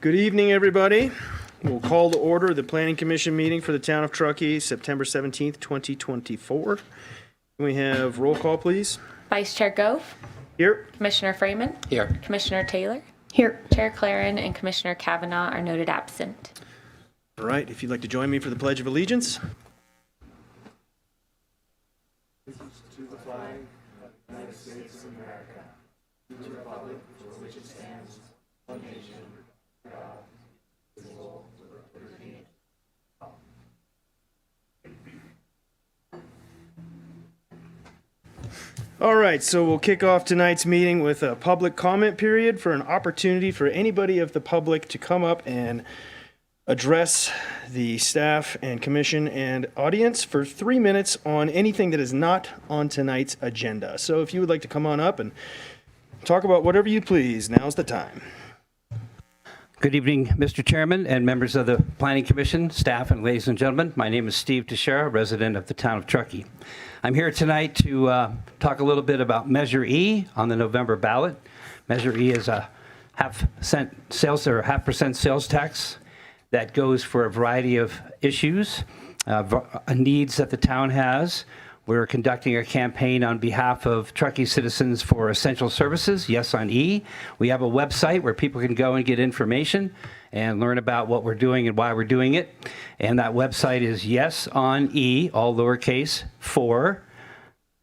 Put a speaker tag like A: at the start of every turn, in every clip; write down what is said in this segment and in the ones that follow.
A: Good evening, everybody. We'll call to order the Planning Commission meeting for the town of Truckee, September 17th, 2024. Can we have roll call, please?
B: Vice Chair Gove.
A: Here.
B: Commissioner Freeman.
C: Here.
B: Commissioner Taylor.
D: Here.
B: Chair Claren and Commissioner Kavanaugh are noted absent.
A: All right, if you'd like to join me for the Pledge of Allegiance. All right, so we'll kick off tonight's meeting with a public comment period for an opportunity for anybody of the public to come up and address the staff and commission and audience for 3 minutes on anything that is not on tonight's agenda. So if you would like to come on up and talk about whatever you please, now's the time.
C: Good evening, Mr. Chairman and members of the Planning Commission, staff, and ladies and gentlemen. My name is Steve Teixeira, resident of the town of Truckee. I'm here tonight to talk a little bit about Measure E on the November ballot. Measure E is a half% sales tax that goes for a variety of issues, needs that the town has. We're conducting a campaign on behalf of Truckee citizens for essential services, Yes on E. We have a website where people can go and get information and learn about what we're doing and why we're doing it. And that website is Yes on E, all lowercase, for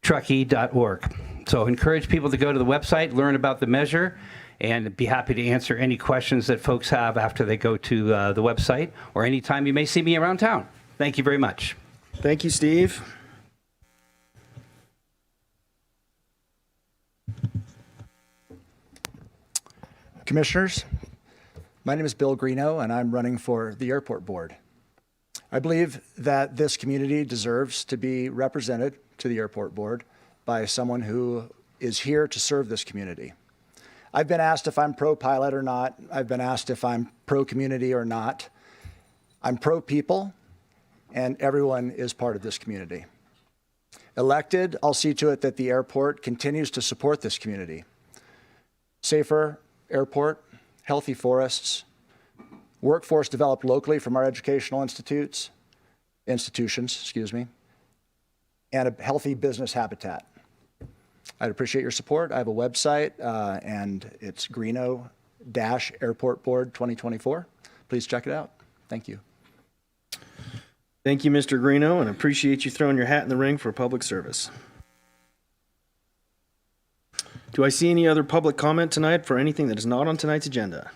C: Truckee.org. So encourage people to go to the website, learn about the measure, and be happy to answer any questions that folks have after they go to the website or anytime you may see me around town. Thank you very much.
A: Thank you, Steve.
E: Commissioners, my name is Bill Greeno, and I'm running for the airport board. I believe that this community deserves to be represented to the airport board by someone who is here to serve this community. I've been asked if I'm pro-pilot or not. I've been asked if I'm pro-community or not. I'm pro-people, and everyone is part of this community. Elected, I'll see to it that the airport continues to support this community. Safer airport, healthy forests, workforce developed locally from our educational institutions, and a healthy business habitat. I'd appreciate your support. I have a website, and it's Greeno-Airport Board 2024. Please check it out. Thank you.
A: Thank you, Mr. Greeno, and appreciate you throwing your hat in the ring for public service. Do I see any other public comment tonight for anything that is not on tonight's agenda?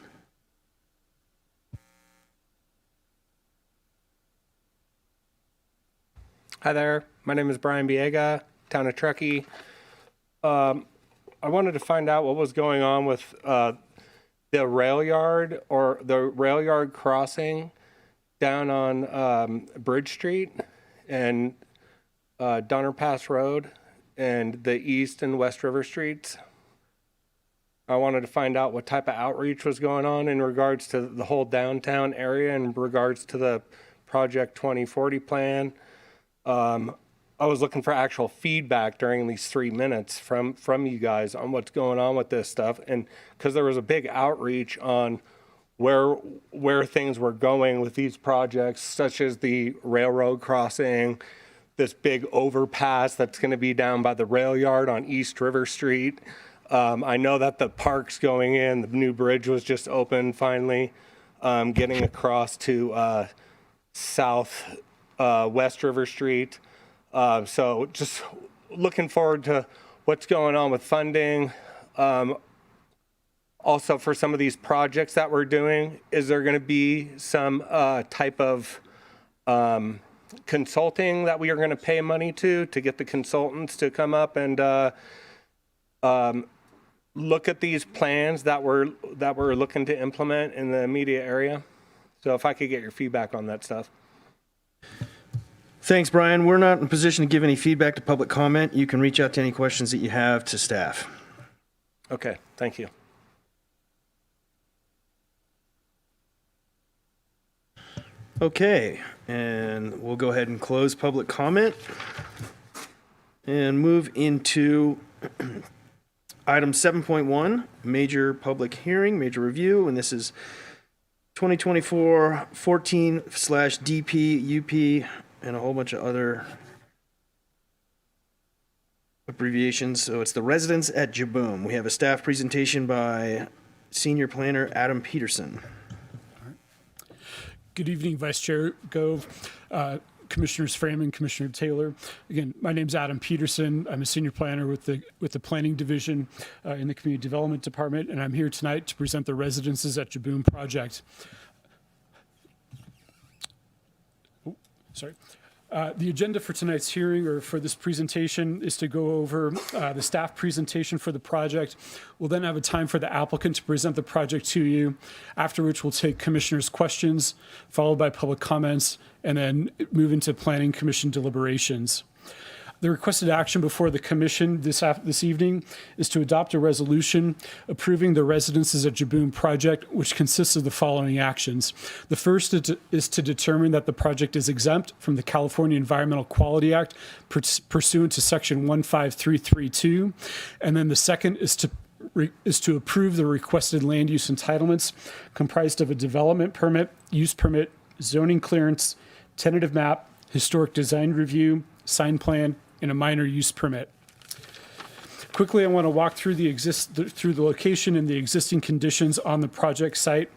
F: Hi there. My name is Brian Biega, town of Truckee. I wanted to find out what was going on with the rail yard or the rail yard crossing down on Bridge Street and Donner Pass Road and the East and West River Streets. I wanted to find out what type of outreach was going on in regards to the whole downtown area in regards to the Project 2040 plan. I was looking for actual feedback during these 3 minutes from you guys on what's going on with this stuff. And because there was a big outreach on where things were going with these projects, such as the railroad crossing, this big overpass that's going to be down by the rail yard on East River Street. I know that the park's going in. The new bridge was just opened finally, getting across to South West River Street. So just looking forward to what's going on with funding. Also, for some of these projects that we're doing, is there going to be some type of consulting that we are going to pay money to get the consultants to come up and look at these plans that we're looking to implement in the immediate area? So if I could get your feedback on that stuff.
A: Thanks, Brian. We're not in a position to give any feedback to public comment. You can reach out to any questions that you have to staff.
F: Okay, thank you.
A: Okay, and we'll go ahead and close public comment and move into item 7.1, major public hearing, major review, and this is 2024-14/DP, UP, and a whole bunch of other abbreviations. So it's the residents at Jaboom. We have a staff presentation by Senior Planner Adam Peterson.
D: Good evening, Vice Chair Gove, Commissioners Freeman, Commissioner Taylor. Again, my name's Adam Peterson. I'm a senior planner with the Planning Division in the Community Development Department, and I'm here tonight to present the Residences at Jaboom project. Oh, sorry. The agenda for tonight's hearing, or for this presentation, is to go over the staff presentation for the project. We'll then have a time for the applicant to present the project to you, after which we'll take commissioners' questions, followed by public comments, and then move into Planning Commission deliberations. The requested action before the commission this evening is to adopt a resolution approving the Residences at Jaboom project, which consists of the following actions. The first is to determine that the project is exempt from the California Environmental Quality Act pursuant to Section 15332. And then the second is to approve the requested land use entitlements comprised of a development permit, use permit, zoning clearance, tentative map, historic design review, sign plan, and a minor use permit. Quickly, I want to walk through through the location and the existing conditions on the project site.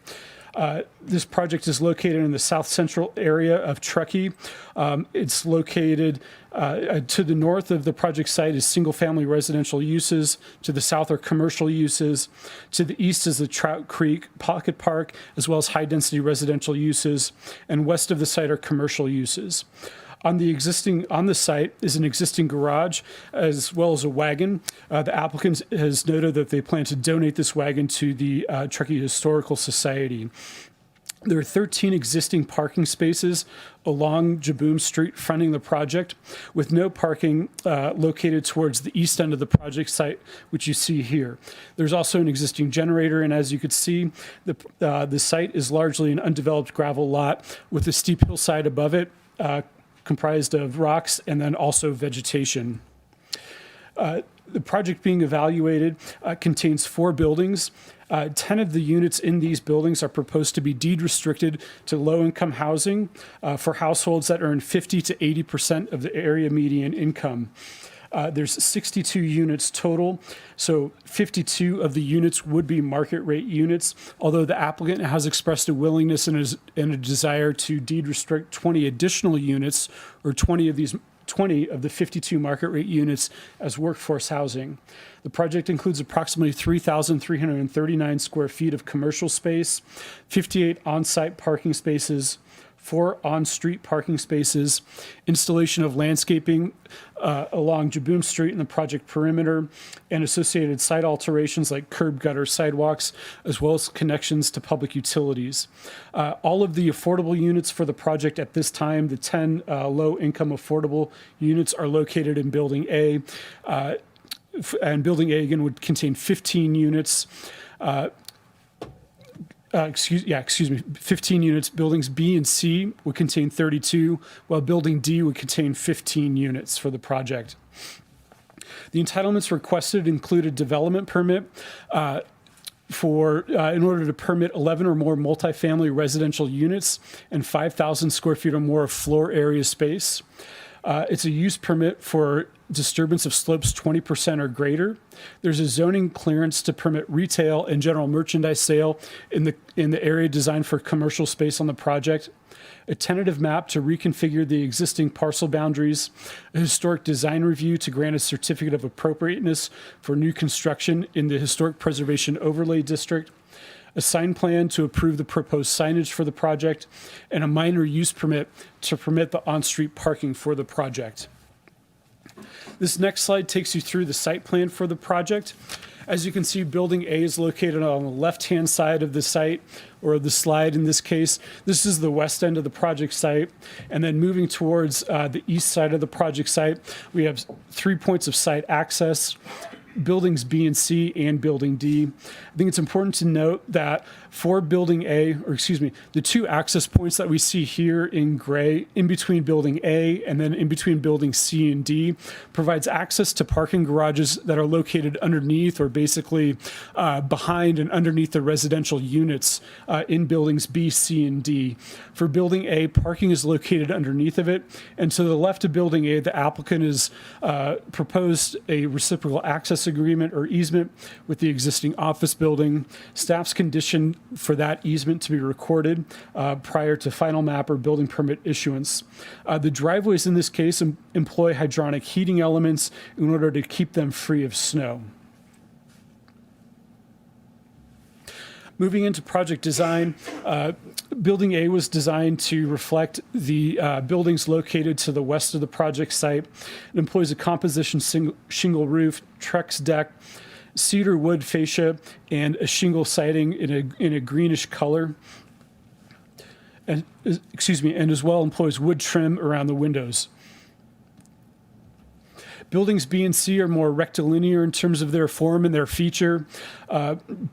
D: This project is located in the south central area of Truckee. It's located to the north of the project site is single-family residential uses. To the south are commercial uses. To the east is the Trout Creek Pocket Park, as well as high-density residential uses. And west of the site are commercial uses. On the site is an existing garage as well as a wagon. The applicant has noted that they plan to donate this wagon to the Truckee Historical Society. There are 13 existing parking spaces along Jaboom Street fronting the project, with no parking located towards the east end of the project site, which you see here. There's also an existing generator, and as you could see, the site is largely an undeveloped gravel lot with a steep hillside above it, comprised of rocks and then also vegetation. The project being evaluated contains 4 buildings. 10 of the units in these buildings are proposed to be deed restricted to low-income housing for households that earn 50 to 80% of the area median income. There's 62 units total, so 52 of the units would be market rate units, although the applicant has expressed a willingness and a desire to deed restrict 20 additional units, or 20 of the 52 market rate units as workforce housing. The project includes approximately 3,339 square feet of commercial space, 58 on-site parking spaces, 4 on-street parking spaces, installation of landscaping along Jaboom Street and the project perimeter, and associated site alterations like curb gutter sidewalks, as well as connections to public utilities. All of the affordable units for the project at this time, the 10 low-income affordable units, are located in Building A. And Building A, again, would contain 15 units. 15 units. Buildings B and C would contain 32, while Building D would contain 15 units for the project. The entitlements requested include a development permit in order to permit 11 or more multifamily residential units and 5,000 square feet or more of floor area space. It's a use permit for disturbance of slopes 20% or greater. There's a zoning clearance to permit retail and general merchandise sale in the area designed for commercial space on the project. A tentative map to reconfigure the existing parcel boundaries. A historic design review to grant a certificate of appropriateness for new construction in the Historic Preservation Overlay District. A sign plan to approve the proposed signage for the project, and a minor use permit to permit the on-street parking for the project. This next slide takes you through the site plan for the project. As you can see, Building A is located on the left-hand side of the site, or the slide in this case. This is the west end of the project site. And then moving towards the east side of the project site, we have 3 points of site access. buildings B and C and building D. I think it's important to note that for building A, or excuse me, the two access points that we see here in gray, in between building A and then in between building C and D, provides access to parking garages that are located underneath, or basically behind and underneath the residential units in buildings B, C, and D. For building A, parking is located underneath of it, and to the left of building A, the applicant has proposed a reciprocal access agreement or easement with the existing office building. Staff's condition for that easement to be recorded prior to final map or building permit issuance. The driveways in this case employ hydronic heating elements in order to keep them free of snow. Moving into project design, Building A was designed to reflect the buildings located to the west of the project site. It employs a composition shingle roof, Trex deck, cedar wood fascia, and a shingle siding in a greenish color. And as well employs wood trim around the windows. Buildings B and C are more rectilinear in terms of their form and their feature.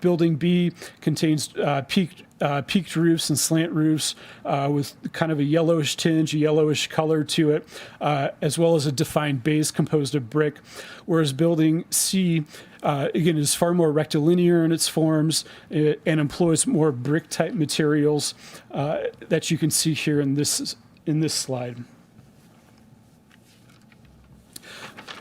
D: Building B contains peaked roofs and slant roofs with kind of a yellowish tinge, a yellowish color to it, as well as a defined base composed of brick. Whereas building C, again, is far more rectilinear in its forms and employs more brick-type materials that you can see here in this slide.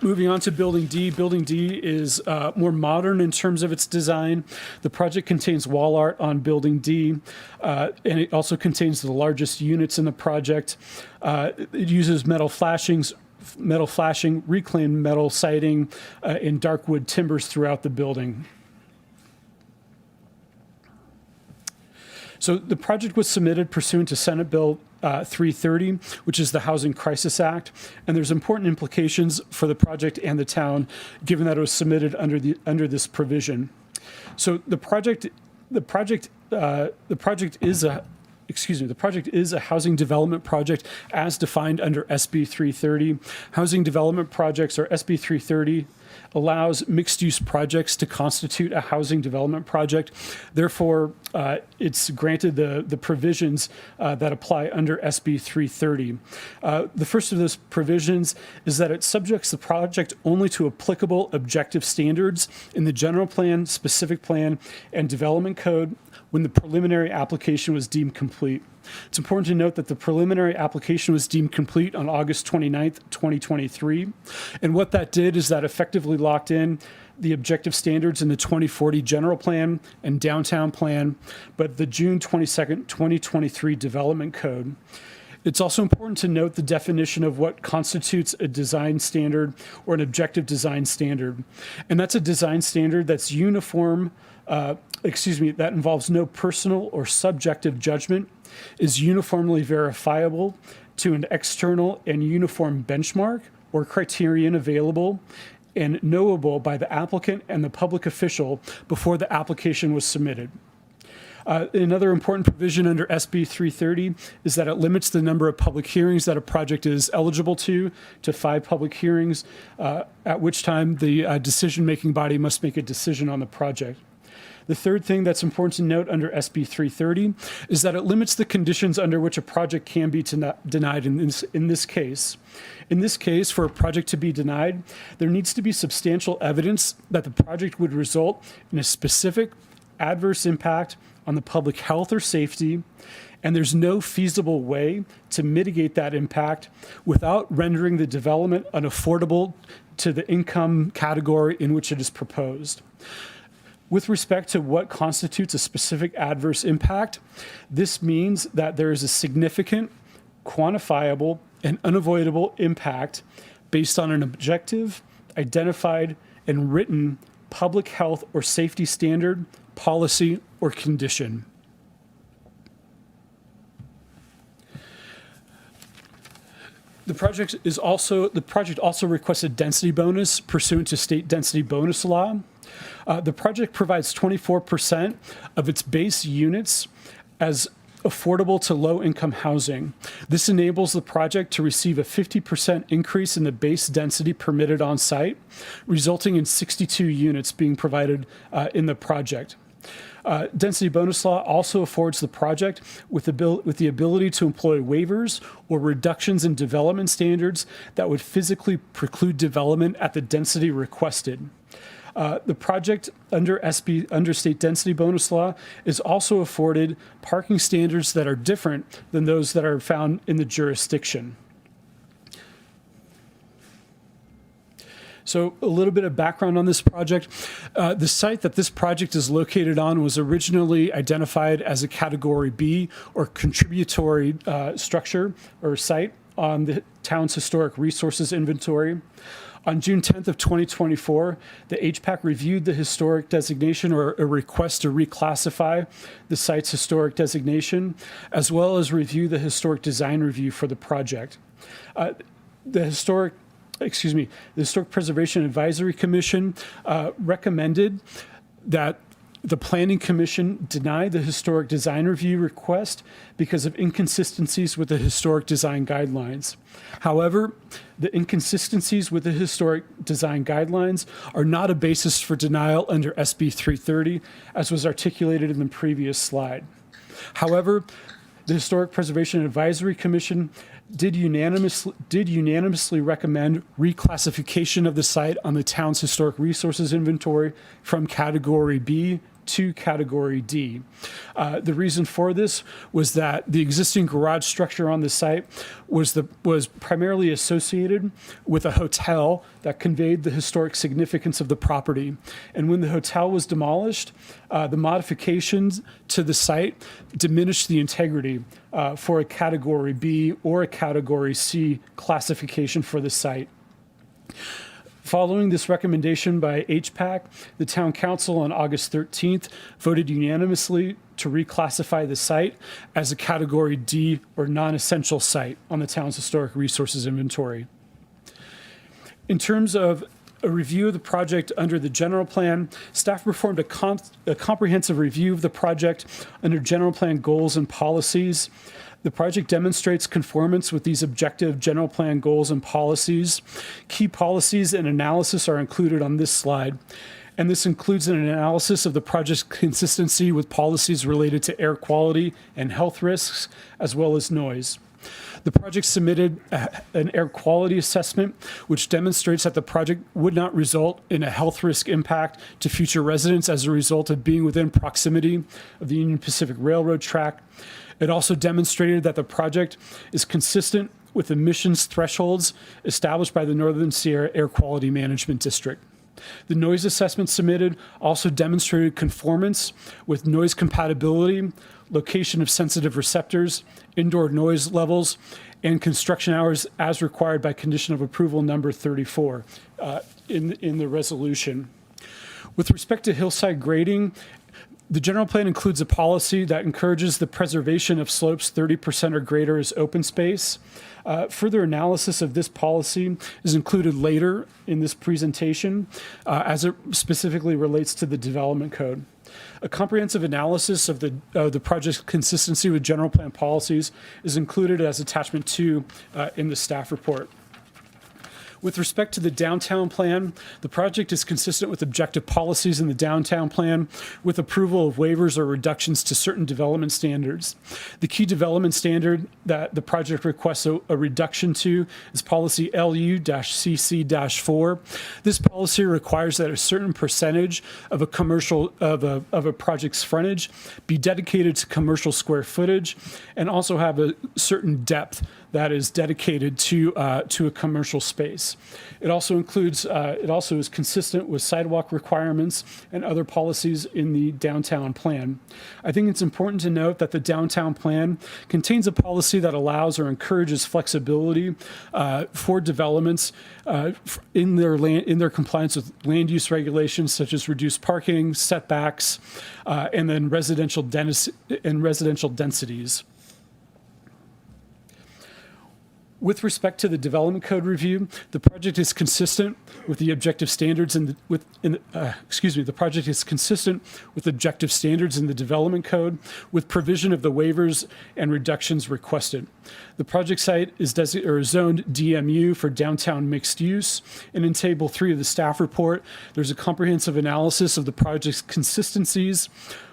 D: Moving on to Building D. Building D is more modern in terms of its design. The project contains wall art on Building D, and it also contains the largest units in the project. It uses metal flashing, reclaimed metal siding, and dark wood timbers throughout the building. So the project was submitted pursuant to Senate Bill 330, which is the Housing Crisis Act, and there's important implications for the project and the town, given that it was submitted under this provision. So the project is a housing development project as defined under SB 330. Housing development projects, or SB 330, allows mixed-use projects to constitute a housing development project. Therefore, it's granted the provisions that apply under SB 330. The first of those provisions is that it subjects the project only to applicable objective standards in the general plan, specific plan, and development code when the preliminary application was deemed complete. It's important to note that the preliminary application was deemed complete on August 29th, 2023. And what that did is that effectively locked in the objective standards in the 2040 general plan and downtown plan, but the June 22nd, 2023 development code. It's also important to note the definition of what constitutes a design standard or an objective design standard. And that's a design standard that's uniform, that involves no personal or subjective judgment, is uniformly verifiable to an external and uniform benchmark or criterion available and knowable by the applicant and the public official before the application was submitted. Another important provision under SB 330 is that it limits the number of public hearings that a project is eligible to 5 public hearings, at which time the decision-making body must make a decision on the project. The third thing that's important to note under SB 330 is that it limits the conditions under which a project can be denied in this case. In this case, for a project to be denied, there needs to be substantial evidence that the project would result in a specific adverse impact on the public health or safety, and there's no feasible way to mitigate that impact without rendering the development unaffordable to the income category in which it is proposed. With respect to what constitutes a specific adverse impact, this means that there is a significant, quantifiable, and unavoidable impact based on an objective, identified, and written public health or safety standard, policy, or condition. The project also requests a density bonus pursuant to state density bonus law. The project provides 24% of its base units as affordable to low-income housing. This enables the project to receive a 50% increase in the base density permitted on site, resulting in 62 units being provided in the project. Density bonus law also affords the project with the ability to employ waivers or reductions in development standards that would physically preclude development at the density requested. The project under state density bonus law is also afforded parking standards that are different than those that are found in the jurisdiction. So a little bit of background on this project. The site that this project is located on was originally identified as a Category B or contributory structure or site on the town's historic resources inventory. On June 10th of 2024, the HPAC reviewed the historic designation or a request to reclassify the site's historic designation, as well as review the historic design review for the project. The Historic Preservation Advisory Commission recommended that the Planning Commission deny the historic design review request because of inconsistencies with the historic design guidelines. However, the inconsistencies with the historic design guidelines are not a basis for denial under SB 330, as was articulated in the previous slide. However, the Historic Preservation Advisory Commission did unanimously recommend reclassification of the site on the town's historic resources inventory from Category B to Category D. The reason for this was that the existing garage structure on the site was primarily associated with a hotel that conveyed the historic significance of the property. And when the hotel was demolished, the modifications to the site diminished the integrity for a Category B or a Category C classification for the site. Following this recommendation by HPAC, the Town Council on August 13th voted unanimously to reclassify the site as a Category D or non-essential site on the town's historic resources inventory. In terms of a review of the project under the general plan, staff performed a comprehensive review of the project under general plan goals and policies. The project demonstrates conformance with these objective general plan goals and policies. Key policies and analysis are included on this slide, and this includes an analysis of the project's consistency with policies related to air quality and health risks, as well as noise. The project submitted an air quality assessment, which demonstrates that the project would not result in a health risk impact to future residents as a result of being within proximity of the Union Pacific Railroad track. It also demonstrated that the project is consistent with emissions thresholds established by the Northern Sierra Air Quality Management District. The noise assessment submitted also demonstrated conformance with noise compatibility, location of sensitive receptors, indoor noise levels, and construction hours as required by condition of approval number 34 in the resolution. With respect to hillside grading, the general plan includes a policy that encourages the preservation of slopes 30% or greater as open space. Further analysis of this policy is included later in this presentation as it specifically relates to the development code. A comprehensive analysis of the project's consistency with general plan policies is included as attachment 2 in the staff report. With respect to the downtown plan, the project is consistent with objective policies in the downtown plan with approval of waivers or reductions to certain development standards. The key development standard that the project requests a reduction to is policy LU-CC-4. This policy requires that a certain percentage of a project's frontage be dedicated to commercial square footage and also have a certain depth that is dedicated to a commercial space. It also is consistent with sidewalk requirements and other policies in the downtown plan. I think it's important to note that the downtown plan contains a policy that allows or encourages flexibility for developments in their compliance with land use regulations such as reduced parking, setbacks, and then residential densities. With respect to the development code review, the project is consistent with the objective standards the project is consistent with objective standards in the development code with provision of the waivers and reductions requested. The project site is zoned DMU for downtown mixed use, and in Table 3 of the staff report, there's a comprehensive analysis of the project's consistencies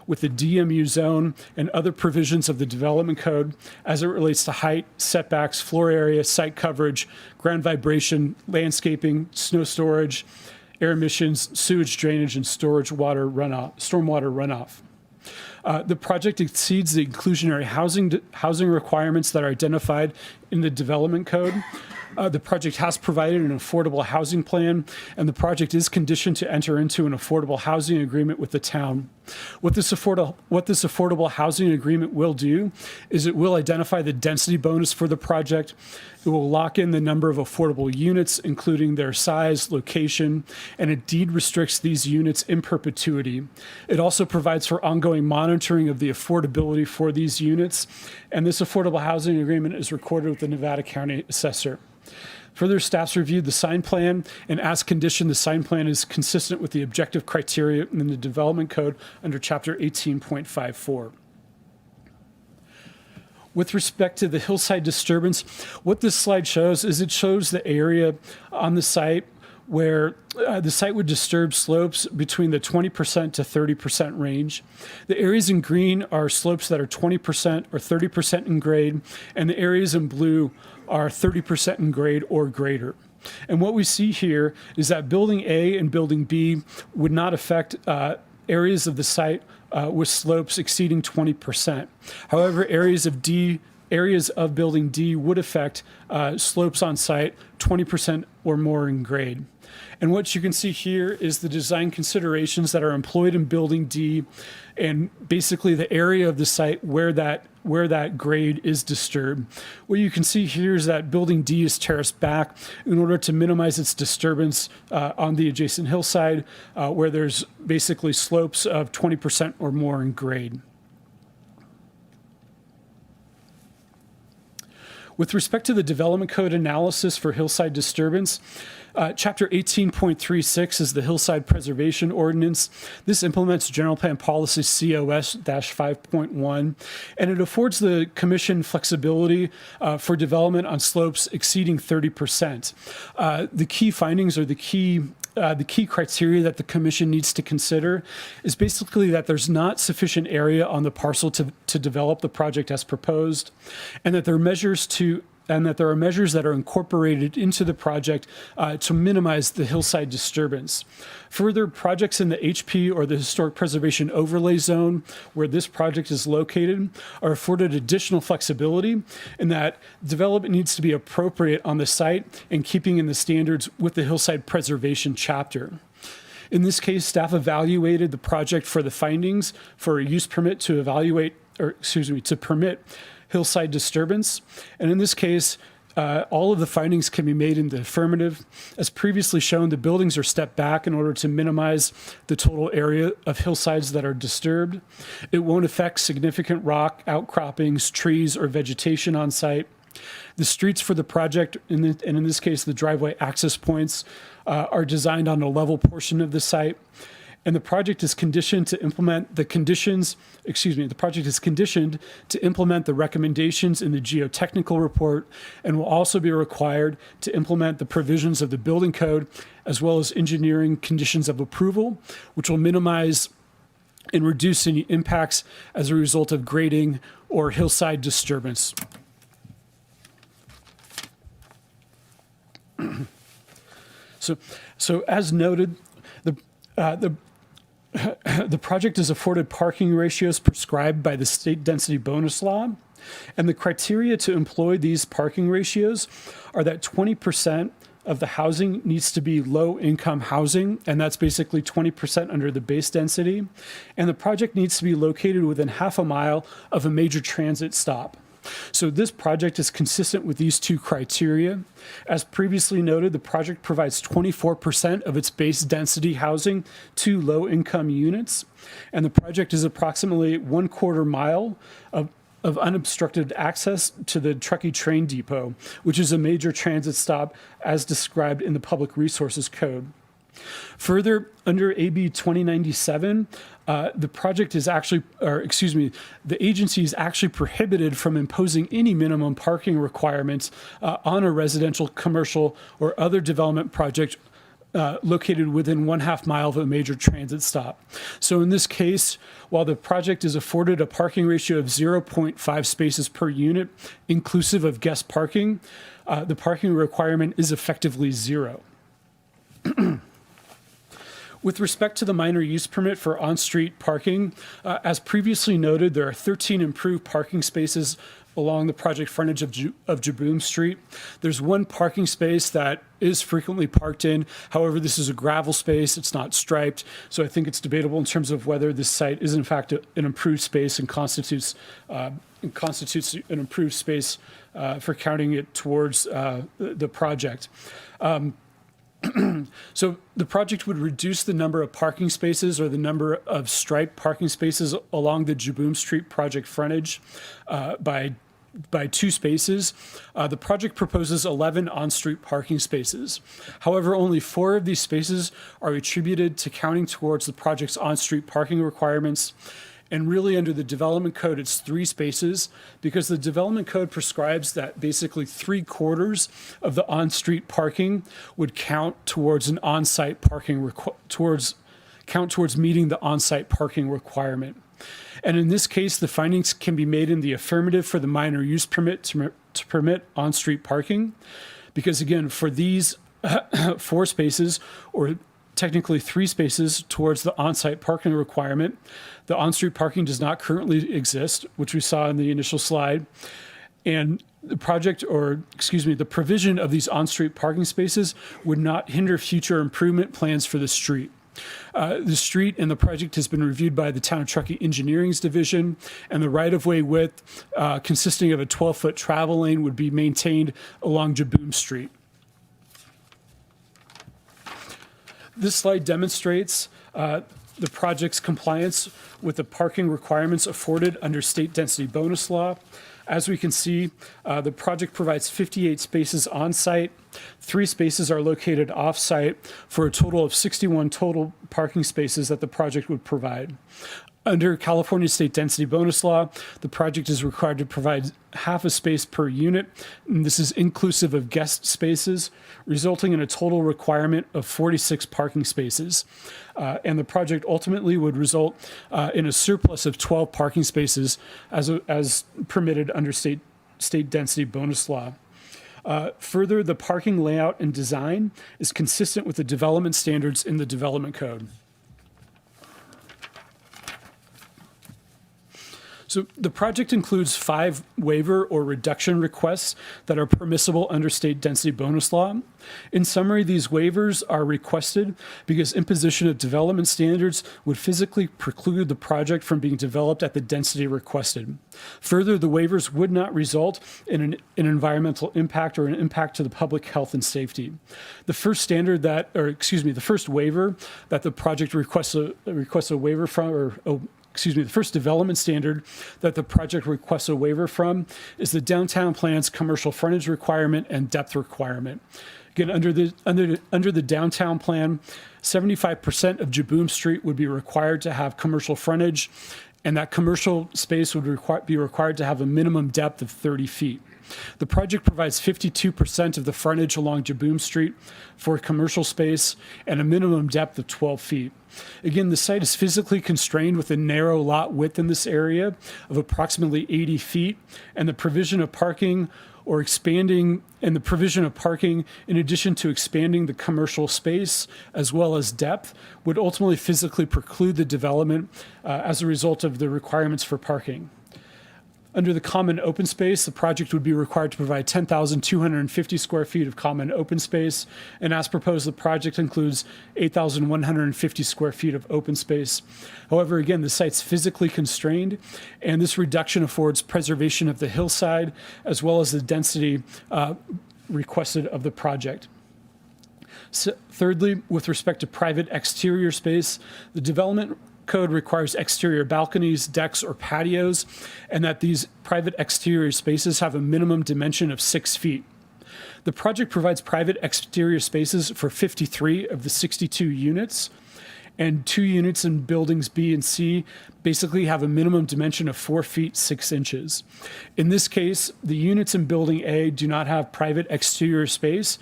D: with the DMU zone and other provisions of the development code as it relates to height, setbacks, floor area, site coverage, ground vibration, landscaping, snow storage, air emissions, sewage drainage, and stormwater runoff. The project exceeds the inclusionary housing requirements that are identified in the development code. The project has provided an affordable housing plan, and the project is conditioned to enter into an affordable housing agreement with the town. What this affordable housing agreement will do is it will identify the density bonus for the project. It will lock in the number of affordable units, including their size, location, and it deed restricts these units in perpetuity. It also provides for ongoing monitoring of the affordability for these units, and this affordable housing agreement is recorded with the Nevada County Assessor. Further, staff's reviewed the sign plan, and as conditioned, the sign plan is consistent with the objective criteria in the development code under Chapter 18.54. With respect to the hillside disturbance, what this slide shows is it shows the area on the site where the site would disturb slopes between the 20% to 30% range. The areas in green are slopes that are 20% or 30% in grade, and the areas in blue are 30% in grade or greater. And what we see here is that Building A and Building B would not affect areas of the site with slopes exceeding 20%. However, areas of Building D would affect slopes on site 20% or more in grade. And what you can see here is the design considerations that are employed in Building D and basically the area of the site where that grade is disturbed. What you can see here is that Building D is terraced back in order to minimize its disturbance on the adjacent hillside where there's basically slopes of 20% or more in grade. With respect to the development code analysis for hillside disturbance, Chapter 18.36 is the Hillside Preservation Ordinance. This implements General Plan Policy COS-5.1, and it affords the Commission flexibility for development on slopes exceeding 30%. The key findings or the key criteria that the Commission needs to consider is basically that there's not sufficient area on the parcel to develop the project as proposed, and that there are measures that are incorporated into the project to minimize the hillside disturbance. Further, projects in the HP or the Historic Preservation Overlay Zone, where this project is located, are afforded additional flexibility in that development needs to be appropriate on the site and keeping in the standards with the Hillside Preservation chapter. In this case, staff evaluated the project for the findings for a use permit to permit hillside disturbance. And in this case, all of the findings can be made in the affirmative. As previously shown, the buildings are stepped back in order to minimize the total area of hillsides that are disturbed. It won't affect significant rock outcroppings, trees, or vegetation on site. The streets for the project, and in this case, the driveway access points, are designed on a level portion of the site. And the project is conditioned to implement the recommendations in the geotechnical report and will also be required to implement the provisions of the building code as well as engineering conditions of approval, which will minimize and reduce any impacts as a result of grading or hillside disturbance. So as noted, the project is afforded parking ratios prescribed by the state density bonus law, and the criteria to employ these parking ratios are that 20% of the housing needs to be low-income housing, and that's basically 20% under the base density, and the project needs to be located within half a mile of a major transit stop. So this project is consistent with these two criteria. As previously noted, the project provides 24% of its base density housing to low-income units, and the project is approximately 1/4 mile of unobstructed access to the Truckee train depot, which is a major transit stop as described in the Public Resources Code. Further, under AB 2097, the project is actually, the agency is actually prohibited from imposing any minimum parking requirements on a residential, commercial, or other development project located within 1/2 mile of a major transit stop. So in this case, while the project is afforded a parking ratio of 0.5 spaces per unit, inclusive of guest parking, the parking requirement is effectively 0. With respect to the minor use permit for on-street parking, as previously noted, there are 13 improved parking spaces along the project frontage of Jaboom Street. There's one parking space that is frequently parked in. However, this is a gravel space. It's not striped. So I think it's debatable in terms of whether this site is in fact an improved space and constitutes an improved space for counting it towards the project. So the project would reduce the number of parking spaces or the number of striped parking spaces along the Jaboom Street project frontage by 2 spaces. The project proposes 11 on-street parking spaces. However, only 4 of these spaces are attributed to counting towards the project's on-street parking requirements. And really, under the development code, it's 3 spaces because the development code prescribes that basically 3/4 of the on-street parking would count towards an on-site parking towards meeting the on-site parking requirement. And in this case, the findings can be made in the affirmative for the minor use permit to permit on-street parking, because again, for these 4 spaces, or technically 3 spaces towards the on-site parking requirement, the on-street parking does not currently exist, which we saw in the initial slide. And the provision of these on-street parking spaces would not hinder future improvement plans for the street. The street and the project has been reviewed by the Town of Truckee Engineering's division, and the right-of-way width, consisting of a 12-foot travel lane, would be maintained along Jaboom Street. This slide demonstrates the project's compliance with the parking requirements afforded under state density bonus law. As we can see, the project provides 58 spaces on-site. 3 spaces are located off-site for a total of 61 total parking spaces that the project would provide. Under California state density bonus law, the project is required to provide half a space per unit, and this is inclusive of guest spaces, resulting in a total requirement of 46 parking spaces. And the project ultimately would result in a surplus of 12 parking spaces as permitted under state density bonus law. Further, the parking layout and design is consistent with the development standards in the development code. So the project includes 5 waiver or reduction requests that are permissible under state density bonus law. In summary, these waivers are requested because imposition of development standards would physically preclude the project from being developed at the density requested. Further, the waivers would not result in an environmental impact or an impact to the public health and safety. The first the first waiver that the project requests a waiver from, the first development standard that the project requests a waiver from is the downtown plan's commercial frontage requirement and depth requirement. Again, under the downtown plan, 75% of Jaboom Street would be required to have commercial frontage, and that commercial space would be required to have a minimum depth of 30 feet. The project provides 52% of the frontage along Jaboom Street for commercial space and a minimum depth of 12 feet. Again, the site is physically constrained with a narrow lot width in this area of approximately 80 feet, and the provision of parking in addition to expanding the commercial space as well as depth would ultimately physically preclude the development as a result of the requirements for parking. Under the common open space, the project would be required to provide 10,250 square feet of common open space, and as proposed, the project includes 8,150 square feet of open space. However, again, the site's physically constrained, and this reduction affords preservation of the hillside as well as the density requested of the project. So, thirdly, with respect to private exterior space, the development code requires exterior balconies, decks, or patios, and that these private exterior spaces have a minimum dimension of 6 feet. The project provides private exterior spaces for 53 of the 62 units, and 2 units in buildings B and C basically have a minimum dimension of 4 feet 6 inches. In this case, the units in building A do not have private exterior space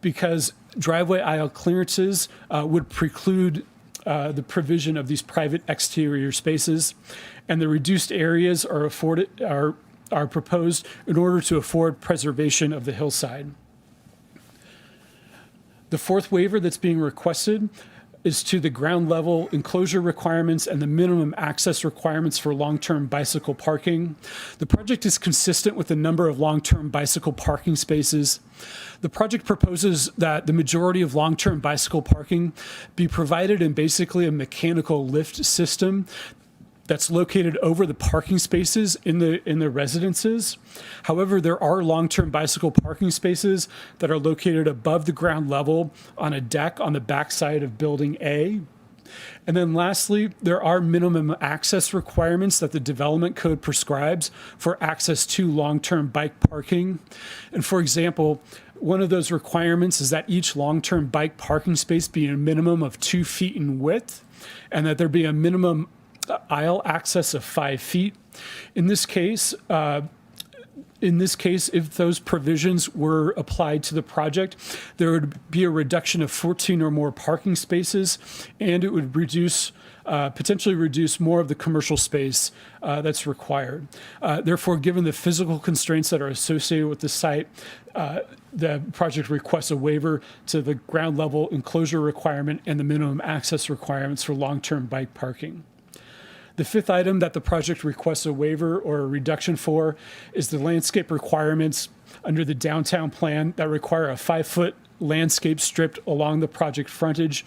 D: because driveway aisle clearances would preclude the provision of these private exterior spaces, and the reduced areas are proposed in order to afford preservation of the hillside. The fourth waiver that's being requested is to the ground level enclosure requirements and the minimum access requirements for long-term bicycle parking. The project is consistent with the number of long-term bicycle parking spaces. The project proposes that the majority of long-term bicycle parking be provided in basically a mechanical lift system that's located over the parking spaces in the residences. However, there are long-term bicycle parking spaces that are located above the ground level on a deck on the backside of building A. And then lastly, there are minimum access requirements that the development code prescribes for access to long-term bike parking. And for example, one of those requirements is that each long-term bike parking space be a minimum of 2 feet in width, and that there be a minimum aisle access of 5 feet. In this case, if those provisions were applied to the project, there would be a reduction of 14 or more parking spaces, and it would potentially reduce more of the commercial space that's required. Therefore, given the physical constraints that are associated with the site, the project requests a waiver to the ground level enclosure requirement and the minimum access requirements for long-term bike parking. The fifth item that the project requests a waiver or a reduction for is the landscape requirements under the downtown plan that require a 5-foot landscape strip along the project frontage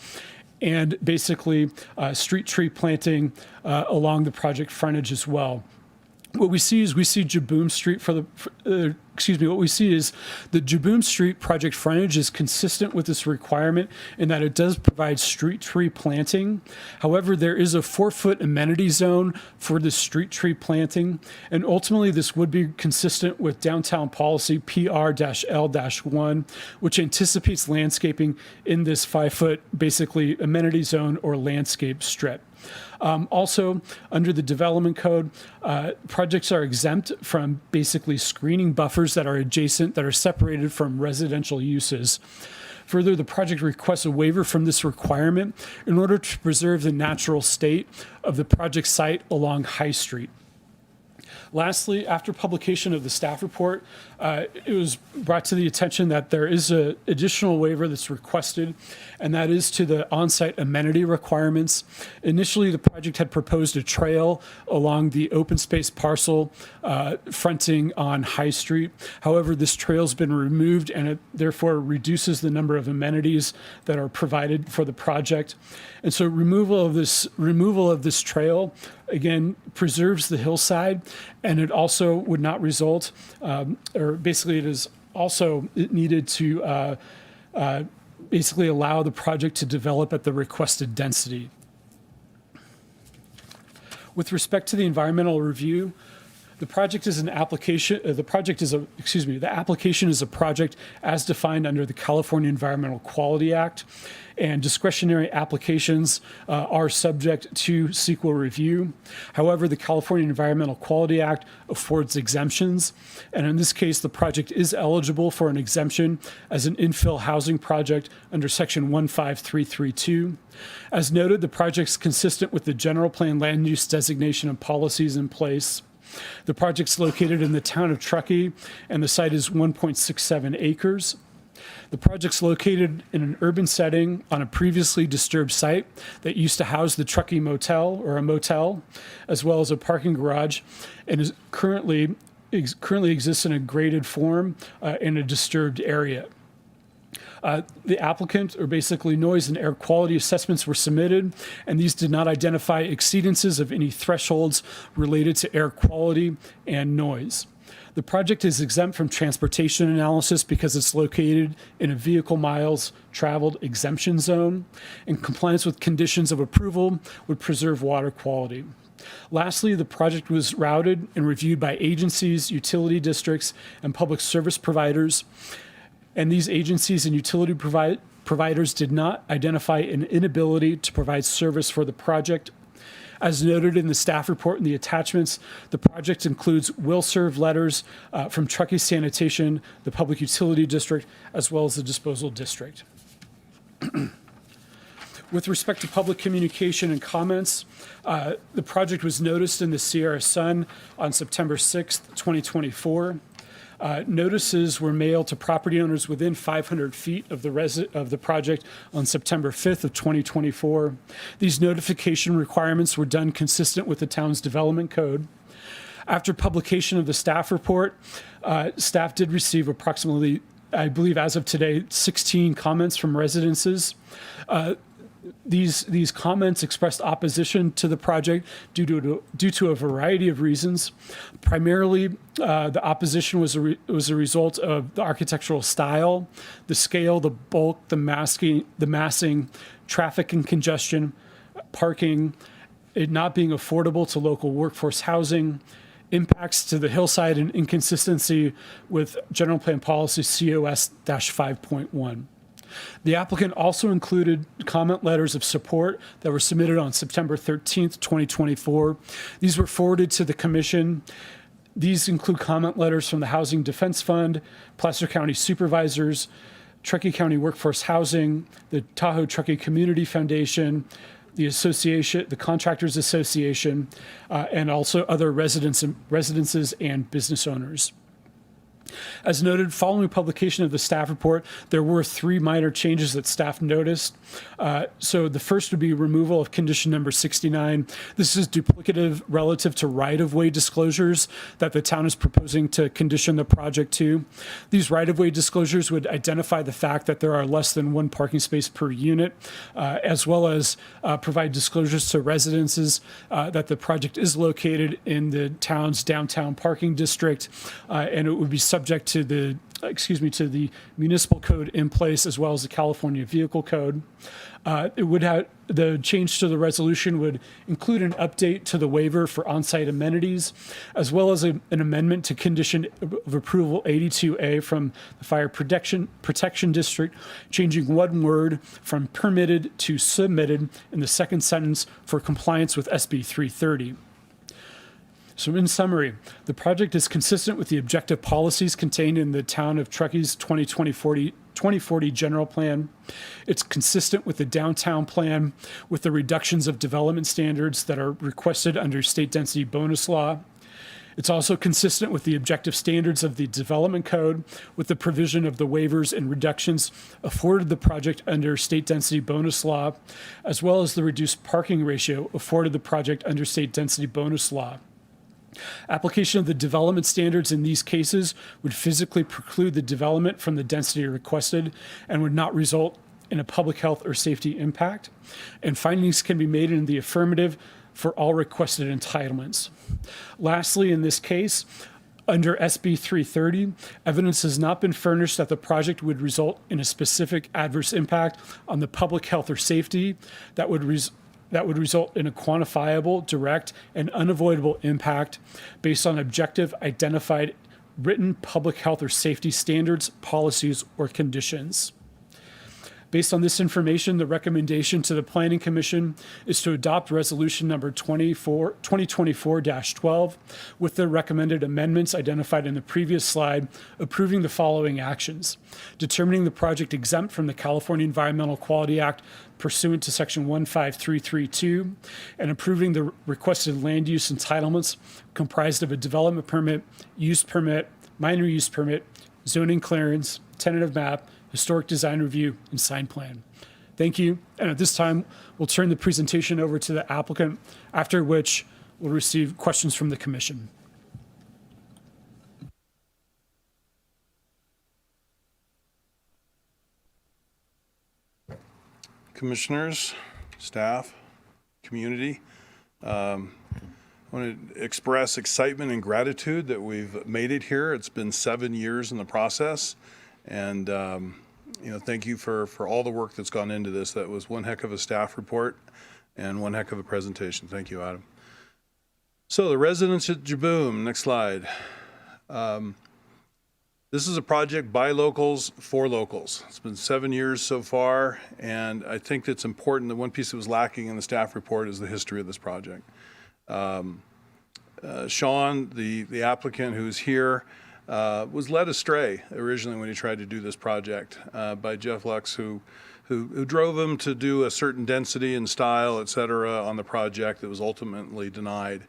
D: and basically street tree planting along the project frontage as well. What we see is Jaboom Street what we see is the Jaboom Street project frontage is consistent with this requirement in that it does provide street tree planting. However, there is a 4-foot amenity zone for the street tree planting, and ultimately this would be consistent with downtown policy PR-L-1, which anticipates landscaping in this 5-foot basically amenity zone or landscape strip. Also, under the development code, projects are exempt from basically screening buffers that are separated from residential uses. Further, the project requests a waiver from this requirement in order to preserve the natural state of the project site along High Street. Lastly, after publication of the staff report, it was brought to the attention that there is an additional waiver that's requested, and that is to the on-site amenity requirements. Initially, the project had proposed a trail along the open space parcel fronting on High Street. However, this trail's been removed, and it therefore reduces the number of amenities that are provided for the project. And so removal of this trail, again, preserves the hillside, and it also would not result, or basically it is also needed to basically allow the project to develop at the requested density. With respect to the environmental review, the project is an application. The application is a project as defined under the California Environmental Quality Act, and discretionary applications are subject to CEQA review. However, the California Environmental Quality Act affords exemptions, and in this case, the project is eligible for an exemption as an infill housing project under Section 15332. As noted, the project is consistent with the general plan land use designation and policies in place. The project's located in the town of Truckee, and the site is 1.67 acres. The project's located in an urban setting on a previously disturbed site that used to house the Truckee Motel, or a motel, as well as a parking garage, and currently exists in a graded form in a disturbed area. The applicant, or basically noise and air quality assessments, were submitted, and these did not identify exceedances of any thresholds related to air quality and noise. The project is exempt from transportation analysis because it's located in a vehicle miles traveled exemption zone, and compliance with conditions of approval would preserve water quality. Lastly, the project was routed and reviewed by agencies, utility districts, and public service providers, and these agencies and utility providers did not identify an inability to provide service for the project. As noted in the staff report and the attachments, the project includes will-serve letters from Truckee Sanitation, the Public Utility District, as well as the Disposal District. With respect to public communication and comments, the project was noticed in the Sierra Sun on September 6th, 2024. Notices were mailed to property owners within 500 feet of the project on September 5th of 2024. These notification requirements were done consistent with the town's development code. After publication of the staff report, staff did receive approximately, I believe as of today, 16 comments from residences. These comments expressed opposition to the project due to a variety of reasons. Primarily, the opposition was a result of the architectural style, the scale, the bulk, the massing, traffic and congestion, parking, it not being affordable to local workforce housing, impacts to the hillside, and inconsistency with General Plan Policy COS-5.1. The applicant also included comment letters of support that were submitted on September 13th, 2024. These were forwarded to the commission. These include comment letters from the Housing Defense Fund, Placer County Supervisors, Truckee County Workforce Housing, the Tahoe Truckee Community Foundation, the association, the Contractors Association, and also other residences and business owners. As noted, following publication of the staff report, there were 3 minor changes that staff noticed. So the first would be removal of condition number 69. This is duplicative relative to right-of-way disclosures that the town is proposing to condition the project to. These right-of-way disclosures would identify the fact that there are less than 1 parking space per unit, as well as provide disclosures to residences that the project is located in the town's downtown parking district, and it would be subject to the municipal code in place, as well as the California Vehicle Code. It would have the change to the resolution would include an update to the waiver for on-site amenities, as well as an amendment to condition of approval 82A from the Fire Protection District, changing one word from permitted to submitted in the second sentence for compliance with SB 330. So in summary, the project is consistent with the objective policies contained in the Town of Truckee's 2040 general plan. It's consistent with the downtown plan with the reductions of development standards that are requested under state density bonus law. It's also consistent with the objective standards of the development code with the provision of the waivers and reductions afforded the project under state density bonus law, as well as the reduced parking ratio afforded the project under state density bonus law. Application of the development standards in these cases would physically preclude the development from the density requested and would not result in a public health or safety impact. And findings can be made in the affirmative for all requested entitlements. Lastly, in this case, under SB 330, evidence has not been furnished that the project would result in a specific adverse impact on the public health or safety that would result in a quantifiable, direct, and unavoidable impact based on objective, identified, written public health or safety standards, policies, or conditions. Based on this information, the recommendation to the Planning Commission is to adopt resolution number 2024-12 with the recommended amendments identified in the previous slide, approving the following actions: determining the project exempt from the California Environmental Quality Act pursuant to section 15332, and approving the requested land use entitlements comprised of a development permit, use permit, minor use permit, zoning clearance, tentative map, historic design review, and sign plan. Thank you. And at this time, we'll turn the presentation over to the applicant, after which we'll receive questions from the commission.
G: Commissioners, staff, community. I want to express excitement and gratitude that we've made it here. It's been 7 years in the process, and thank you for all the work that's gone into this. That was one heck of a staff report and one heck of a presentation. Thank you, Adam. So the residents at Jaboom, next slide. This is a project by locals for locals. It's been 7 years so far, and I think it's important that one piece that was lacking in the staff report is the history of this project. Sean, the applicant who's here, was led astray originally when he tried to do this project by Jeff Lux, who drove him to do a certain density and style, et cetera, on the project that was ultimately denied.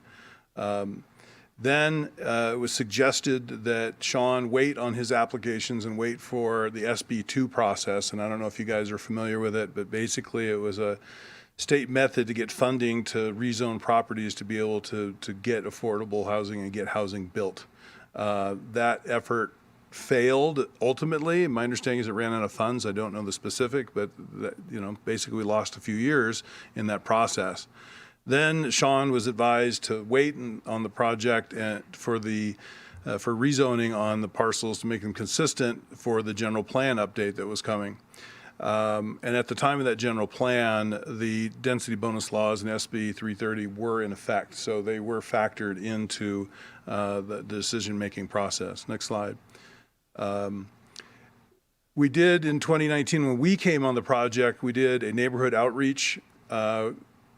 G: Then it was suggested that Sean wait on his applications and wait for the SB2 process. And I don't know if you guys are familiar with it, but basically it was a state method to get funding to rezone properties to be able to get affordable housing and get housing built. That effort failed ultimately. My understanding is it ran out of funds. I don't know the specific, but basically we lost a few years in that process. Then Sean was advised to wait on the project for rezoning on the parcels to make them consistent for the general plan update that was coming. And at the time of that general plan, the density bonus laws and SB 330 were in effect, so they were factored into the decision-making process. Next slide. We did in 2019, when we came on the project, we did a neighborhood outreach.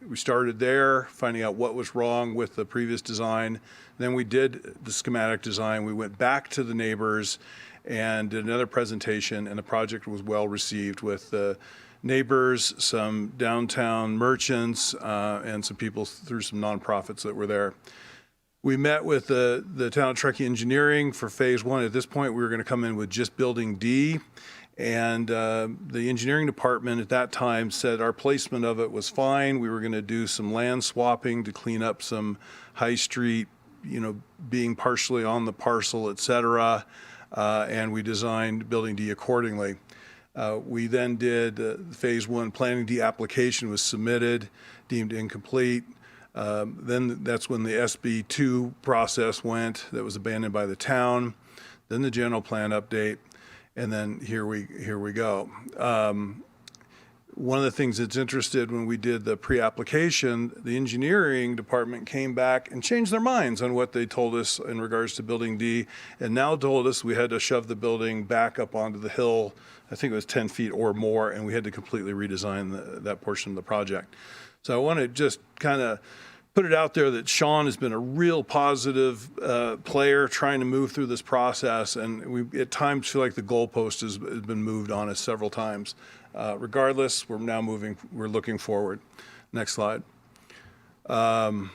G: We started there, finding out what was wrong with the previous design. Then we did the schematic design. We went back to the neighbors and did another presentation, and the project was well received with the neighbors, some downtown merchants, and some people through some nonprofits that were there. We met with the town of Truckee Engineering for phase one. At this point, we were going to come in with just building D. And the engineering department at that time said our placement of it was fine. We were going to do some land swapping to clean up some high street, being partially on the parcel, et cetera. And we designed building D accordingly. We then did phase one. Planning D application was submitted, deemed incomplete. Then that's when the SB2 process went. That was abandoned by the town. Then the general plan update. And then here we go. One of the things that's interested when we did the pre-application, the engineering department came back and changed their minds on what they told us in regards to building D, and now told us we had to shove the building back up onto the hill. I think it was 10 feet or more, and we had to completely redesign that portion of the project. So I want to just kind of put it out there that Sean has been a real positive player trying to move through this process, and we at times feel like the goalpost has been moved on us several times. Regardless, we're looking forward. Next slide. Again,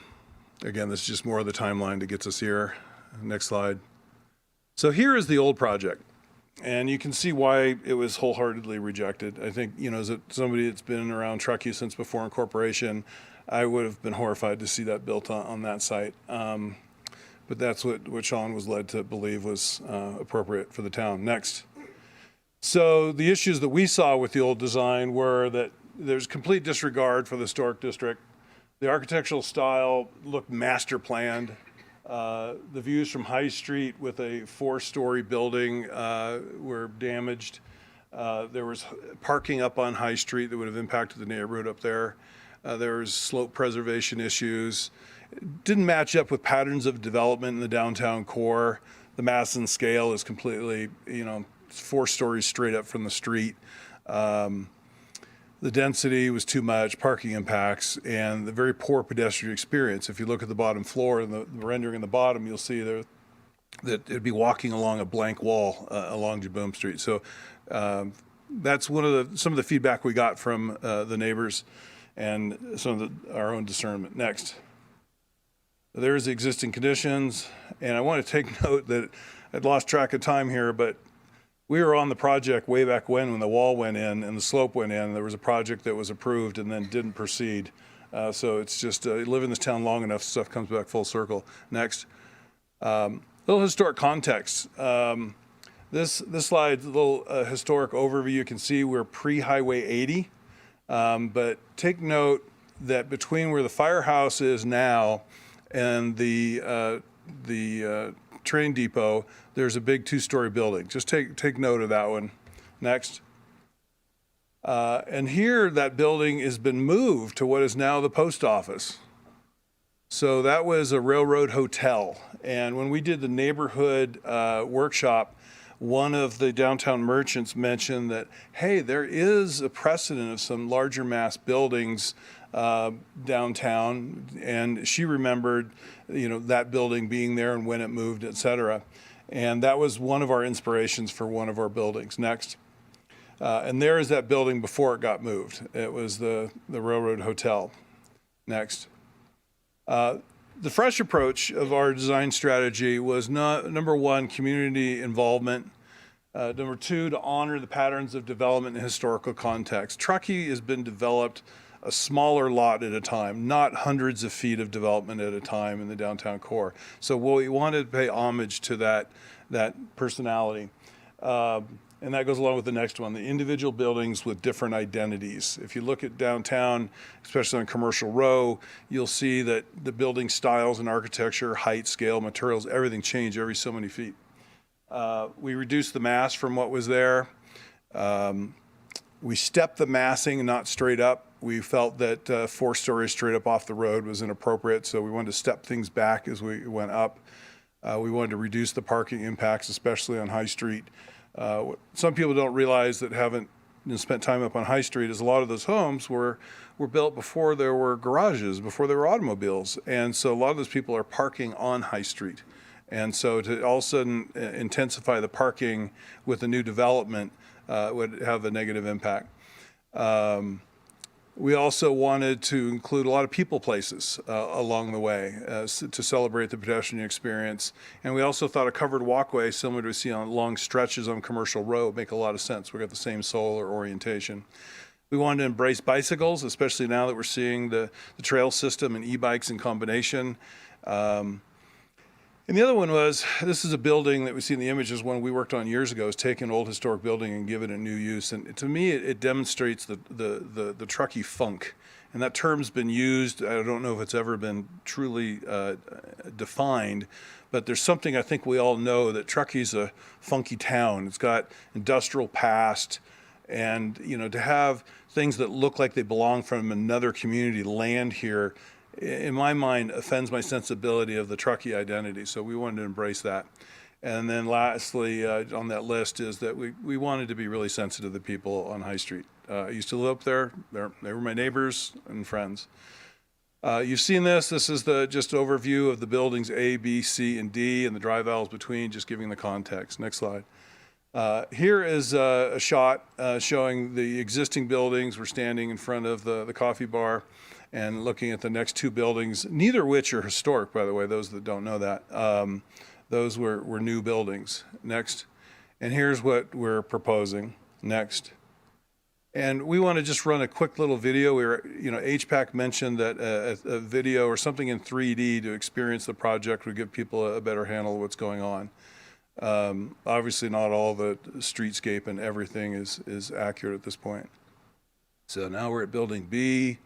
G: this is just more of the timeline that gets us here. Next slide. So here is the old project, and you can see why it was wholeheartedly rejected. I think, as somebody that's been around Truckee since before incorporation, I would have been horrified to see that built on that site. But that's what Sean was led to believe was appropriate for the town. Next. So the issues that we saw with the old design were that there's complete disregard for the historic district. The architectural style looked master planned. The views from High Street with a 4-story building were damaged. There was parking up on High Street that would have impacted the neighborhood up there. There was slope preservation issues. It didn't match up with patterns of development in the downtown core. The mass and scale is completely, 4 stories straight up from the street. The density was too much, parking impacts, and the very poor pedestrian experience. If you look at the bottom floor and the rendering in the bottom, you'll see there that it'd be walking along a blank wall along Jaboom Street. So that's some of the feedback we got from the neighbors and some of our own discernment. Next. There's the existing conditions, and I want to take note that I'd lost track of time here, but we were on the project way back when the wall went in and the slope went in. There was a project that was approved and then didn't proceed. So it's just, live in this town long enough, stuff comes back full circle. Next. Little historic context. This slide's a little historic overview. You can see we're pre-Highway 80. But take note that between where the firehouse is now and the train depot, there's a big two-story building. Just take note of that one. Next. And here, that building has been moved to what is now the post office. So that was a railroad hotel. And when we did the neighborhood workshop, one of the downtown merchants mentioned that, hey, there is a precedent of some larger mass buildings downtown, and she remembered, that building being there and when it moved, et cetera. And that was one of our inspirations for one of our buildings. Next. And there is that building before it got moved. It was the Railroad Hotel. Next. The fresh approach of our design strategy was number one, community involvement. Number two, to honor the patterns of development and historical context. Truckee has been developed a smaller lot at a time, not hundreds of feet of development at a time in the downtown core. So we wanted to pay homage to that personality. And that goes along with the next one, the individual buildings with different identities. If you look at downtown, especially on Commercial Row, you'll see that the building styles and architecture, height, scale, materials, everything changed every so many feet. We reduced the mass from what was there. We stepped the massing, not straight up. We felt that 4 stories straight up off the road was inappropriate, so we wanted to step things back as we went up. We wanted to reduce the parking impacts, especially on High Street. Some people don't realize that haven't spent time up on High Street is a lot of those homes were built before there were garages, before there were automobiles. And so a lot of those people are parking on High Street. And so to all of a sudden intensify the parking with the new development would have a negative impact. We also wanted to include a lot of people places along the way to celebrate the pedestrian experience. And we also thought a covered walkway, similar to we see on long stretches on Commercial Row, would make a lot of sense. We got the same solar orientation. We wanted to embrace bicycles, especially now that we're seeing the trail system and e-bikes in combination. And the other one was, this is a building that we see in the images, one we worked on years ago, is take an old historic building and give it a new use. And to me, it demonstrates the Truckee funk. And that term's been used, I don't know if it's ever been truly defined, but there's something I think we all know, that Truckee's a funky town. It's got industrial past, and to have things that look like they belong from another community land here, in my mind, offends my sensibility of the Truckee identity. So we wanted to embrace that. And then lastly, on that list is that we wanted to be really sensitive to the people on High Street. I used to live up there. They were my neighbors and friends. You've seen this. This is the just overview of the buildings A, B, C, and D, and the drive aisles between, just giving the context. Next slide. Here is a shot showing the existing buildings. We're standing in front of the coffee bar and looking at the next 2 buildings, neither of which are historic, by the way, those that don't know that. Those were new buildings. Next. And here's what we're proposing. Next. And we want to just run a quick little video. HPAC mentioned that a video or something in 3D to experience the project would give people a better handle of what's going on. Obviously, not all the streetscape and everything is accurate at this point. So now we're at building B,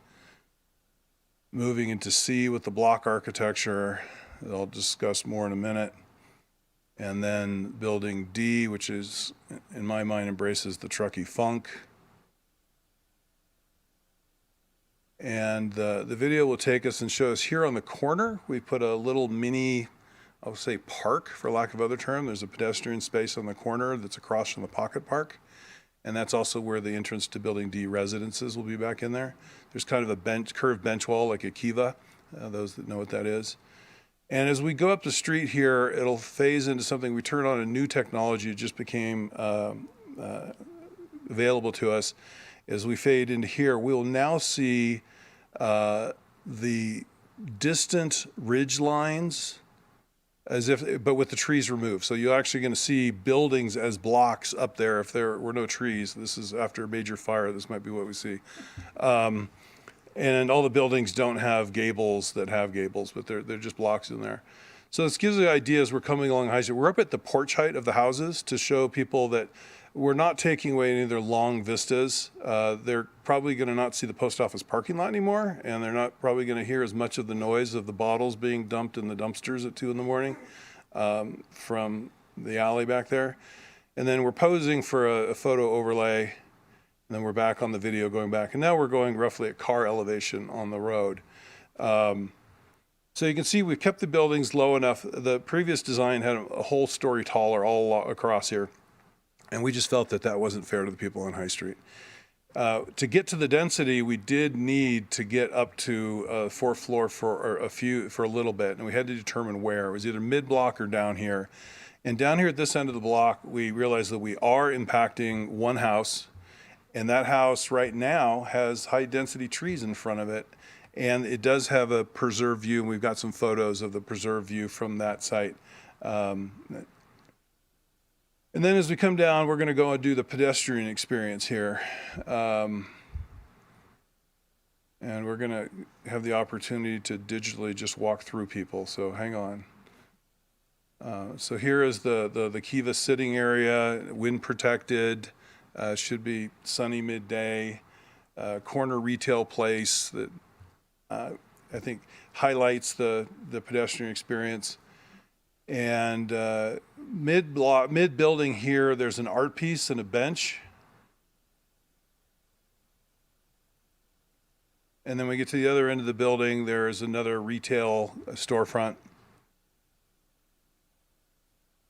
G: moving into C with the block architecture that I'll discuss more in a minute. And then building D, which is, in my mind, embraces the Truckee funk. And the video will take us and show us here on the corner. We put a little mini, I'll say park, for lack of other term. There's a pedestrian space on the corner that's across from the pocket park. And that's also where the entrance to building D residences will be back in there. There's kind of a curved bench wall like a kiva, those that know what that is. And as we go up the street here, it'll phase into something. We turn on a new technology that just became available to us. As we fade into here, we'll now see the distant ridge lines but with the trees removed. So you're actually going to see buildings as blocks up there if there were no trees. This is after a major fire. This might be what we see. And all the buildings don't have gables that have gables, but they're just blocks in there. So this gives you ideas. We're coming along High Street. We're up at the porch height of the houses to show people that we're not taking away any of their long vistas. They're probably going to not see the post office parking lot anymore, and they're not probably going to hear as much of the noise of the bottles being dumped in the dumpsters at 2 in the morning from the alley back there. And then we're posing for a photo overlay, and then we're back on the video going back. And now we're going roughly at car elevation on the road. So you can see we've kept the buildings low enough. The previous design had a whole story taller all across here. And we just felt that that wasn't fair to the people on High Street. To get to the density, we did need to get up to 4th floor for a little bit, and we had to determine where. It was either mid-block or down here. And down here at this end of the block, we realized that we are impacting one house, and that house right now has high-density trees in front of it, and it does have a preserved view, and we've got some photos of the preserved view from that site. And then as we come down, we're going to go and do the pedestrian experience here. And we're going to have the opportunity to digitally just walk through people, so hang on. So here is the Kiva sitting area, wind protected, should be sunny midday, corner retail place that I think highlights the pedestrian experience. And mid-building here, there's an art piece and a bench. And then we get to the other end of the building, there's another retail storefront.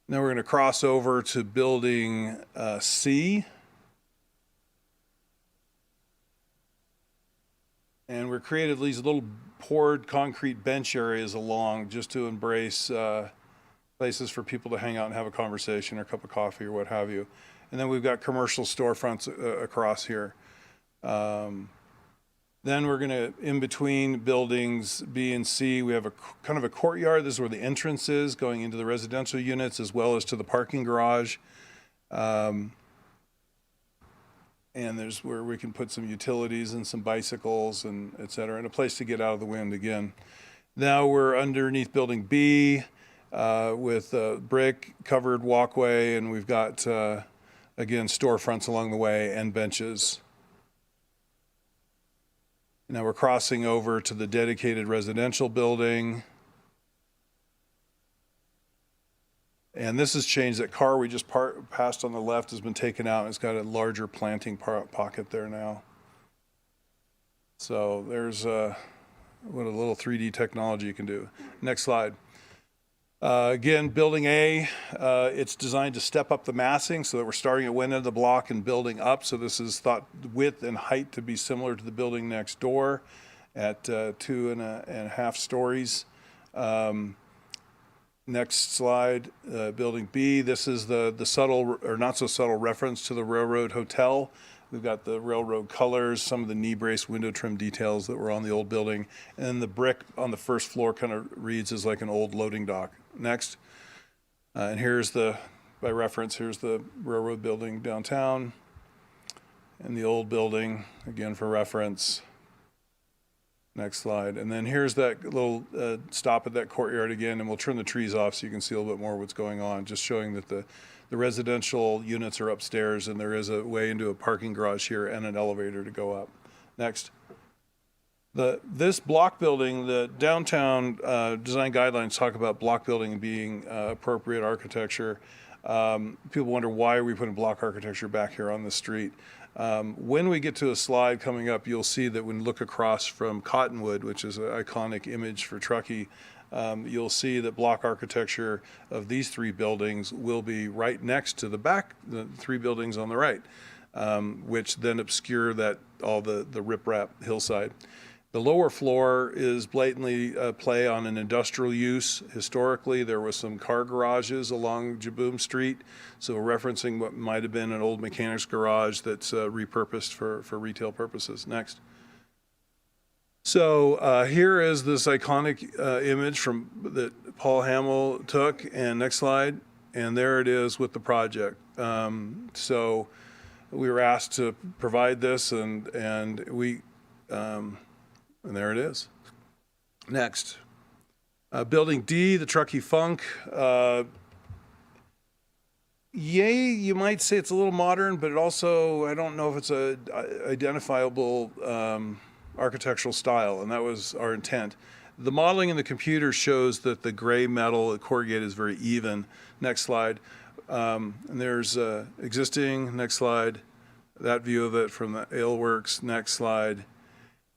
G: Now we're going to cross over to building C. And we're created these little poured concrete bench areas along just to embrace places for people to hang out and have a conversation or a cup of coffee or what have you. And then we've got commercial storefronts across here. Then we're going to, in between buildings B and C, we have a kind of a courtyard. This is where the entrance is going into the residential units as well as to the parking garage. And there's where we can put some utilities and some bicycles and et cetera, and a place to get out of the wind again. Now we're underneath building B with a brick covered walkway, and we've got, again, storefronts along the way and benches. Now we're crossing over to the dedicated residential building. And this has changed. That car we just passed on the left has been taken out, and it's got a larger planting pocket there now. So there's what a little 3D technology you can do. Next slide. Again, building A, it's designed to step up the massing so that we're starting at one end of the block and building up. So this is thought width and height to be similar to the building next door at 2.5 stories. Next slide, building B. This is the subtle or not so subtle reference to the Railroad Hotel. We've got the railroad colors, some of the knee brace window trim details that were on the old building. And then the brick on the first floor kind of reads as like an old loading dock. Next. And here's by reference, here's the railroad building downtown. And the old building, again for reference. Next slide. And then here's that little stop at that courtyard again, and we'll turn the trees off so you can see a little bit more what's going on, just showing that the residential units are upstairs and there is a way into a parking garage here and an elevator to go up. Next. This block building, the downtown design guidelines talk about block building being appropriate architecture. People wonder why are we putting block architecture back here on the street. When we get to a slide coming up, you'll see that when you look across from Cottonwood, which is an iconic image for Truckee, you'll see that block architecture of these three buildings will be right next to the three buildings on the right, which then obscure all the riprap hillside. The lower floor is blatantly a play on an industrial use. Historically, there was some car garages along Jaboom Street, so we're referencing what might have been an old mechanic's garage that's repurposed for retail purposes. Next. So here is this iconic image that Paul Hamill took, and next slide, and there it is with the project. So we were asked to provide this, and we. And there it is. Next. Building D, the Truckee Funk. Yay, you might say it's a little modern, but it also, I don't know if it's a identifiable architectural style, and that was our intent. The modeling in the computer shows that the gray metal corrugated is very even. Next slide. And there's existing, next slide. That view of it from the Ale Works, next slide.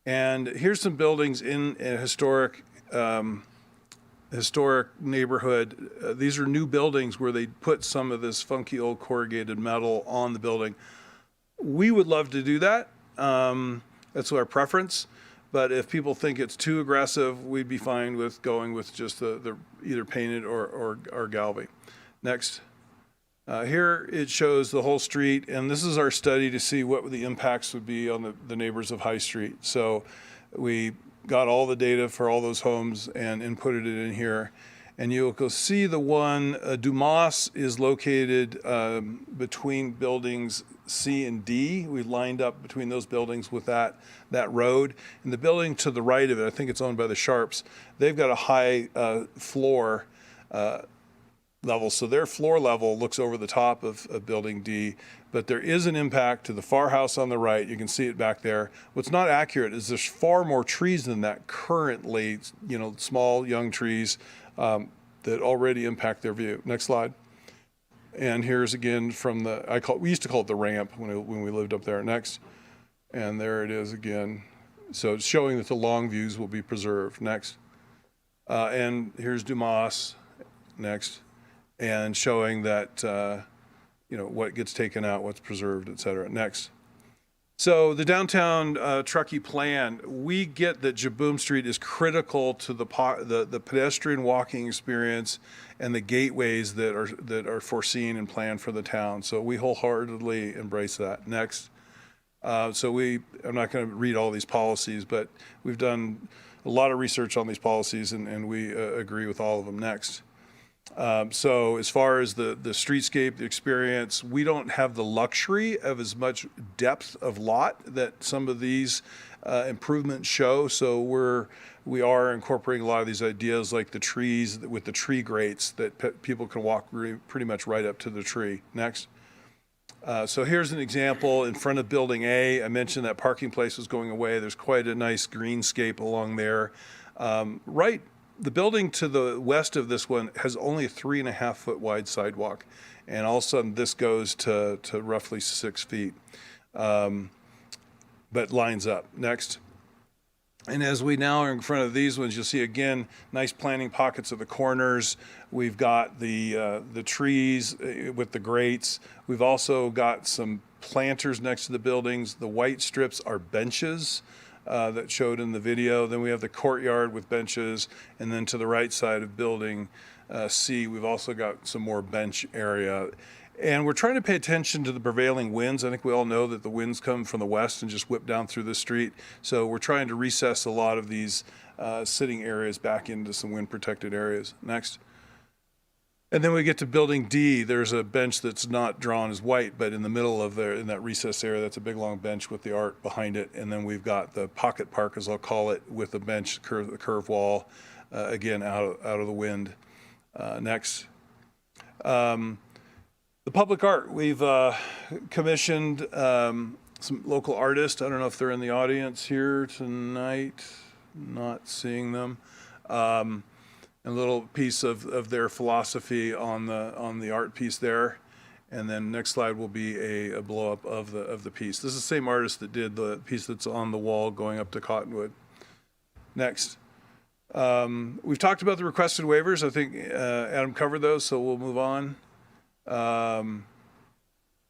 G: And here's some buildings in a historic neighborhood. These are new buildings where they put some of this funky old corrugated metal on the building. We would love to do that. That's our preference. But if people think it's too aggressive, we'd be fine with going with just the either painted or galvy. Next. Here it shows the whole street, and this is our study to see what the impacts would be on the neighbors of High Street. So we got all the data for all those homes and inputted it in here. And you'll go see the one, Dumas is located between buildings C and D. We lined up between those buildings with that road. And the building to the right of it, I think it's owned by the Sharps, they've got a high floor level. So their floor level looks over the top of building D, but there is an impact to the far house on the right. You can see it back there. What's not accurate is there's far more trees than that currently, small young trees that already impact their view. Next slide. And here's again from we used to call it the ramp when we lived up there. Next. And there it is again. So it's showing that the long views will be preserved. Next. And here's Dumas. Next. And showing that, what gets taken out, what's preserved, et cetera. Next. So the downtown Truckee plan, we get that Jaboom Street is critical to the pedestrian walking experience and the gateways that are foreseen and planned for the town. So we wholeheartedly embrace that. Next. I'm not going to read all these policies, but we've done a lot of research on these policies and we agree with all of them. Next. So as far as the streetscape, the experience, we don't have the luxury of as much depth of lot that some of these improvements show. So we are incorporating a lot of these ideas like the trees with the tree grates that people can walk pretty much right up to the tree. Next. So here's an example in front of building A. I mentioned that parking place was going away. There's quite a nice greenscape along there. The building to the west of this one has only a 3.5 foot wide sidewalk. And all of a sudden this goes to roughly 6 feet, but lines up. Next. And as we now are in front of these ones, you'll see again, nice planting pockets of the corners. We've got the trees with the grates. We've also got some planters next to the buildings. The white strips are benches. That showed in the video. Then we have the courtyard with benches, and then to the right side of building C, we've also got some more bench area. And we're trying to pay attention to the prevailing winds. I think we all know that the winds come from the west and just whip down through the street. So we're trying to recess a lot of these sitting areas back into some wind protected areas. Next. And then we get to building D. There's a bench that's not drawn as white, but in the middle of there, in that recess area, that's a big long bench with the art behind it. And then we've got the pocket park, as I'll call it, with a bench, the curve wall, again, out of the wind. Next. The public art. We've commissioned some local artists. I don't know if they're in the audience here tonight. Not seeing them. A little piece of their philosophy on the art piece there, and then next slide will be a blow up of the piece. This is the same artist that did the piece that's on the wall going up to Cottonwood. Next, we've talked about the requested waivers. I think Adam covered those, so we'll move on.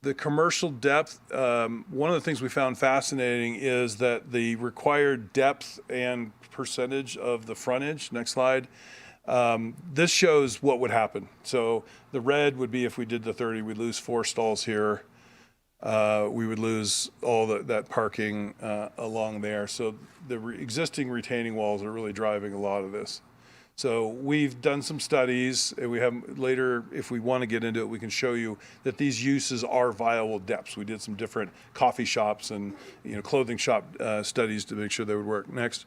G: The commercial depth. One of the things we found fascinating is that the required depth and percentage of the frontage. Next slide. This shows what would happen. So the red would be if we did the 30, we'd lose 4 stalls here. We would lose all that parking along there. So the existing retaining walls are really driving a lot of this. So we've done some studies, and we have later, if we want to get into it, we can show you that these uses are viable depths. We did some different coffee shops and clothing shop studies to make sure they would work. Next.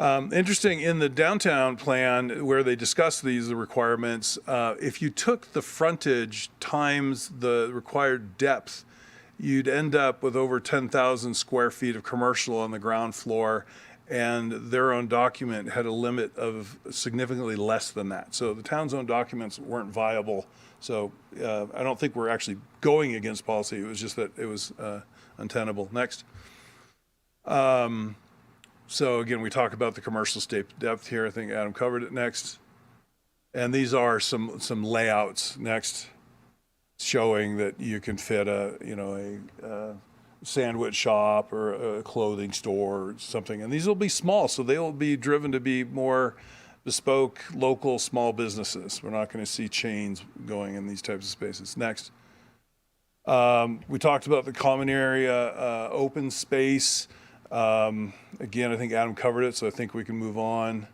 G: Interesting, in the downtown plan where they discuss these requirements, if you took the frontage times the required depth, you'd end up with over 10,000 square feet of commercial on the ground floor, and their own document had a limit of significantly less than that. So the town's own documents weren't viable. So I don't think we're actually going against policy. It was just that it was untenable. Next. So again, we talk about the commercial state depth here. I think Adam covered it. Next. And these are some layouts next, showing that you can fit a sandwich shop or a clothing store or something. And these will be small, so they will be driven to be more bespoke, local, small businesses. We're not going to see chains going in these types of spaces. Next. We talked about the common area, open space. Again, I think Adam covered it, so I think we can move on.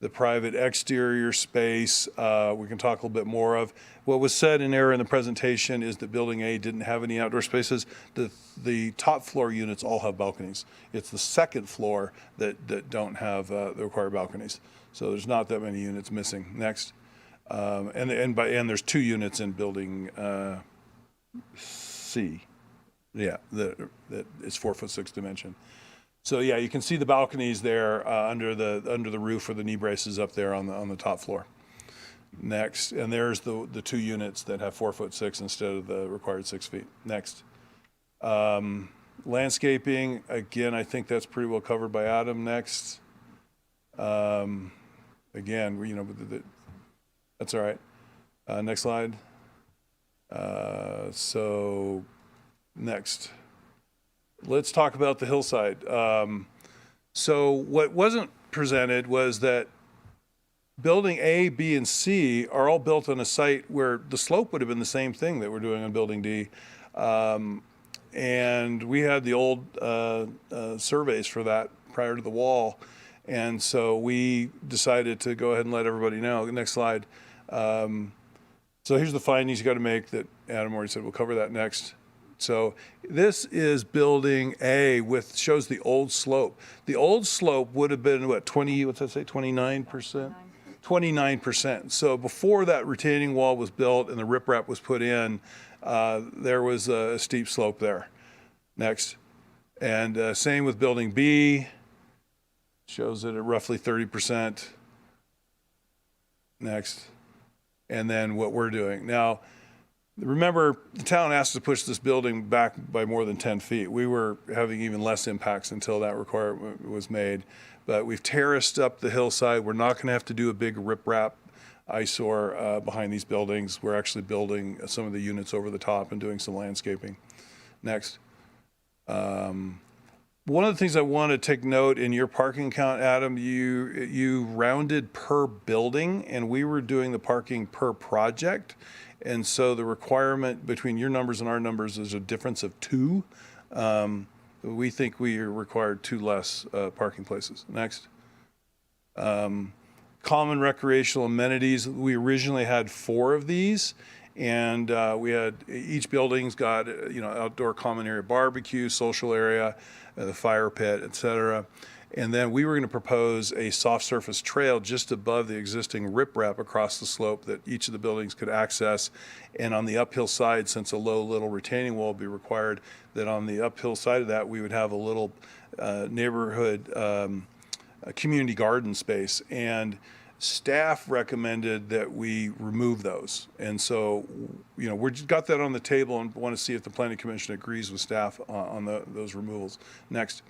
G: The private exterior space, we can talk a little bit more of. What was said in error in the presentation is that Building A didn't have any outdoor spaces. The top floor units all have balconies. It's the second floor that don't have the required balconies. So there's not that many units missing. Next. And there's 2 units in Building C. Yeah, that is 4'6" dimension. So yeah, you can see the balconies there under the roof or the knee braces up there on the top floor. Next, and there's the 2 units that have 4'6" instead of the required 6 feet. Next, landscaping. Again, I think that's pretty well covered by Adam. Next, again, that's all right. Next slide. So next. Let's talk about the hillside. So what wasn't presented was that Building A, B, and C are all built on a site where the slope would have been the same thing that we're doing on Building D. And we had the old surveys for that prior to the wall. And so we decided to go ahead and let everybody know. Next slide. So here's the findings you got to make that Adam already said. We'll cover that next. So this is Building A shows the old slope. The old slope would have been what, 29%? 29%. So before that retaining wall was built and the riprap was put in, there was a steep slope there. Next. And same with Building B, shows it at roughly 30%. Next. And then what we're doing. Now, remember, the town asked to push this building back by more than 10 feet. We were having even less impacts until that requirement was made. But we've terraced up the hillside. We're not going to have to do a big riprap eyesore behind these buildings. We're actually building some of the units over the top and doing some landscaping. Next. One of the things I want to take note in your parking count, Adam, you rounded per building, and we were doing the parking per project. And so the requirement between your numbers and our numbers is a difference of 2. We think we are required 2 less parking places. Next. Common recreational amenities. We originally had 4 of these, and we had each building's got outdoor common area barbecue, social area, the fire pit, etc. And then we were going to propose a soft surface trail just above the existing riprap across the slope that each of the buildings could access. And on the uphill side, since a low little retaining wall would be required, that on the uphill side of that, we would have a little neighborhood community garden space. And staff recommended that we remove those. And so, we've got that on the table and want to see if the Planning Commission agrees with staff on those removals. Next.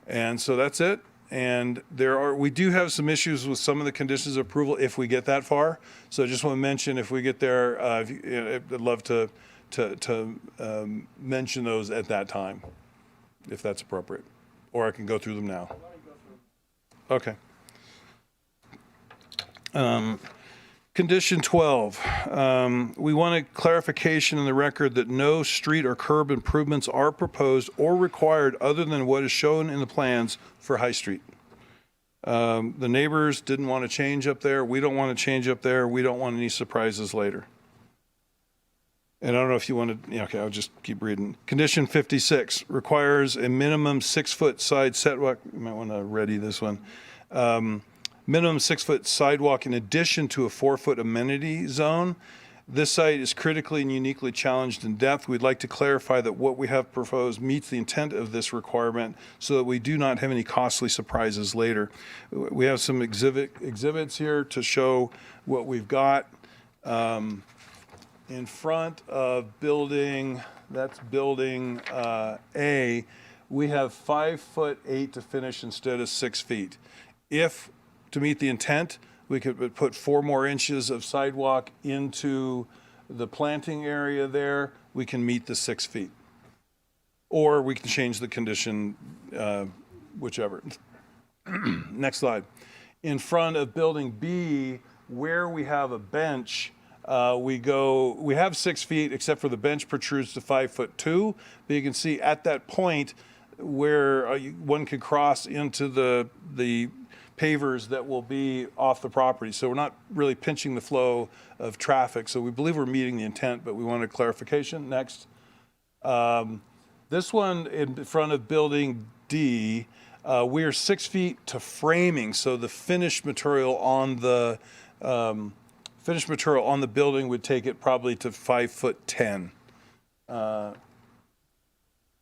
G: And so that's it. And we do have some issues with some of the conditions of approval if we get that far. So I just want to mention, if we get there, I'd love to mention those at that time, if that's appropriate. Or I can go through them now. Okay. Condition 12, we want a clarification in the record that no street or curb improvements are proposed or required other than what is shown in the plans for High Street. The neighbors didn't want to change up there. We don't want to change up there. We don't want any surprises later. And I don't know if you want to, okay, I'll just keep reading. Condition 56 requires a minimum 6-foot side sidewalk. You might want to ready this one. Minimum 6-foot sidewalk in addition to a 4-foot amenity zone. This site is critically and uniquely challenged in depth. We'd like to clarify that what we have proposed meets the intent of this requirement so that we do not have any costly surprises later. We have some exhibits here to show what we've got. In front of building, that's building A, we have 5'8" to finish instead of 6 feet. If, to meet the intent, we could put 4 more inches of sidewalk into the planting area there, we can meet the 6 feet. Or we can change the condition, whichever. Next slide. In front of building B, where we have a bench, we have 6 feet, except for the bench protrudes to 5'2", but you can see at that point where one could cross into the pavers that will be off the property. So we're not really pinching the flow of traffic. So we believe we're meeting the intent, but we wanted clarification. Next. This one in front of building D, we are 6 feet to framing. So the finished material on the building would take it probably to 5'10".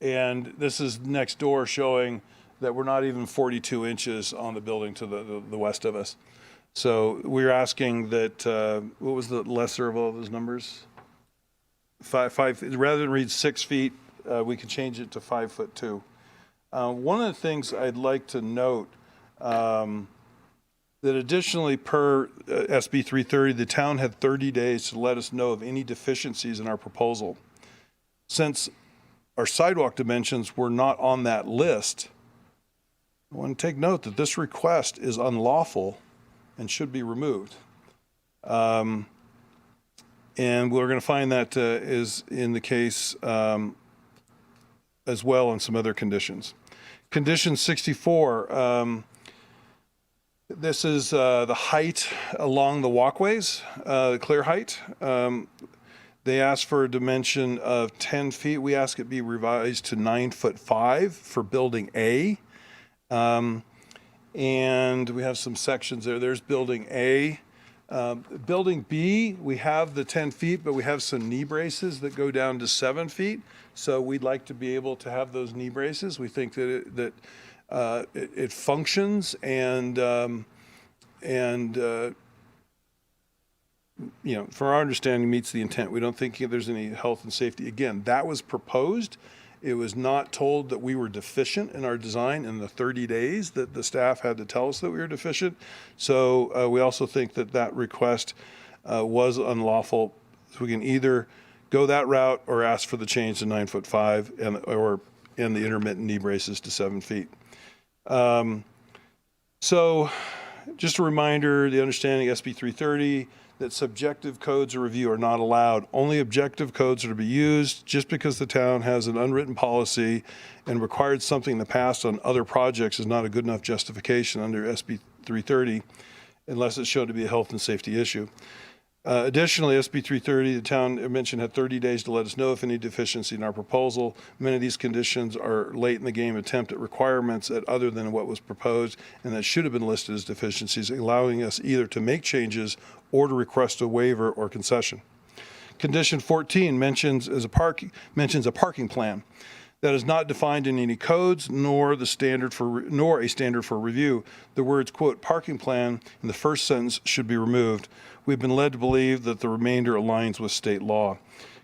G: And this is next door showing that we're not even 42 inches on the building to the west of us. So we're asking that, what was the lesser of all those numbers? Rather than read 6 feet, we could change it to 5'2". One of the things I'd like to note, that additionally per SB 330, the town had 30 days to let us know of any deficiencies in our proposal. Since our sidewalk dimensions were not on that list, I want to take note that this request is unlawful and should be removed. And we're going to find that is in the case as well on some other conditions. Condition 64, this is the height along the walkways, the clear height. They ask for a dimension of 10 feet. We ask it be revised to 9'5" for building A. And we have some sections there. There's building A. Building B, we have the 10 feet, but we have some knee braces that go down to 7 feet. So we'd like to be able to have those knee braces. We think that it functions and you know, from our understanding, meets the intent. We don't think there's any health and safety. Again, that was proposed. It was not told that we were deficient in our design in the 30 days that the staff had to tell us that we were deficient. So we also think that that request was unlawful. So we can either go that route or ask for the change to 9'5" and the intermittent knee braces to 7 feet. So just a reminder, the understanding SB 330, that subjective codes of review are not allowed. Only objective codes are to be used. Just because the town has an unwritten policy and required something in the past on other projects is not a good enough justification under SB 330 unless it's shown to be a health and safety issue. Additionally, SB 330, the town I mentioned, had 30 days to let us know if any deficiency in our proposal. Many of these conditions are late in the game attempt at requirements at other than what was proposed and that should have been listed as deficiencies, allowing us either to make changes or to request a waiver or concession. Condition 14 mentions a parking plan that is not defined in any codes nor a standard for review. The words, quote, parking plan in the first sentence should be removed. We've been led to believe that the remainder aligns with state law.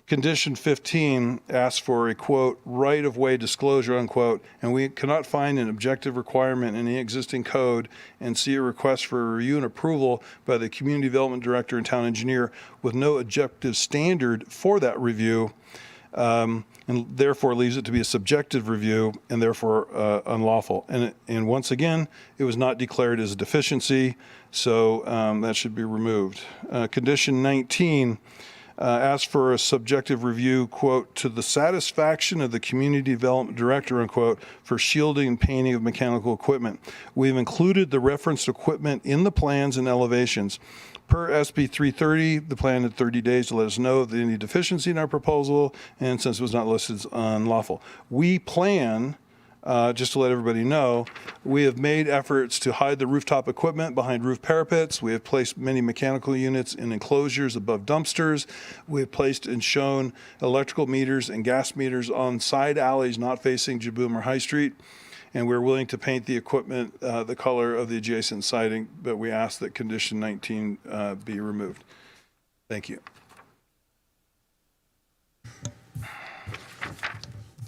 G: Condition 15 asks for a, quote, right-of-way disclosure, unquote, and we cannot find an objective requirement in any existing code and see a request for review and approval by the community development director and town engineer with no objective standard for that review, and therefore leaves it to be a subjective review and therefore unlawful. And once again, it was not declared as a deficiency, so that should be removed. Condition 19, asked for a subjective review, quote, to the satisfaction of the community development director, unquote, for shielding and painting of mechanical equipment. We've included the referenced equipment in the plans and elevations. Per SB 330, the plan had 30 days to let us know of any deficiency in our proposal, and since it was not listed as unlawful. We plan, just to let everybody know, we have made efforts to hide the rooftop equipment behind roof parapets. We have placed many mechanical units in enclosures above dumpsters. We have placed and shown electrical meters and gas meters on side alleys not facing Jaboom or High Street. And we're willing to paint the equipment the color of the adjacent siding, but we ask that condition 19 be removed. Thank you.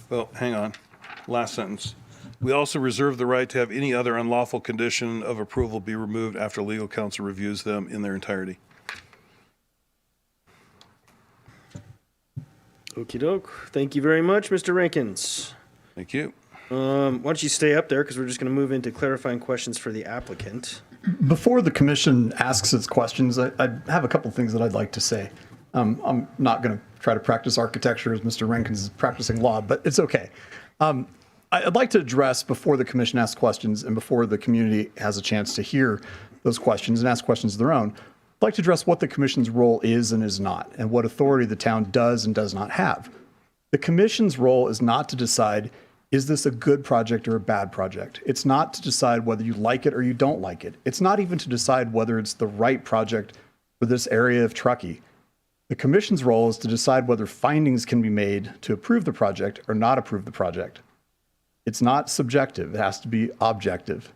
G: Well, hang on. Last sentence. We also reserve the right to have any other unlawful condition of approval be removed after legal counsel reviews them in their entirety.
A: Okie doke. Thank you very much, Mr. Rankins.
G: Thank you.
A: Why don't you stay up there, because we're just going to move into clarifying questions for the applicant.
H: Before the commission asks its questions, I have a couple things that I'd like to say. I'm not going to try to practice architecture as Mr. Rankins is practicing law, but it's okay. I'd like to address, before the commission asks questions and before the community has a chance to hear those questions and ask questions of their own, I'd like to address what the commission's role is and is not, and what authority the town does and does not have. The commission's role is not to decide, is this a good project or a bad project? It's not to decide whether you like it or you don't like it. It's not even to decide whether it's the right project for this area of Truckee. The commission's role is to decide whether findings can be made to approve the project or not approve the project. It's not subjective, it has to be objective.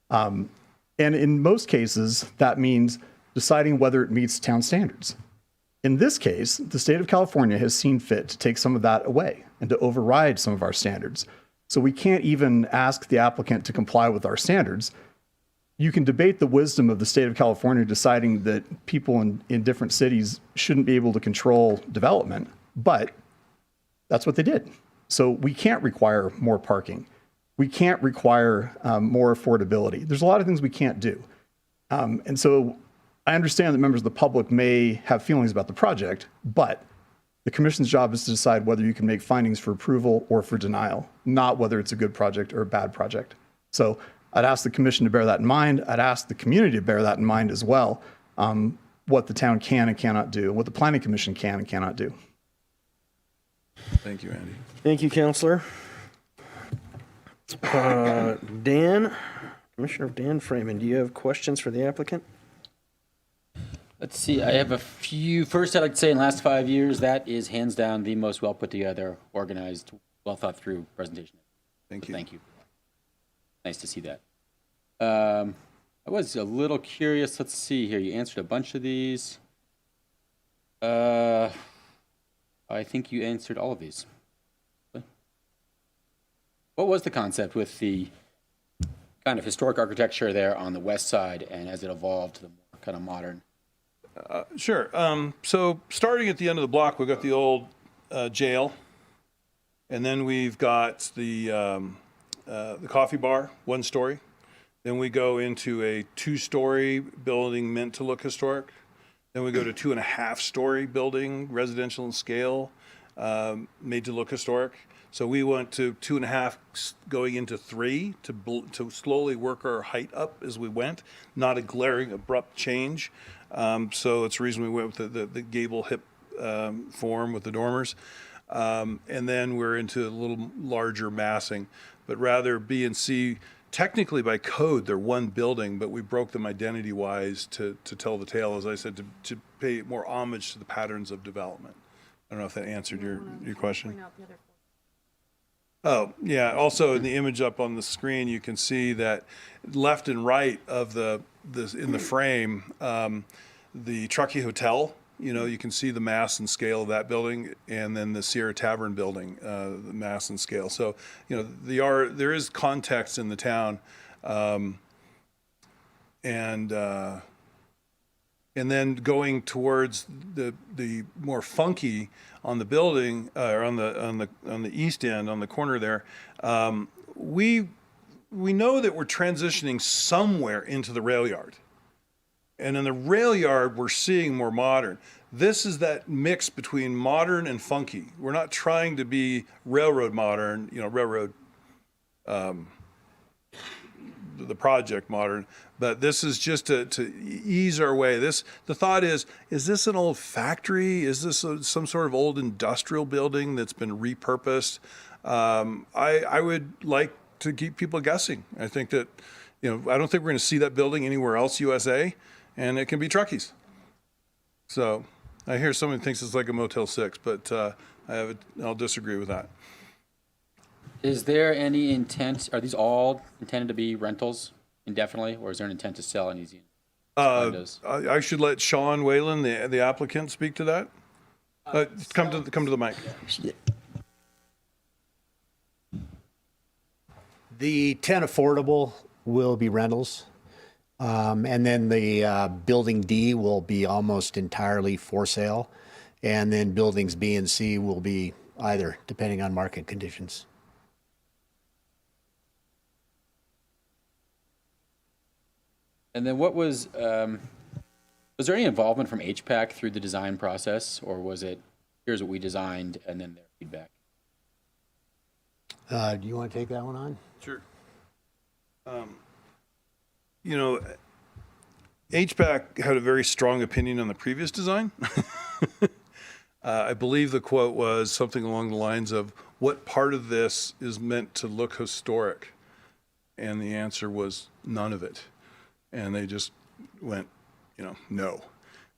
H: And in most cases, that means deciding whether it meets town standards. In this case, the state of California has seen fit to take some of that away and to override some of our standards. So we can't even ask the applicant to comply with our standards. You can debate the wisdom of the state of California deciding that people in different cities shouldn't be able to control development, but that's what they did. So we can't require more parking. We can't require more affordability. There's a lot of things we can't do. And so I understand that members of the public may have feelings about the project, but the commission's job is to decide whether you can make findings for approval or for denial, not whether it's a good project or a bad project. So I'd ask the commission to bear that in mind. I'd ask the community to bear that in mind as well, what the town can and cannot do, what the planning commission can and cannot do.
G: Thank you, Andy.
A: Thank you, Counselor. Dan, Commissioner Dan Freeman, do you have questions for the applicant?
I: Let's see, I have a few. First, I'd like to say in the last 5 years, that is hands down the most well put together, organized, well thought through presentation.
G: Thank you.
I: Thank you. Nice to see that. I was a little curious. Let's see here. You answered a bunch of these. I think you answered all of these. What was the concept with the kind of historic architecture there on the west side, and as it evolved to the more kind of modern?
G: Sure. So starting at the end of the block, we've got the old jail, and then we've got the coffee bar, 1 story. Then we go into a 2-story building meant to look historic. Then we go to 2.5-story building, residential in scale, made to look historic. So we went to 2.5, going into 3 to slowly work our height up as we went, not a glaring abrupt change. So it's the reason we went with the gable hip form with the dormers. And then we're into a little larger massing, but rather B and C, technically by code, they're one building, but we broke them identity-wise to tell the tale, as I said, to pay more homage to the patterns of development. I don't know if that answered your question. Oh, yeah. Also, in the image up on the screen, you can see that left and right of in the frame, the Truckee Hotel. You know, you can see the mass and scale of that building, and then the Sierra Tavern building, the mass and scale. So, you know, there is context in the town, and then going towards the more funky on the building, or on the east end, on the corner there, we know that we're transitioning somewhere into the rail yard. And in the rail yard, we're seeing more modern. This is that mix between modern and funky. We're not trying to be railroad modern, railroad, the project modern, but this is just to ease our way. The thought is this an old factory? Is this some sort of old industrial building that's been repurposed? I would like to keep people guessing. I think that, I don't think we're going to see that building anywhere else USA, and it can be Truckee's. So I hear someone thinks it's like a Motel 6, but I'll disagree with that.
I: Is there any intent, are these all intended to be rentals indefinitely, or is there an intent to sell any condos?
G: I should let Sean Whalen, the applicant, speak to that. Come to the mic.
J: The 10 affordable will be rentals. And then the building D will be almost entirely for sale. And then buildings B and C will be either, depending on market conditions.
I: And then was there any involvement from HPAC through the design process, or was it, here's what we designed and then their feedback?
J: Do you want to take that one on?
G: Sure. HPAC had a very strong opinion on the previous design. I believe the quote was something along the lines of, what part of this is meant to look historic? And the answer was none of it. And they just went, no.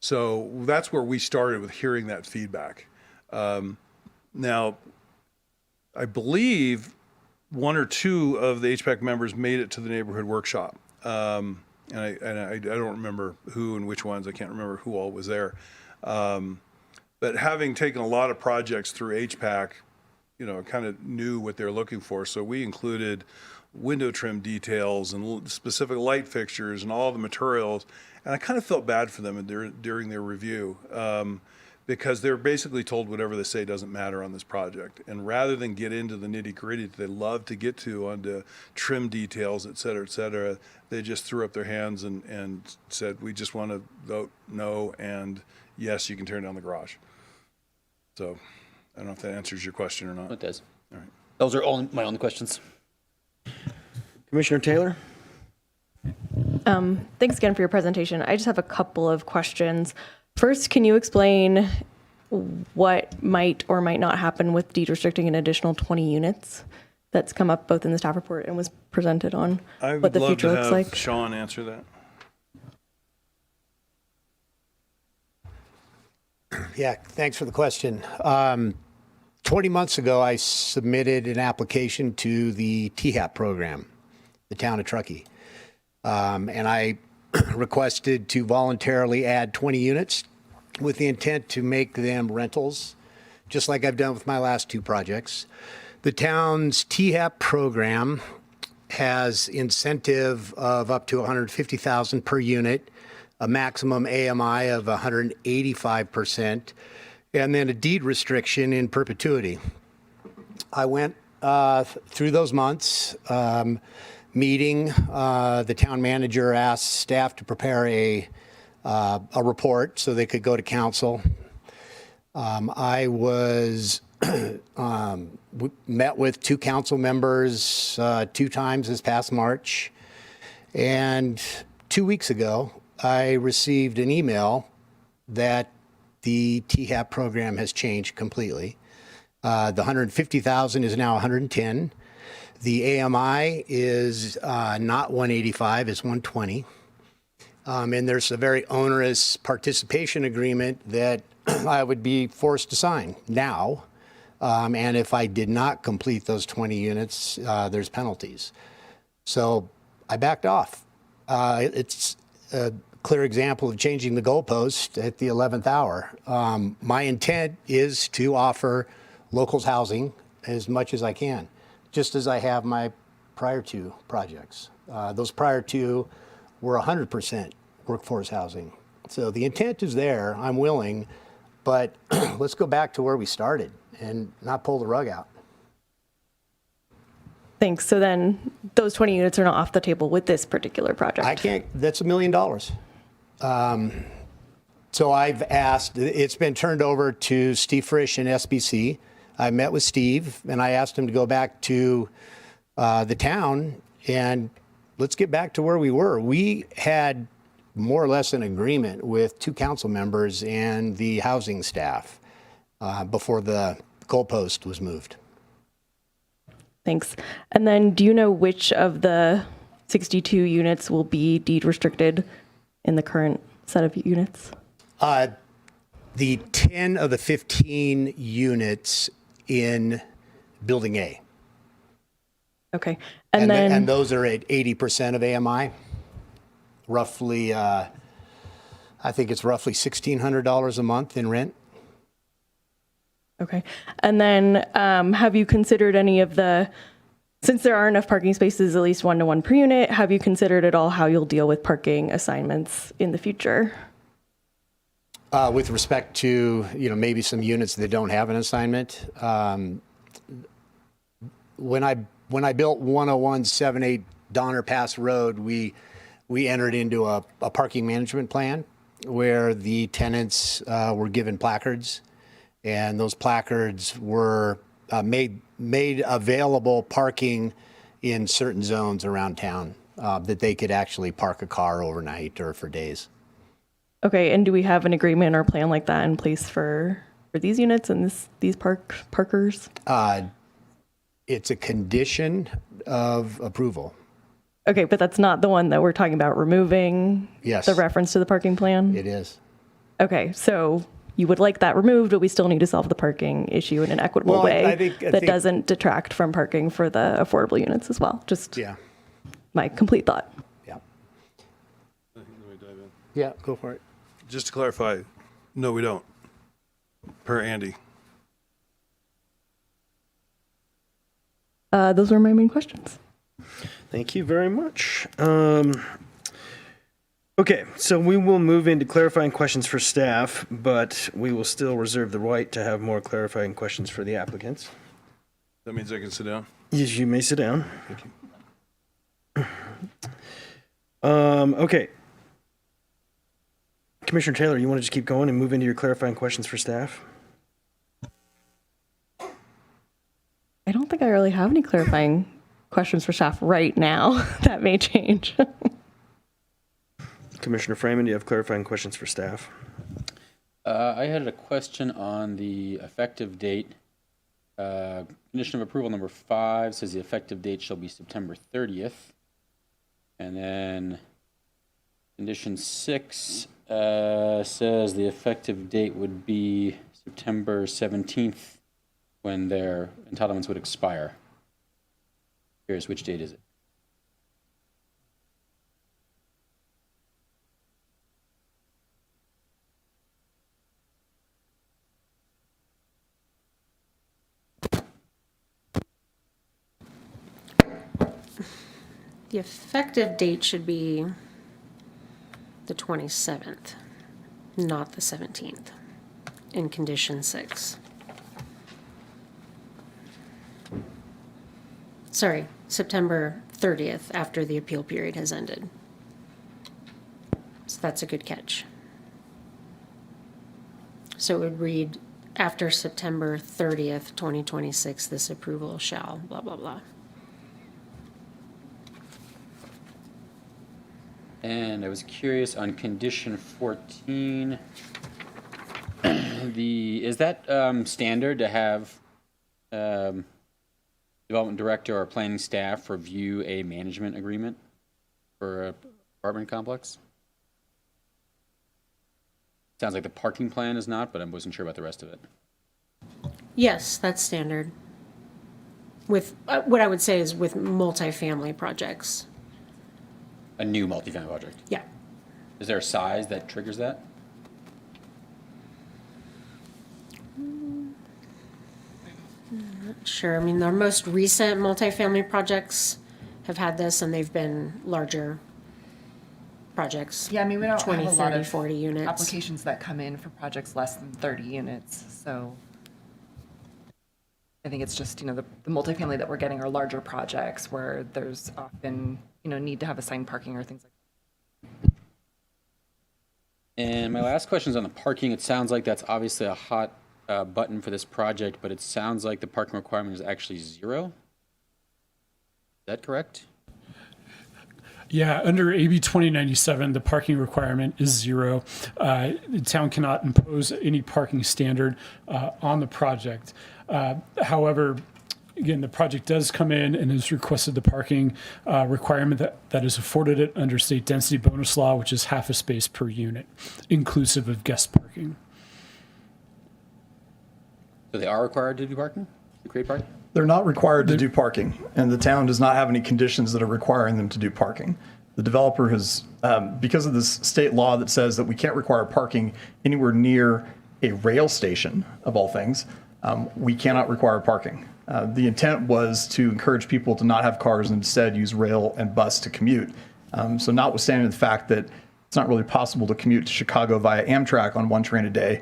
G: So that's where we started with hearing that feedback. Now, I believe one or two of the HPAC members made it to the neighborhood workshop. And I don't remember who and which ones. I can't remember who all was there. But having taken a lot of projects through HPAC, kind of knew what they're looking for. So we included window trim details and specific light fixtures and all the materials. And I kind of felt bad for them during their review because they're basically told whatever they say doesn't matter on this project. And rather than get into the nitty gritty that they love to get to onto trim details, et cetera, they just threw up their hands and said, we just want to vote no, and yes, you can turn down the garage. So I don't know if that answers your question or not.
I: It does.
G: All right.
I: Those are all my only questions.
A: Commissioner Taylor?
K: Thanks again for your presentation. I just have a couple of questions. First, can you explain what might or might not happen with deed restricting an additional 20 units that's come up both in the staff report and was presented on
G: I
K: what
G: would
K: the
G: love
K: future
G: to
K: looks
G: have
K: like?
G: Sean answer that.
J: Yeah, thanks for the question. 20 months ago, I submitted an application to the THAP program, the town of Truckee. And I requested to voluntarily add 20 units with the intent to make them rentals, just like I've done with my last two projects. The town's THAP program has incentive of up to $150,000 per unit, a maximum AMI of 185%, and then a deed restriction in perpetuity. I went through those months, meeting. The town manager asked staff to prepare a report so they could go to council. I was met with two council members 2 times this past March, and 2 weeks ago, I received an email that the THAP program has changed completely. The 150,000 is now 110. The AMI is not 185, it's 120. And there's a very onerous participation agreement that I would be forced to sign now. And if I did not complete those 20 units, there's penalties. So I backed off. It's a clear example of changing the goalpost at the 11th hour. My intent is to offer locals housing as much as I can, just as I have my prior two projects. Those prior two were 100% workforce housing. So the intent is there, I'm willing, but let's go back to where we started and not pull the rug out.
K: Thanks. So then those 20 units are not off the table with this particular project?
J: I can't, that's $1 million. So I've asked, it's been turned over to Steve Frisch and SBC. I met with Steve and I asked him to go back to the town and let's get back to where we were. We had more or less an agreement with 2 council members and the housing staff before the goalpost was moved.
K: Thanks. And then do you know which of the 62 units will be deed restricted in the current set of units?
J: The 10 of the 15 units in Building A.
K: Okay.
J: And those are at 80% of AMI. Roughly, I think it's roughly $1,600 a month in rent.
K: Okay. And then have you considered any of since there are enough parking spaces, at least 1-to-1 per unit, have you considered at all how you'll deal with parking assignments in the future?
J: With respect to, maybe some units that don't have an assignment, when I built 10178 Donner Pass Road, we entered into a parking management plan where the tenants were given placards, and those placards were made available parking in certain zones around town that they could actually park a car overnight or for days.
K: Okay. And do we have an agreement or plan like that in place for these units and these parkers?
J: It's a condition of approval.
K: Okay, but that's not the one that we're talking about removing.
J: Yes.
K: The reference to the parking plan?
J: It is.
K: Okay, so you would like that removed, but we still need to solve the parking issue in an equitable
J: Well,
K: way
J: I think
K: doesn't detract from parking for the affordable units as well. Just
J: Yeah.
K: my complete thought.
J: Yeah. Yeah, go for it.
G: Just to clarify, no, we don't. Per Andy.
K: Those were my main questions.
A: Thank you very much. Okay, so we will move into clarifying questions for staff, but we will still reserve the right to have more clarifying questions for the applicants.
G: That means I can sit down?
A: Yes, you may sit down.
G: Thank you.
A: Okay. Commissioner Taylor, you want to just keep going and move into your clarifying questions for staff?
K: I don't think I really have any clarifying questions for staff right now. That may change.
A: Commissioner Freeman, do you have clarifying questions for staff?
I: I had a question on the effective date. Condition of approval number 5 says the effective date shall be September 30th. And then condition 6 says the effective date would be September 17th when their entitlements would expire. Curious, which date is it?
L: The effective date should be the 27th, not the 17th, in condition 6. Sorry, September 30th, after the appeal period has ended. So that's a good catch. So it would read, after September 30th, 2026, this approval shall, blah, blah, blah.
I: And I was curious on condition 14. Is that standard to have development director or planning staff review a management agreement for an apartment complex? Sounds like the parking plan is not, but I wasn't sure about the rest of it.
L: Yes, that's standard. With, what I would say is with multifamily projects.
I: A new multifamily project.
L: Yeah.
I: Is there a size that triggers that?
L: Sure, I mean, our most recent multifamily projects have had this, and they've been larger projects.
M: Yeah, I mean, we don't
L: 20,
M: have a lot
L: 30,
M: of
L: 40 units.
M: applications that come in for projects less than 30 units, so I think it's just, the multifamily that we're getting are larger projects where there's often, need to have assigned parking or things like that.
I: And my last question is on the parking. It sounds like that's obviously a hot button for this project, but it sounds like the parking requirement is actually 0. Is that correct?
D: Yeah, under AB 2097, the parking requirement is 0. The town cannot impose any parking standard on the project. However, again, the project does come in and has requested the parking requirement that is afforded it under state density bonus law, which is half a space per unit, inclusive of guest parking.
I: So they are required to do parking, to create parking?
H: They're not required to do parking, and the town does not have any conditions that are requiring them to do parking. The developer has, because of this state law that says that we can't require parking anywhere near a rail station, of all things, we cannot require parking. The intent was to encourage people to not have cars and instead use rail and bus to commute. So notwithstanding the fact that it's not really possible to commute to Chicago via Amtrak on one train a day,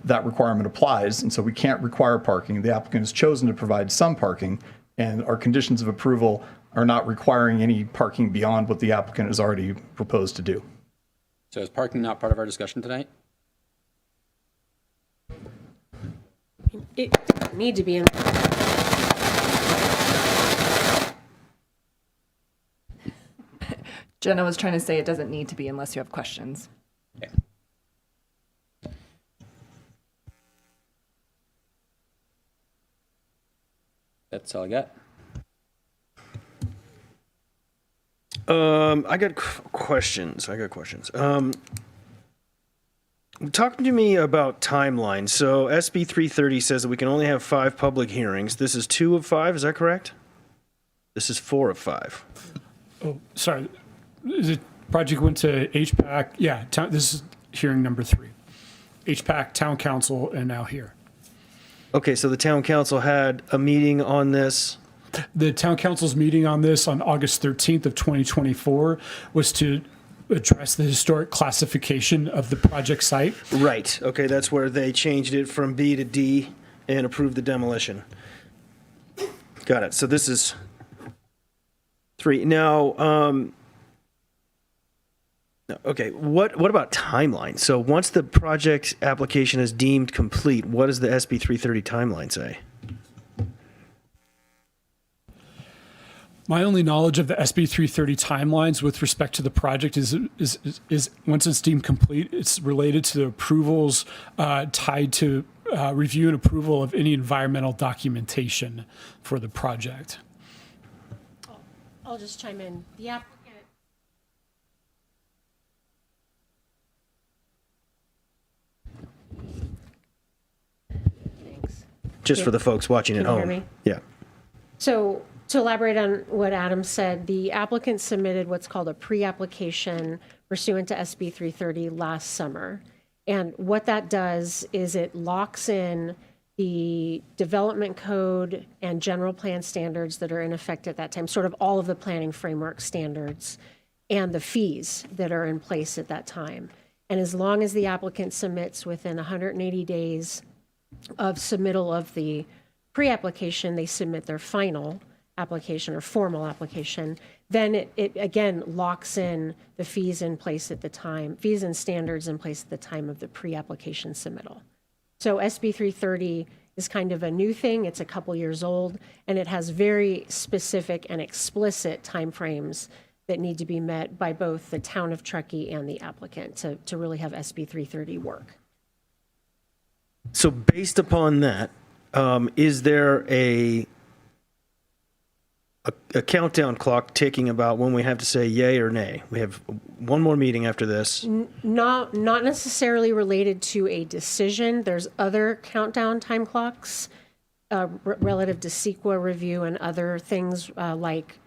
H: that requirement applies, and so we can't require parking. The applicant has chosen to provide some parking, and our conditions of approval are not requiring any parking beyond what the applicant has already proposed to do.
I: So is parking not part of our discussion tonight?
L: It doesn't need to be in.
M: Jenna was trying to say it doesn't need to be unless you have questions.
I: Okay. That's all I got.
A: I got questions. Talk to me about timeline. So SB 330 says that we can only have 5 public hearings. This is 2 of 5, is that correct? This is 4 of 5.
D: Oh, sorry. The project went to HPAC. Yeah, this is hearing number 3. HPAC, Town Council, and now here.
A: Okay, so the town council had a meeting on this.
D: The Town Council's meeting on this on August 13th of 2024 was to address the historic classification of the project site.
A: Right. Okay, that's where they changed it from B to D and approved the demolition. Got it. So this is 3. Now, okay, what about timeline? So once the project application is deemed complete, what does the SB 330 timeline say?
D: My only knowledge of the SB 330 timelines with respect to the project is once it's deemed complete, it's related to the approvals tied to review and approval of any environmental documentation for the project.
L: I'll just chime in. The applicant. Thanks.
A: Just for the folks watching at
L: Can you hear
A: home.
L: me?
A: Yeah.
L: So to elaborate on what Adam said, the applicant submitted what's called a pre-application pursuant to SB 330 last summer. And what that does is it locks in the development code and general plan standards that are in effect at that time, sort of all of the planning framework standards and the fees that are in place at that time. And as long as the applicant submits within 180 days of submittal of the pre-application, they submit their final application or formal application, then it again locks in the fees in place at the time, fees and standards in place at the time of the pre-application submittal. So SB 330 is kind of a new thing. It's a couple years old, and it has very specific and explicit timeframes that need to be met by both the town of Truckee and the applicant to really have SB 330 work.
A: So based upon that, is there a countdown clock ticking about when we have to say yay or nay? We have one more meeting after this.
L: Not necessarily related to a decision. There's other countdown time clocks relative to CEQA review and other things like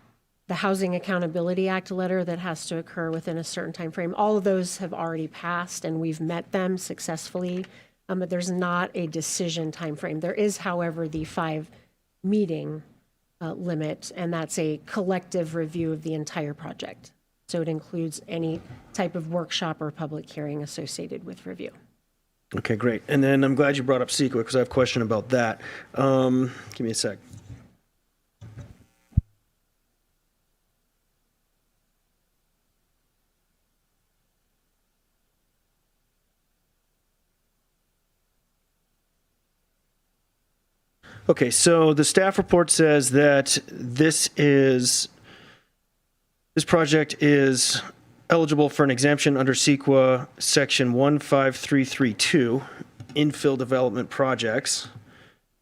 L: the Housing Accountability Act letter that has to occur within a certain time frame. All of those have already passed and we've met them successfully, but there's not a decision time frame. There is, however, the 5 meeting limit, and that's a collective review of the entire project. So it includes any type of workshop or public hearing associated with review.
A: Okay, great. And then I'm glad you brought up CEQA because I have a question about that. Give me a sec. Okay, so the staff report says that this project is eligible for an exemption under CEQA section 15332, infill development projects.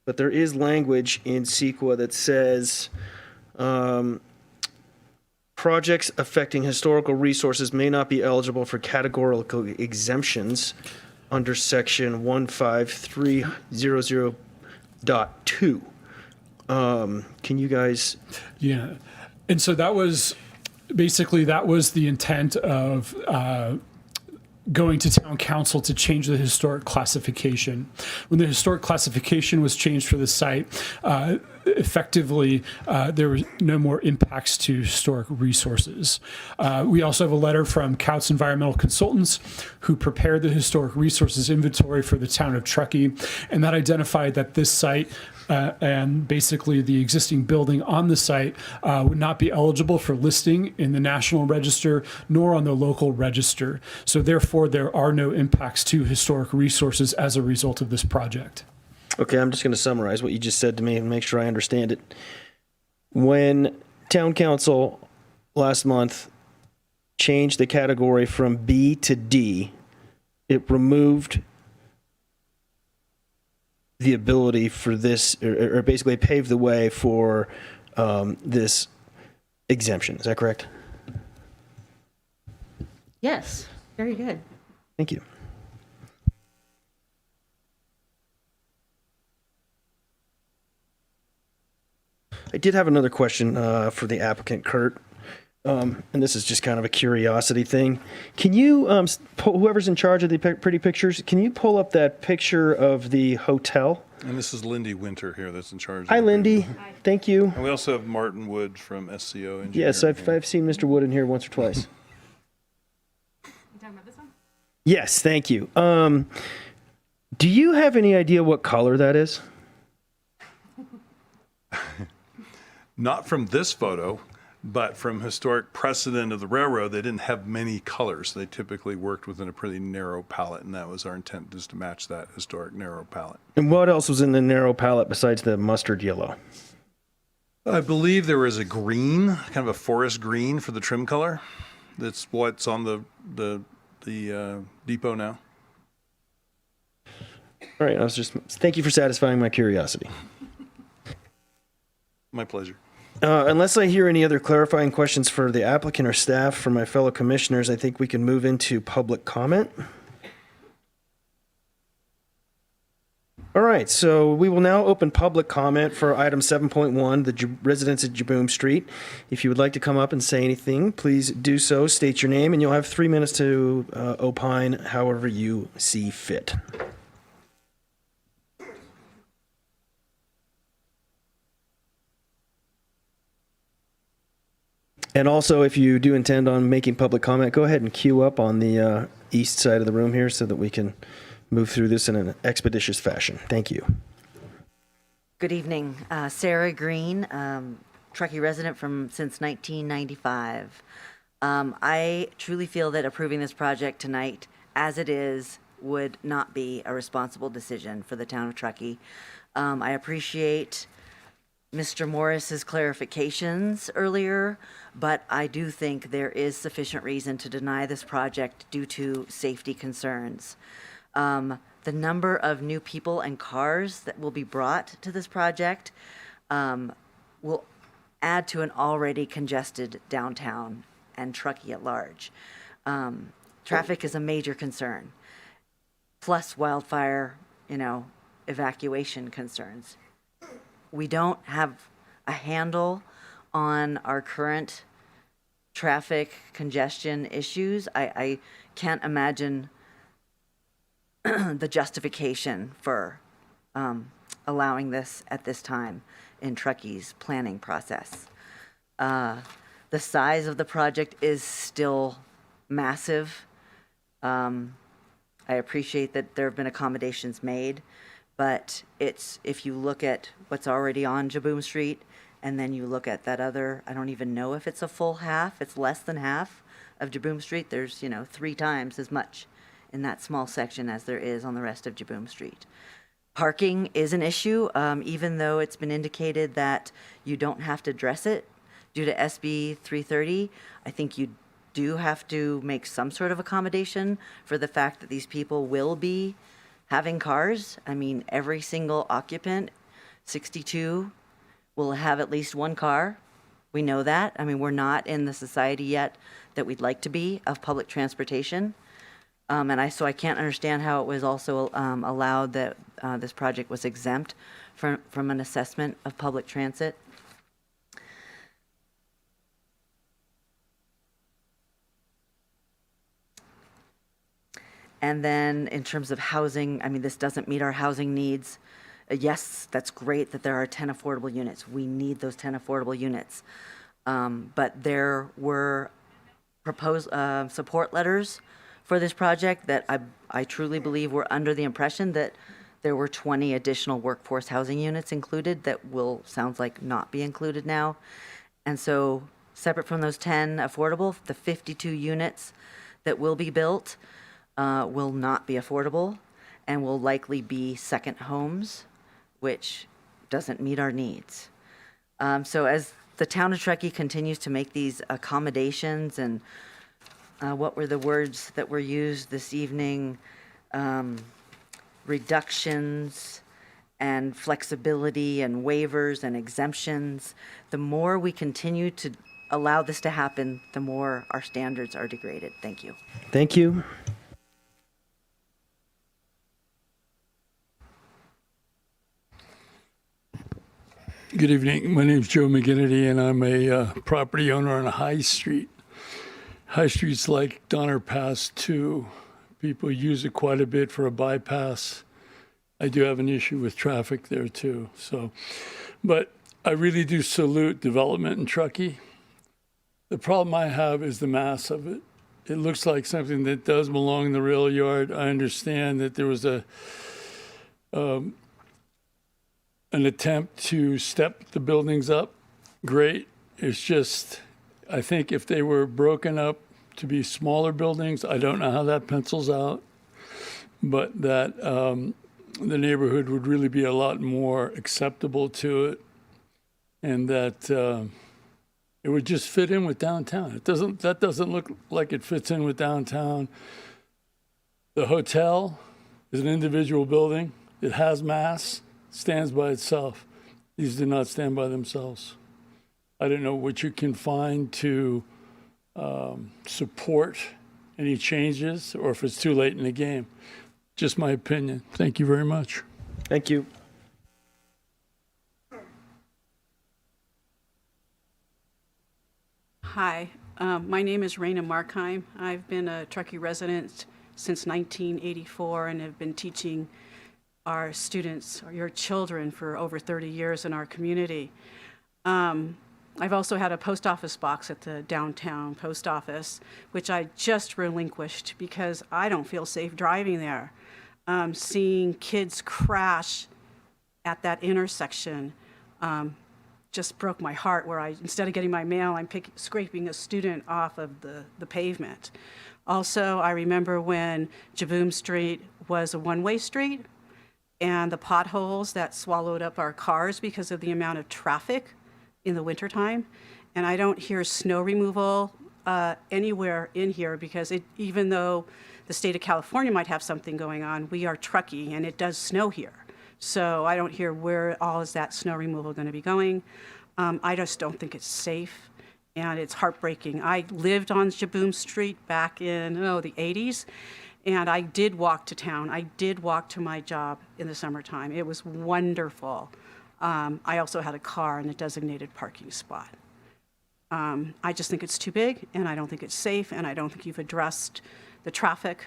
A: But there is language in CEQA that says projects affecting historical resources may not be eligible for categorical exemptions under section 15300.2. Can you guys?
D: Yeah. And so that was the intent of going to town council to change the historic classification. When the historic classification was changed for the site, effectively, there was no more impacts to historic resources. We also have a letter from Couts Environmental Consultants, who prepared the historic resources inventory for the town of Truckee, and that identified that this site and basically the existing building on the site would not be eligible for listing in the National Register nor on the local register. So therefore, there are no impacts to historic resources as a result of this project.
A: Okay, I'm just going to summarize what you just said to me and make sure I understand it. When town council last month changed the category from B to D, it removed the ability for this, or basically paved the way for this exemption. Is that correct?
L: Yes, very good.
A: Thank you. I did have another question for the applicant, Kurt. And this is just kind of a curiosity thing. Can you, whoever's in charge of the pretty pictures, can you pull up that picture of the hotel?
G: And this is Lindy Winter here that's in charge.
A: Hi,
G: of
A: Lindy. Thank you.
G: And we also have Martin Wood from SCO Engineering.
A: Yes, I've seen Mr. Wood in here once or twice.
M: You talking about this one?
A: Yes, thank you. Do you have any idea what color that is?
G: Not from this photo, but from historic precedent of the railroad, they didn't have many colors. They typically worked within a pretty narrow palette, and that was our intent, is to match that historic narrow palette.
A: And what else was in the narrow palette besides the mustard yellow?
G: I believe there was a green, kind of a forest green for the trim color. That's what's on the depot now.
A: All right, thank you for satisfying my curiosity.
G: My pleasure.
A: Unless I hear any other clarifying questions for the applicant or staff from my fellow commissioners, I think we can move into public comment. All right, so we will now open public comment for item 7.1, the residents at Jaboom Street. If you would like to come up and say anything, please do so. State your name, and you'll have 3 minutes to opine however you see fit. And also, if you do intend on making public comment, go ahead and queue up on the east side of the room here so that we can move through this in an expeditious fashion. Thank you.
N: Good evening. Sarah Green, Truckee resident since 1995. I truly feel that approving this project tonight, as it is, would not be a responsible decision for the town of Truckee. I appreciate Mr. Morris's clarifications earlier, but I do think there is sufficient reason to deny this project due to safety concerns. The number of new people and cars that will be brought to this project will add to an already congested downtown and Truckee at large. Traffic is a major concern, plus wildfire, evacuation concerns. We don't have a handle on our current traffic congestion issues. I can't imagine the justification for allowing this at this time in Truckee's planning process. The size of the project is still massive. I appreciate that there have been accommodations made, but if you look at what's already on Jaboom Street, and then you look at that other, I don't even know if it's a full half, it's less than half of Jaboom Street. There's, 3 times as much in that small section as there is on the rest of Jaboom Street. Parking is an issue, even though it's been indicated that you don't have to address it due to SB 330. I think you do have to make some sort of accommodation for the fact that these people will be having cars. I mean, every single occupant, 62, will have at least one car. We know that. I mean, we're not in the society yet that we'd like to be of public transportation. So I can't understand how it was also allowed that this project was exempt from an assessment of public transit. And then in terms of housing, I mean, this doesn't meet our housing needs. Yes, that's great that there are 10 affordable units. We need those 10 affordable units. But there were proposed support letters for this project that I truly believe were under the impression that there were 20 additional workforce housing units included that will, sounds like, not be included now. And so separate from those 10 affordable, the 52 units that will be built will not be affordable and will likely be second homes, which doesn't meet our needs. So as the town of Truckee continues to make these accommodations and what were the words that were used this evening? Reductions and flexibility and waivers and exemptions. The more we continue to allow this to happen, the more our standards are degraded. Thank you.
A: Thank you.
O: Good evening. My name is Joe McGinnity, and I'm a property owner on a High Street. High Street's like Donner Pass 2. People use it quite a bit for a bypass. I do have an issue with traffic there too. But I really do salute development in Truckee. The problem I have is the mass of it. It looks like something that does belong in the rail yard. I understand that there was an attempt to step the buildings up. Great. It's just, I think if they were broken up to be smaller buildings, I don't know how that pencils out, but that the neighborhood would really be a lot more acceptable to it, and that it would just fit in with downtown. That doesn't look like it fits in with downtown. The hotel is an individual building. It has mass, stands by itself. These do not stand by themselves. I don't know what you can find to support any changes, or if it's too late in the game. Just my opinion. Thank you very much.
A: Thank you.
P: Hi, my name is Raina Markheim. I've been a Truckee resident since 1984 and have been teaching our students, or your children, for over 30 years in our community. I've also had a post office box at the downtown post office, which I just relinquished because I don't feel safe driving there. Seeing kids crash at that intersection just broke my heart, where instead of getting my mail, I'm scraping a student off of the pavement. Also, I remember when Jaboom Street was a one-way street, and the potholes that swallowed up our cars because of the amount of traffic in the wintertime. And I don't hear snow removal anywhere in here, because even though the state of California might have something going on, we are Truckee and it does snow here. So I don't hear where all is that snow removal going to be going. I just don't think it's safe, and it's heartbreaking. I lived on Jaboom Street back in the 80s, and I did walk to town. I did walk to my job in the summertime. It was wonderful. I also had a car in a designated parking spot. I just think it's too big, and I don't think it's safe, and I don't think you've addressed the traffic,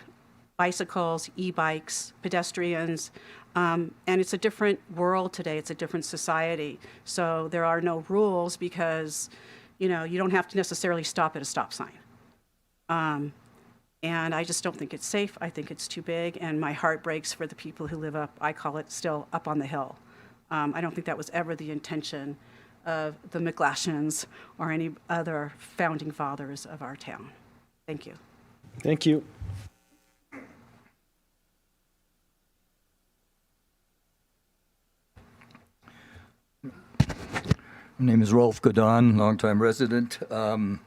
P: bicycles, e-bikes, pedestrians, and it's a different world today. It's a different society. So there are no rules because, you don't have to necessarily stop at a stop sign. And I just don't think it's safe. I think it's too big, and my heart breaks for the people who live up, I call it still, up on the hill. I don't think that was ever the intention of the McGlashans or any other founding fathers of our town. Thank you.
A: Thank you.
Q: My name is Rolf Godon, longtime resident. The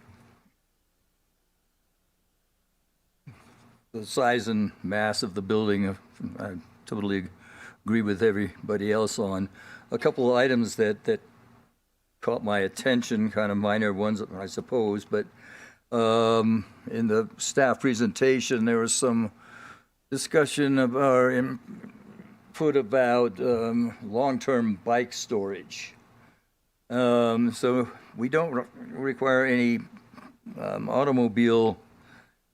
Q: size and mass of the building, I totally agree with everybody else on. A couple of items that caught my attention, kind of minor ones, I suppose, but in the staff presentation, there was some discussion of our input about long-term bike storage. So we don't require any automobile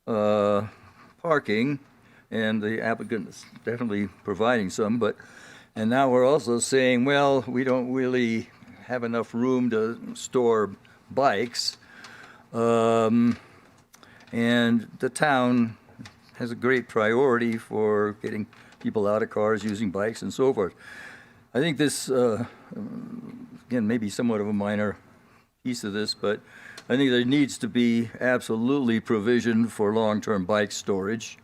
Q: parking, and the applicant is definitely providing some, and now we're also saying, well, we don't really have enough room to store bikes, and the town has a great priority for getting people out of cars, using bikes, and so forth. I think this, again, maybe somewhat of a minor piece of this, but I think there needs to be absolutely provision for long-term bike storage.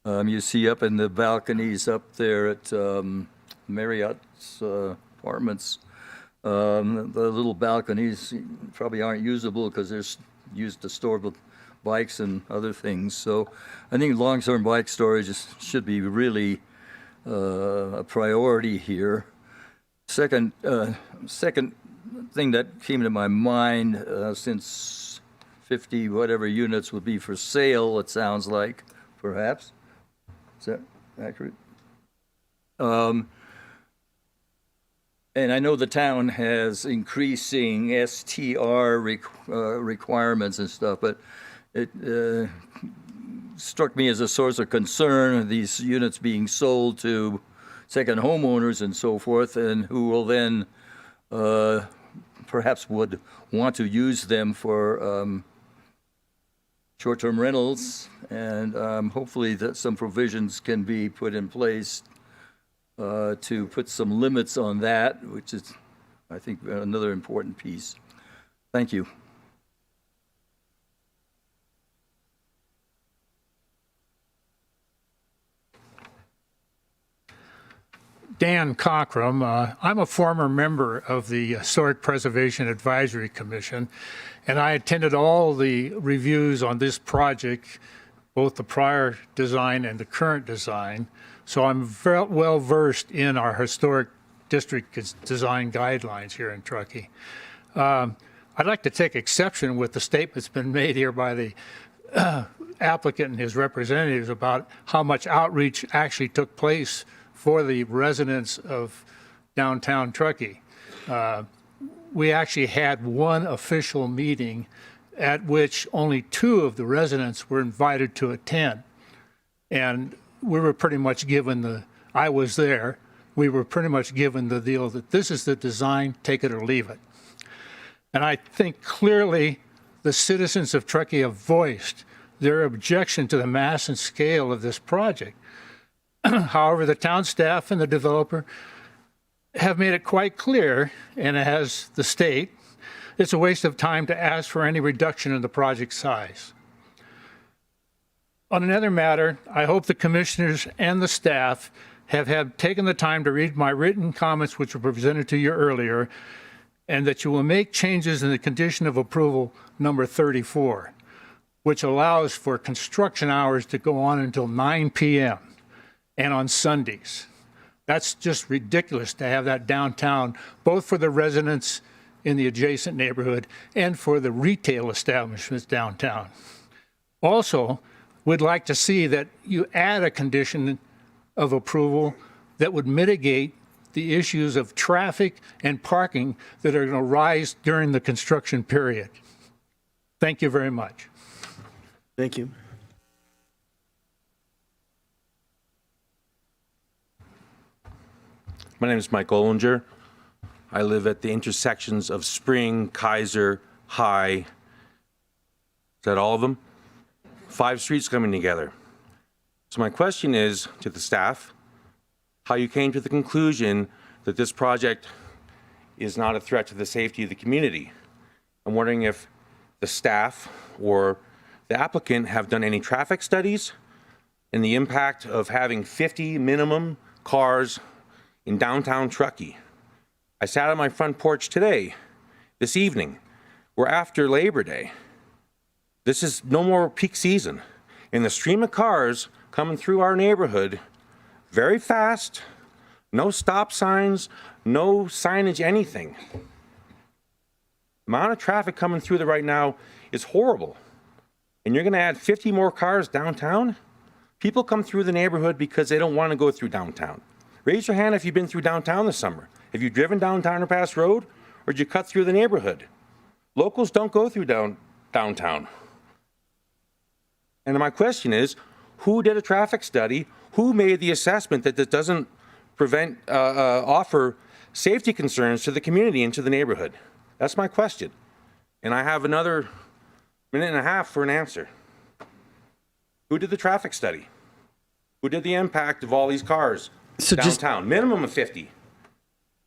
Q: You see up in the balconies up there at Marriott's apartments, the little balconies probably aren't usable because they're used to store bikes and other things. So I think long-term bike storage should be really a priority here. Second thing that came to my mind, since 50 whatever units would be for sale, it sounds like, perhaps. Is that accurate? And I know the town has increasing STR requirements and stuff, but it struck me as a source of concern, these units being sold to second homeowners and so forth, and who will then perhaps would want to use them for short-term rentals, and hopefully that some provisions can be put in place to put some limits on that, which is, I think, another important piece. Thank you.
R: Dan Cockrum. I'm a former member of the Historic Preservation Advisory Commission, and I attended all the reviews on this project, both the prior design and the current design. So I'm very well versed in our historic district design guidelines here in Truckee. I'd like to take exception with the statement that's been made here by the applicant and his representatives about how much outreach actually took place for the residents of downtown Truckee. We actually had one official meeting at which only 2 of the residents were invited to attend. And we were pretty much given I was there, we were pretty much given the deal that this is the design, take it or leave it. And I think clearly the citizens of Truckee have voiced their objection to the mass and scale of this project. However, the town staff and the developer have made it quite clear, and as the state, it's a waste of time to ask for any reduction in the project size. On another matter, I hope the commissioners and the staff have taken the time to read my written comments, which were presented to you earlier, and that you will make changes in the condition of approval number 34, which allows for construction hours to go on until 9 p.m. and on Sundays. That's just ridiculous to have that downtown, both for the residents in the adjacent neighborhood and for the retail establishments downtown. Also, we'd like to see that you add a condition of approval that would mitigate the issues of traffic and parking that are going to rise during the construction period. Thank you very much.
A: Thank you.
S: My name is Mike Ollinger. I live at the intersections of Spring, Kaiser, High. Is that all of them? 5 streets coming together. So my question is to the staff, how you came to the conclusion that this project is not a threat to the safety of the community. I'm wondering if the staff or the applicant have done any traffic studies and the impact of having 50 minimum cars in downtown Truckee. I sat on my front porch today this evening. We're after Labor Day. This is no more peak season. And the stream of cars coming through our neighborhood very fast, no stop signs, no signage, anything. The amount of traffic coming through there right now is horrible. And you're going to add 50 more cars downtown? People come through the neighborhood because they don't want to go through downtown. Raise your hand if you've been through downtown this summer. Have you driven down Underpass Road, or did you cut through the neighborhood? Locals don't go through downtown. And my question is, who did a traffic study? Who made the assessment that this doesn't offer safety concerns to the community and to the neighborhood? That's my question. And I have another minute and a half for an answer. Who did the traffic study? Who did the impact of all these cars downtown? Minimum of 50.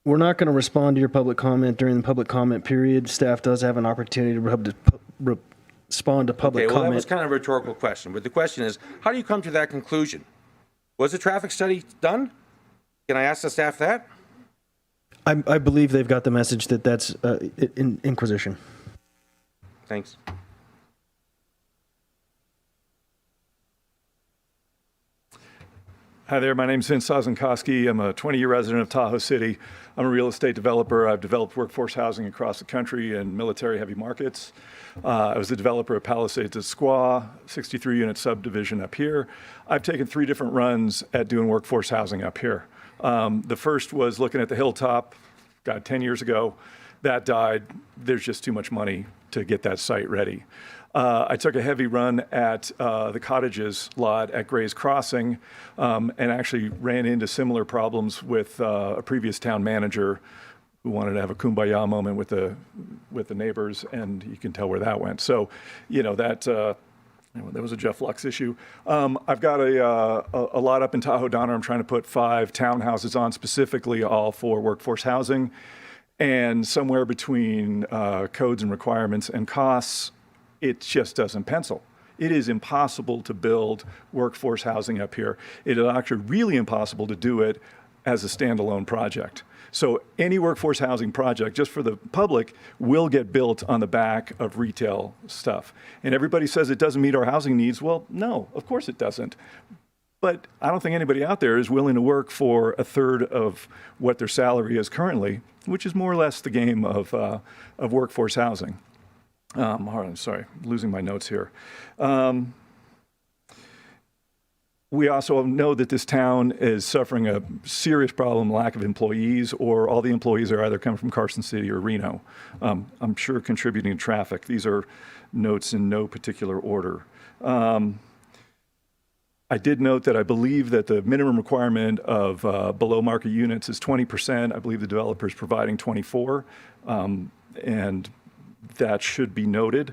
A: We're not going to respond to your public comment during the public comment period. Staff does have an opportunity to respond to public
S: That
A: comment.
S: was kind of a rhetorical question. But the question is, how do you come to that conclusion? Was the traffic study done? Can I ask the staff that?
A: I believe they've got the message that that's inquisition.
S: Thanks.
T: Hi there, my name's Vince Sazenkoski. I'm a 20-year resident of Tahoe City. I'm a real estate developer. I've developed workforce housing across the country and military-heavy markets. I was the developer of Palisades at Squaw, 63-unit subdivision up here. I've taken 3 different runs at doing workforce housing up here. The first was looking at the Hilltop, 10 years ago. That died. There's just too much money to get that site ready. I took a heavy run at the Cottages lot at Gray's Crossing and actually ran into similar problems with a previous town manager who wanted to have a kumbaya moment with the neighbors, and you can tell where that went. So, that was a Jeff Lux issue. I've got a lot up in Tahoe Donner. I'm trying to put 5 townhouses on, specifically all for workforce housing, and somewhere between codes and requirements and costs, it just doesn't pencil. It is impossible to build workforce housing up here. It is actually really impossible to do it as a standalone project. So any workforce housing project, just for the public, will get built on the back of retail stuff. And everybody says it doesn't meet our housing needs. Well, no, of course it doesn't. But I don't think anybody out there is willing to work for a third of what their salary is currently, which is more or less the game of workforce housing. I'm sorry, losing my notes here. We also know that this town is suffering a serious problem, lack of employees, or all the employees are either coming from Carson City or Reno. I'm sure contributing to traffic. These are notes in no particular order. I did note that I believe that the minimum requirement of below market units is 20%. I believe the developer is providing 24, and that should be noted.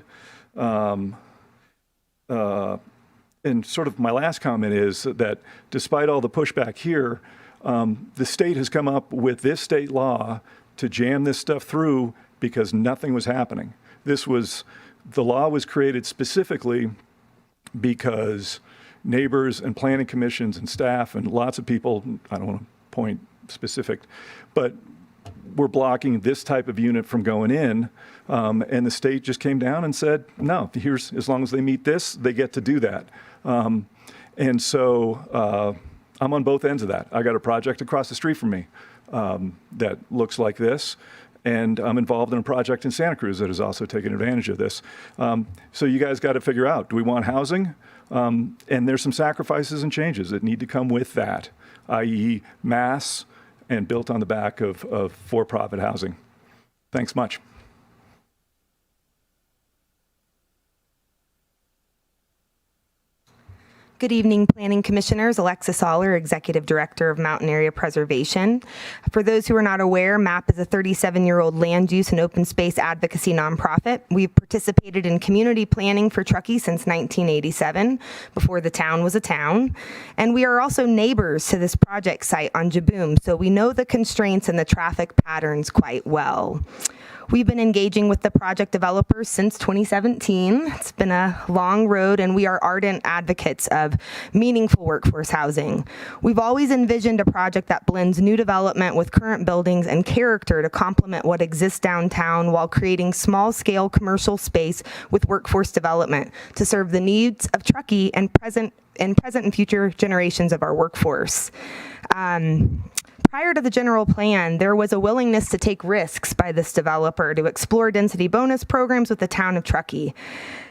T: And sort of my last comment is that despite all the pushback here, the state has come up with this state law to jam this stuff through because nothing was happening. The law was created specifically because neighbors and planning commissions and staff and lots of people, I don't want to point specific, but we're blocking this type of unit from going in, and the state just came down and said, no, as long as they meet this, they get to do that. And so I'm on both ends of that. I got a project across the street from me that looks like this, and I'm involved in a project in Santa Cruz that is also taking advantage of this. So you guys got to figure out, do we want housing? And there's some sacrifices and changes that need to come with that, i.e. mass and built on the back of for-profit housing. Thanks much.
U: Good evening, Planning Commissioners. Alexis Aller, Executive Director of Mountain Area Preservation. For those who are not aware, MAP is a 37-year-old land use and open space advocacy nonprofit. We've participated in community planning for Truckee since 1987, before the town was a town. And we are also neighbors to this project site on Jaboom, so we know the constraints and the traffic patterns quite well. We've been engaging with the project developers since 2017. It's been a long road, and we are ardent advocates of meaningful workforce housing. We've always envisioned a project that blends new development with current buildings and character to complement what exists downtown while creating small-scale commercial space with workforce development to serve the needs of Truckee and present and future generations of our workforce. Prior to the general plan, there was a willingness to take risks by this developer to explore density bonus programs with the town of Truckee.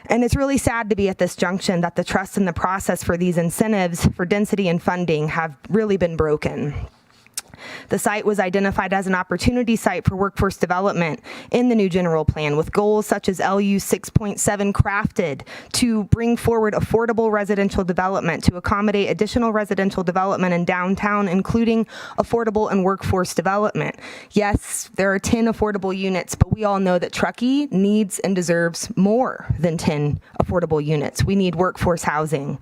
U: And it's really sad to be at this junction that the trust in the process for these incentives for density and funding have really been broken. The site was identified as an opportunity site for workforce development in the new general plan, with goals such as LU 6.7 crafted to bring forward affordable residential development to accommodate additional residential development in downtown, including affordable and workforce development. Yes, there are 10 affordable units, but we all know that Truckee needs and deserves more than 10 affordable units. We need workforce housing.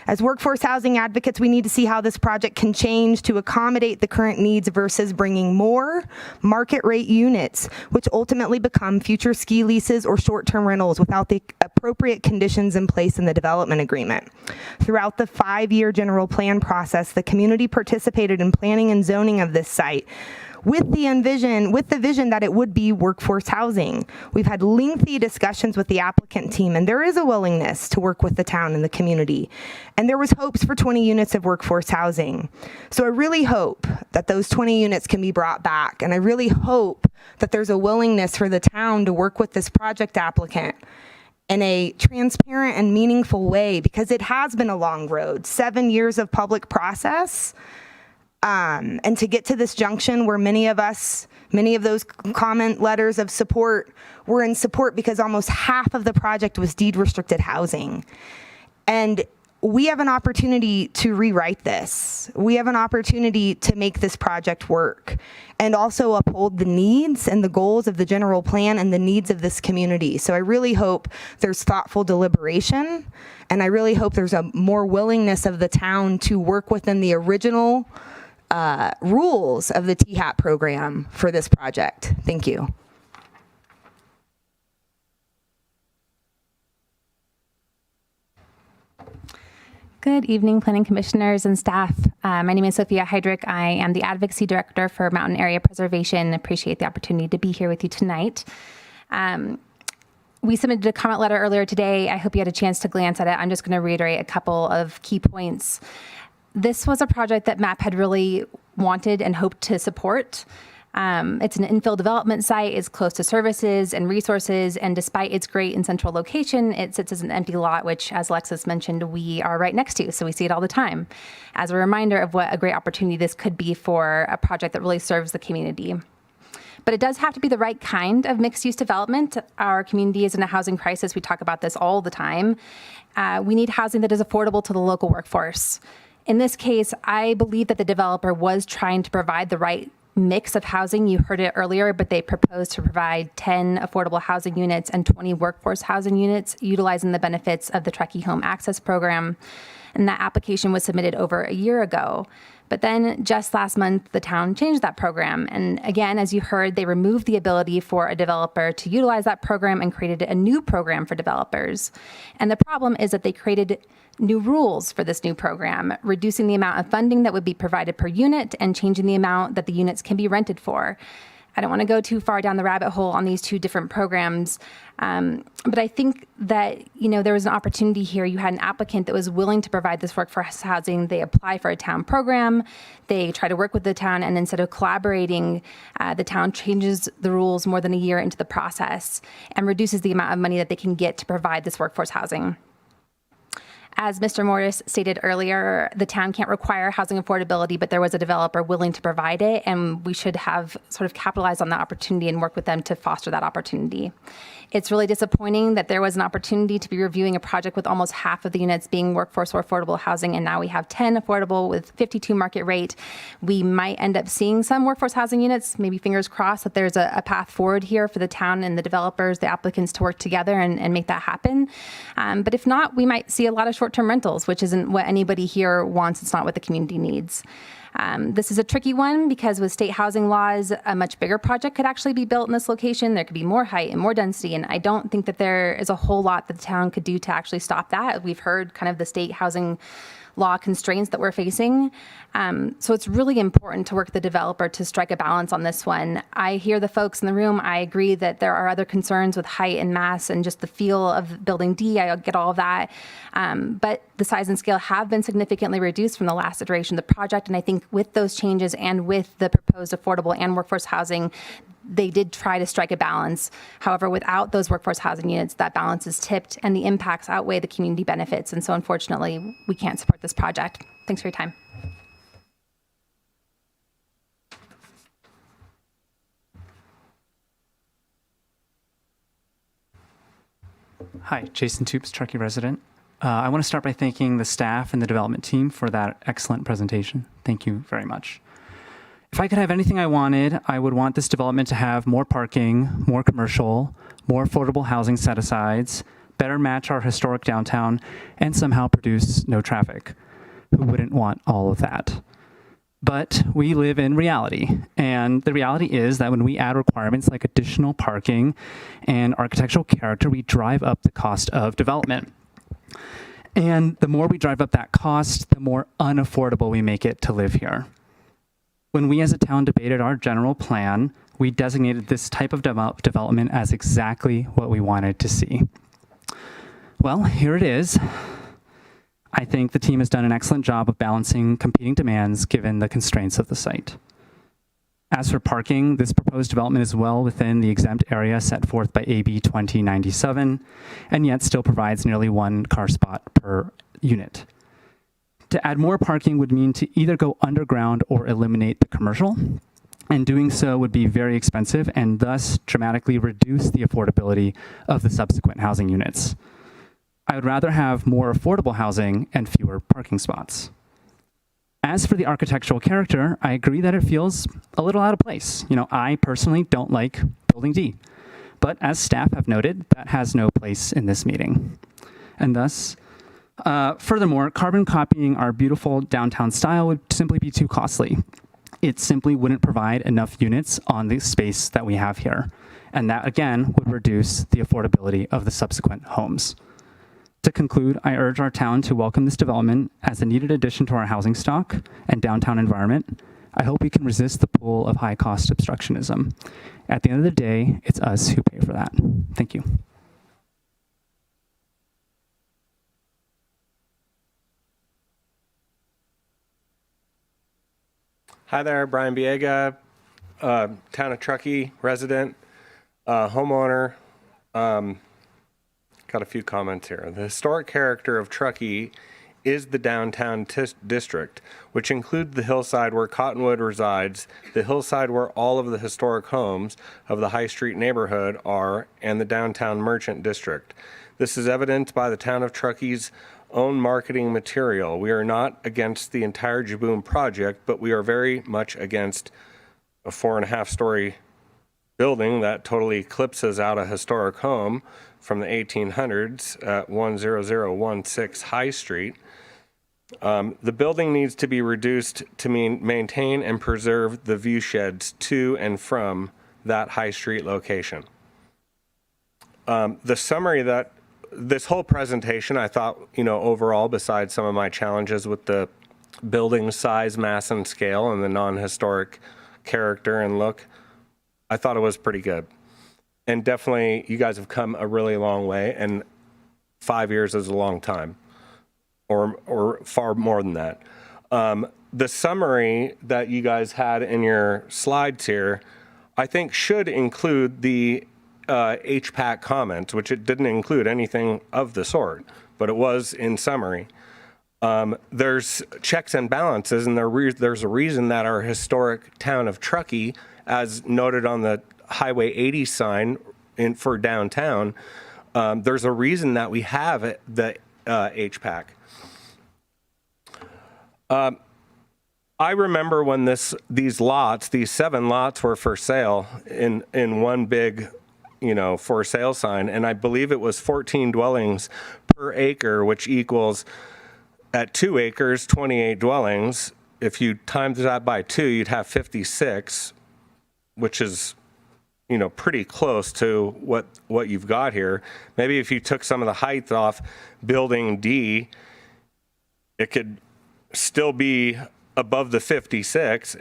U: As workforce housing advocates, we need to see how this project can change to accommodate the current needs versus bringing more market rate units, which ultimately become future ski leases or short-term rentals without the appropriate conditions in place in the development agreement. Throughout the 5-year general plan process, the community participated in planning and zoning of this site with the vision that it would be workforce housing. We've had lengthy discussions with the applicant team, and there is a willingness to work with the town and the community. And there was hopes for 20 units of workforce housing. So I really hope that those 20 units can be brought back. And I really hope that there's a willingness for the town to work with this project applicant in a transparent and meaningful way, because it has been a long road, 7 years of public process. And to get to this junction where many of those comment letters of support were in support because almost half of the project was deed restricted housing. And we have an opportunity to rewrite this. We have an opportunity to make this project work and also uphold the needs and the goals of the general plan and the needs of this community. So I really hope there's thoughtful deliberation, and I really hope there's a more willingness of the town to work within the original rules of the THAP program for this project. Thank you.
B: Good evening, planning commissioners and staff. My name is Sophia Heydrich. I am the advocacy director for Mountain Area Preservation. Appreciate the opportunity to be here with you tonight. We submitted a comment letter earlier today. I hope you had a chance to glance at it. I'm just going to reiterate a couple of key points. This was a project that MAP had really wanted and hoped to support. It's an infill development site. It's close to services and resources, and despite its great and central location, it sits as an empty lot, which, as Alexis mentioned, we are right next to, so we see it all the time. As a reminder of what a great opportunity this could be for a project that really serves the community. But it does have to be the right kind of mixed-use development. Our community is in a housing crisis. We talk about this all the time. We need housing that is affordable to the local workforce. In this case, I believe that the developer was trying to provide the right mix of housing. You heard it earlier, but they proposed to provide 10 affordable housing units and 20 workforce housing units, utilizing the benefits of the Truckee Home Access Program. And that application was submitted over a year ago. But then just last month, the town changed that program. And again, as you heard, they removed the ability for a developer to utilize that program and created a new program for developers. And the problem is that they created new rules for this new program, reducing the amount of funding that would be provided per unit and changing the amount that the units can be rented for. I don't want to go too far down the rabbit hole on these two different programs, but I think that, there was an opportunity here. You had an applicant that was willing to provide this workforce housing. They apply for a town program. They try to work with the town, and instead of collaborating, the town changes the rules more than a year into the process and reduces the amount of money that they can get to provide this workforce housing. As Mr. Morris stated earlier, the town can't require housing affordability, but there was a developer willing to provide it, and we should have sort of capitalized on that opportunity and work with them to foster that opportunity. It's really disappointing that there was an opportunity to be reviewing a project with almost half of the units being workforce or affordable housing, and now we have 10 affordable with 52 market rate. We might end up seeing some workforce housing units, maybe fingers crossed that there's a path forward here for the town and the developers, the applicants to work together and make that happen. But if not, we might see a lot of short-term rentals, which isn't what anybody here wants. It's not what the community needs. This is a tricky one because with state housing laws, a much bigger project could actually be built in this location. There could be more height and more density, and I don't think that there is a whole lot that the town could do to actually stop that. We've heard kind of the state housing law constraints that we're facing. So it's really important to work with the developer to strike a balance on this one. I hear the folks in the room. I agree that there are other concerns with height and mass and just the feel of Building D. I get all of that. But the size and scale have been significantly reduced from the last iteration of the project. And I think with those changes and with the proposed affordable and workforce housing, they did try to strike a balance. However, without those workforce housing units, that balance is tipped and the impacts outweigh the community benefits. And so unfortunately, we can't support this project. Thanks for your time.
C: Hi, Jason Toops, Truckee resident. I want to start by thanking the staff and the development team for that excellent presentation. Thank you very much. If I could have anything I wanted, I would want this development to have more parking, more commercial, more affordable housing set-asides, better match our historic downtown, and somehow produce no traffic. Who wouldn't want all of that? But we live in reality, and the reality is that when we add requirements like additional parking and architectural character, we drive up the cost of development. And the more we drive up that cost, the more unaffordable we make it to live here. When we as a town debated our general plan, we designated this type of development as exactly what we wanted to see. Well, here it is. I think the team has done an excellent job of balancing competing demands given the constraints of the site. As for parking, this proposed development is well within the exempt area set forth by AB 2097, and yet still provides nearly 1 car spot per unit. To add more parking would mean to either go underground or eliminate the commercial, and doing so would be very expensive and thus dramatically reduce the affordability of the subsequent housing units. I would rather have more affordable housing and fewer parking spots. As for the architectural character, I agree that it feels a little out of place. I personally don't like Building D, but as staff have noted, that has no place in this meeting. And thus, furthermore, carbon copying our beautiful downtown style would simply be too costly. It simply wouldn't provide enough units on the space that we have here. And that, again, would reduce the affordability of the subsequent homes. To conclude, I urge our town to welcome this development as a needed addition to our housing stock and downtown environment. I hope we can resist the pull of high-cost obstructionism. At the end of the day, it's us who pay for that. Thank you.
F: Hi there, Brian Biega, town of Truckee resident, homeowner. Got a few comments here. The historic character of Truckee is the downtown district, which includes the hillside where Cottonwood resides, the hillside where all of the historic homes of the High Street neighborhood are, and the downtown merchant district. This is evidenced by the town of Truckee's own marketing material. We are not against the entire Jaboom project, but we are very much against a 4.5-story building that totally eclipses out a historic home from the 1800s at 10016 High Street. The building needs to be reduced to maintain and preserve the view sheds to and from that High Street location. The summary that this whole presentation, I thought, overall, besides some of my challenges with the building size, mass, and scale and the non-historic character and look, I thought it was pretty good. And definitely, you guys have come a really long way, and 5 years is a long time, or far more than that. The summary that you guys had in your slides here, I think should include the HPAC comments, which it didn't include anything of the sort, but it was in summary. There's checks and balances, and there's a reason that our historic town of Truckee, as noted on the Highway 80 sign for downtown, there's a reason that we have the HPAC. I remember when these 7 lots were for sale in one big, for sale sign, and I believe it was 14 dwellings per acre, which equals at 2 acres, 28 dwellings. if you times that by 2, you'd have 56, which is, pretty close to what you've got here. Maybe if you took some of the height off building D, it could still be above the 56,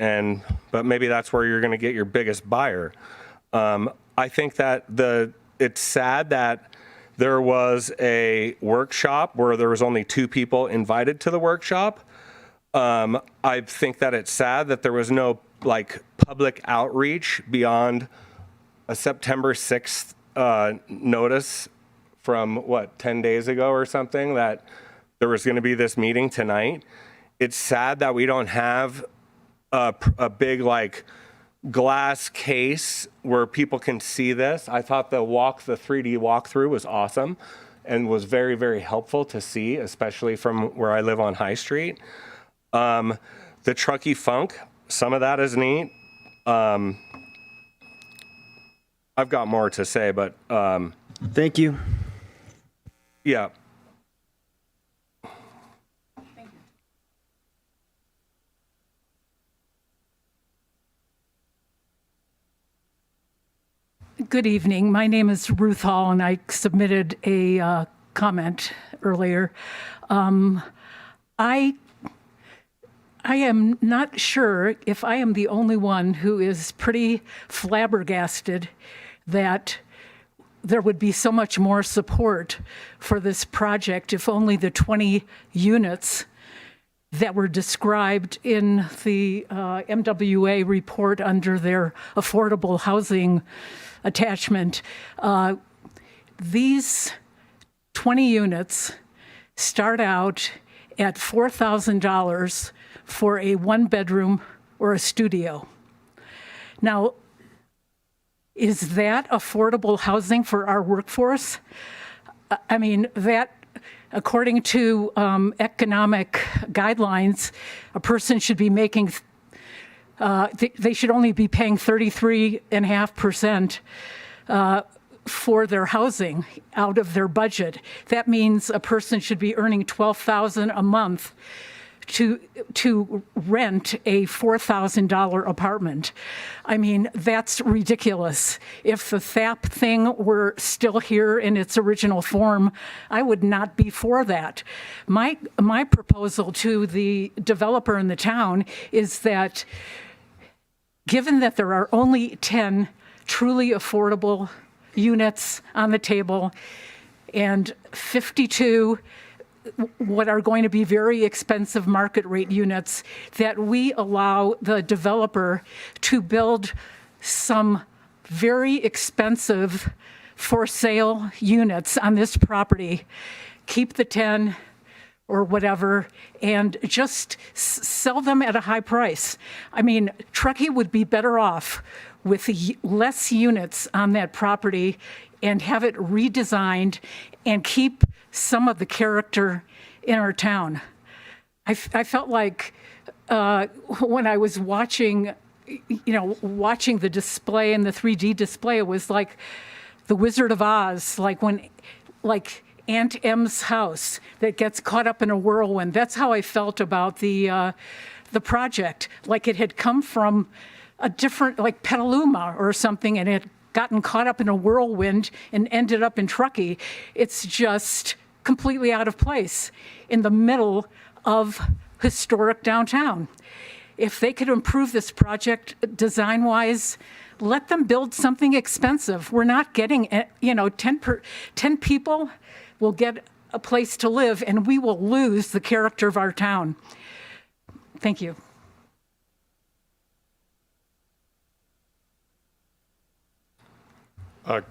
F: but maybe that's where you're going to get your biggest buyer. I think that it's sad that there was a workshop where there was only 2 people invited to the workshop. I think that it's sad that there was no public outreach beyond a September 6th notice from 10 days ago or something, that there was going to be this meeting tonight. It's sad that we don't have a big glass case where people can see this. I thought the 3D walkthrough was awesome and was very, very helpful to see, especially from where I live on High Street. The Truckee Funk, some of that is neat. I've got more to say, but
A: thank you.
F: Yeah.
E: Good evening. My name is Ruth Hall, and I submitted a comment earlier. I am not sure if I am the only one who is pretty flabbergasted that there would be so much more support for this project if only the 20 units that were described in the MWA report under their affordable housing attachment. These 20 units start out at $4,000 for a 1-bedroom or a studio. Now, is that affordable housing for our workforce? I mean, that, according to economic guidelines, a person should be making, they should only be paying 33.5% for their housing out of their budget. That means a person should be earning $12,000 a month to rent a $4,000 apartment. I mean, that's ridiculous. If the THAP thing were still here in its original form, I would not be for that. My proposal to the developer in the town is that, given that there are only 10 truly affordable units on the table and 52 what are going to be very expensive market rate units, that we allow the developer to build some very expensive for sale units on this property, keep the 10 or whatever, and just sell them at a high price. I mean, Truckee would be better off with less units on that property and have it redesigned and keep some of the character in our town. I felt like when I was watching the display and the 3D display, it was like the Wizard of Oz, like Aunt M's house that gets caught up in a whirlwind. That's how I felt about the project, like it had come from a different, like Petaluma or something, and it had gotten caught up in a whirlwind and ended up in Truckee. It's just completely out of place in the middle of historic downtown. If they could improve this project design-wise, let them build something expensive. We're not getting, 10 people will get a place to live, and we will lose the character of our town. Thank you.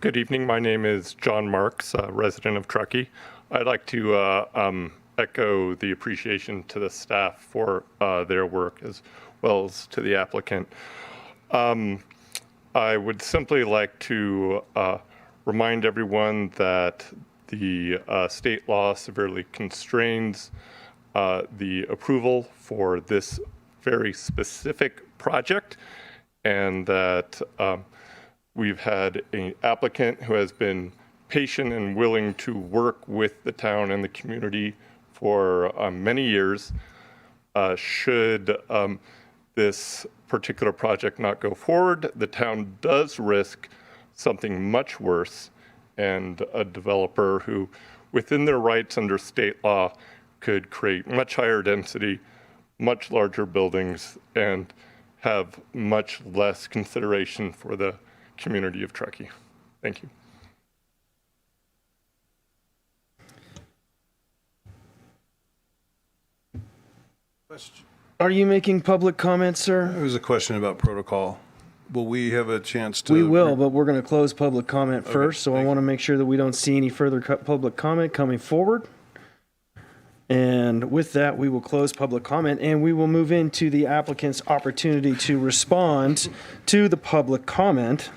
V: Good evening. My name is John Marks, resident of Truckee. I'd like to echo the appreciation to the staff for their work as well as to the applicant. I would simply like to remind everyone that the state law severely constrains the approval for this very specific project, and that we've had an applicant who has been patient and willing to work with the town and the community for many years. should this particular project not go forward, the town does risk something much worse, and a developer who, within their rights under state law, could create much higher density, much larger buildings, and have much less consideration for the community of Truckee. Thank you.
A: Are you making public comments, sir?
G: There was a question about protocol. Will we have a chance to?
A: We will, but we're going to close public comment first, so I want to make sure that we don't see any further public comment coming forward. And with that, we will close public comment, and we will move into the applicant's opportunity to respond to the public comment.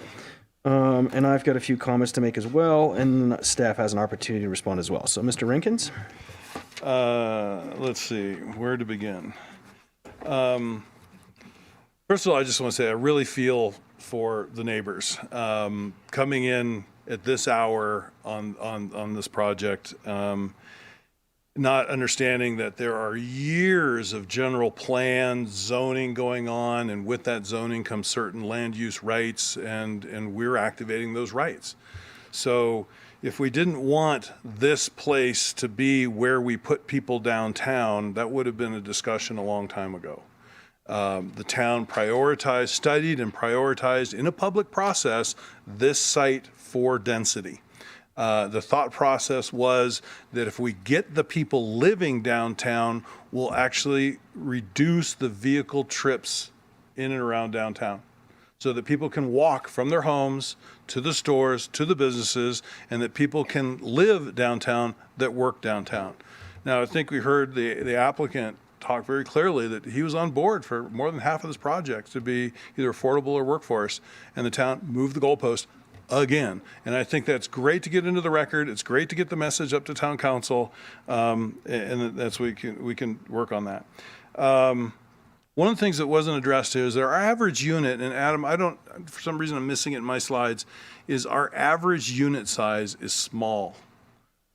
A: And I've got a few comments to make as well, and staff has an opportunity to respond as well. So, Mr. Rinkins?
G: Let's see, where to begin? First of all, I just want to say I really feel for the neighbors coming in at this hour on this project, not understanding that there are years of general plan zoning going on, and with that zoning comes certain land use rights, and we're activating those rights. So if we didn't want this place to be where we put people downtown, that would have been a discussion a long time ago. The town studied and prioritized in a public process this site for density. The thought process was that if we get the people living downtown, we'll actually reduce the vehicle trips in and around downtown, so that people can walk from their homes to the stores, to the businesses, and that people can live downtown that work downtown. Now, I think we heard the applicant talk very clearly that he was on board for more than half of this project to be either affordable or workforce, and the town moved the goalpost again. And I think that's great to get into the record. It's great to get the message up to town council, and that's we can work on that. One of the things that wasn't addressed here is that our average unit, and Adam, for some reason I'm missing it in my slides, is our average unit size is small.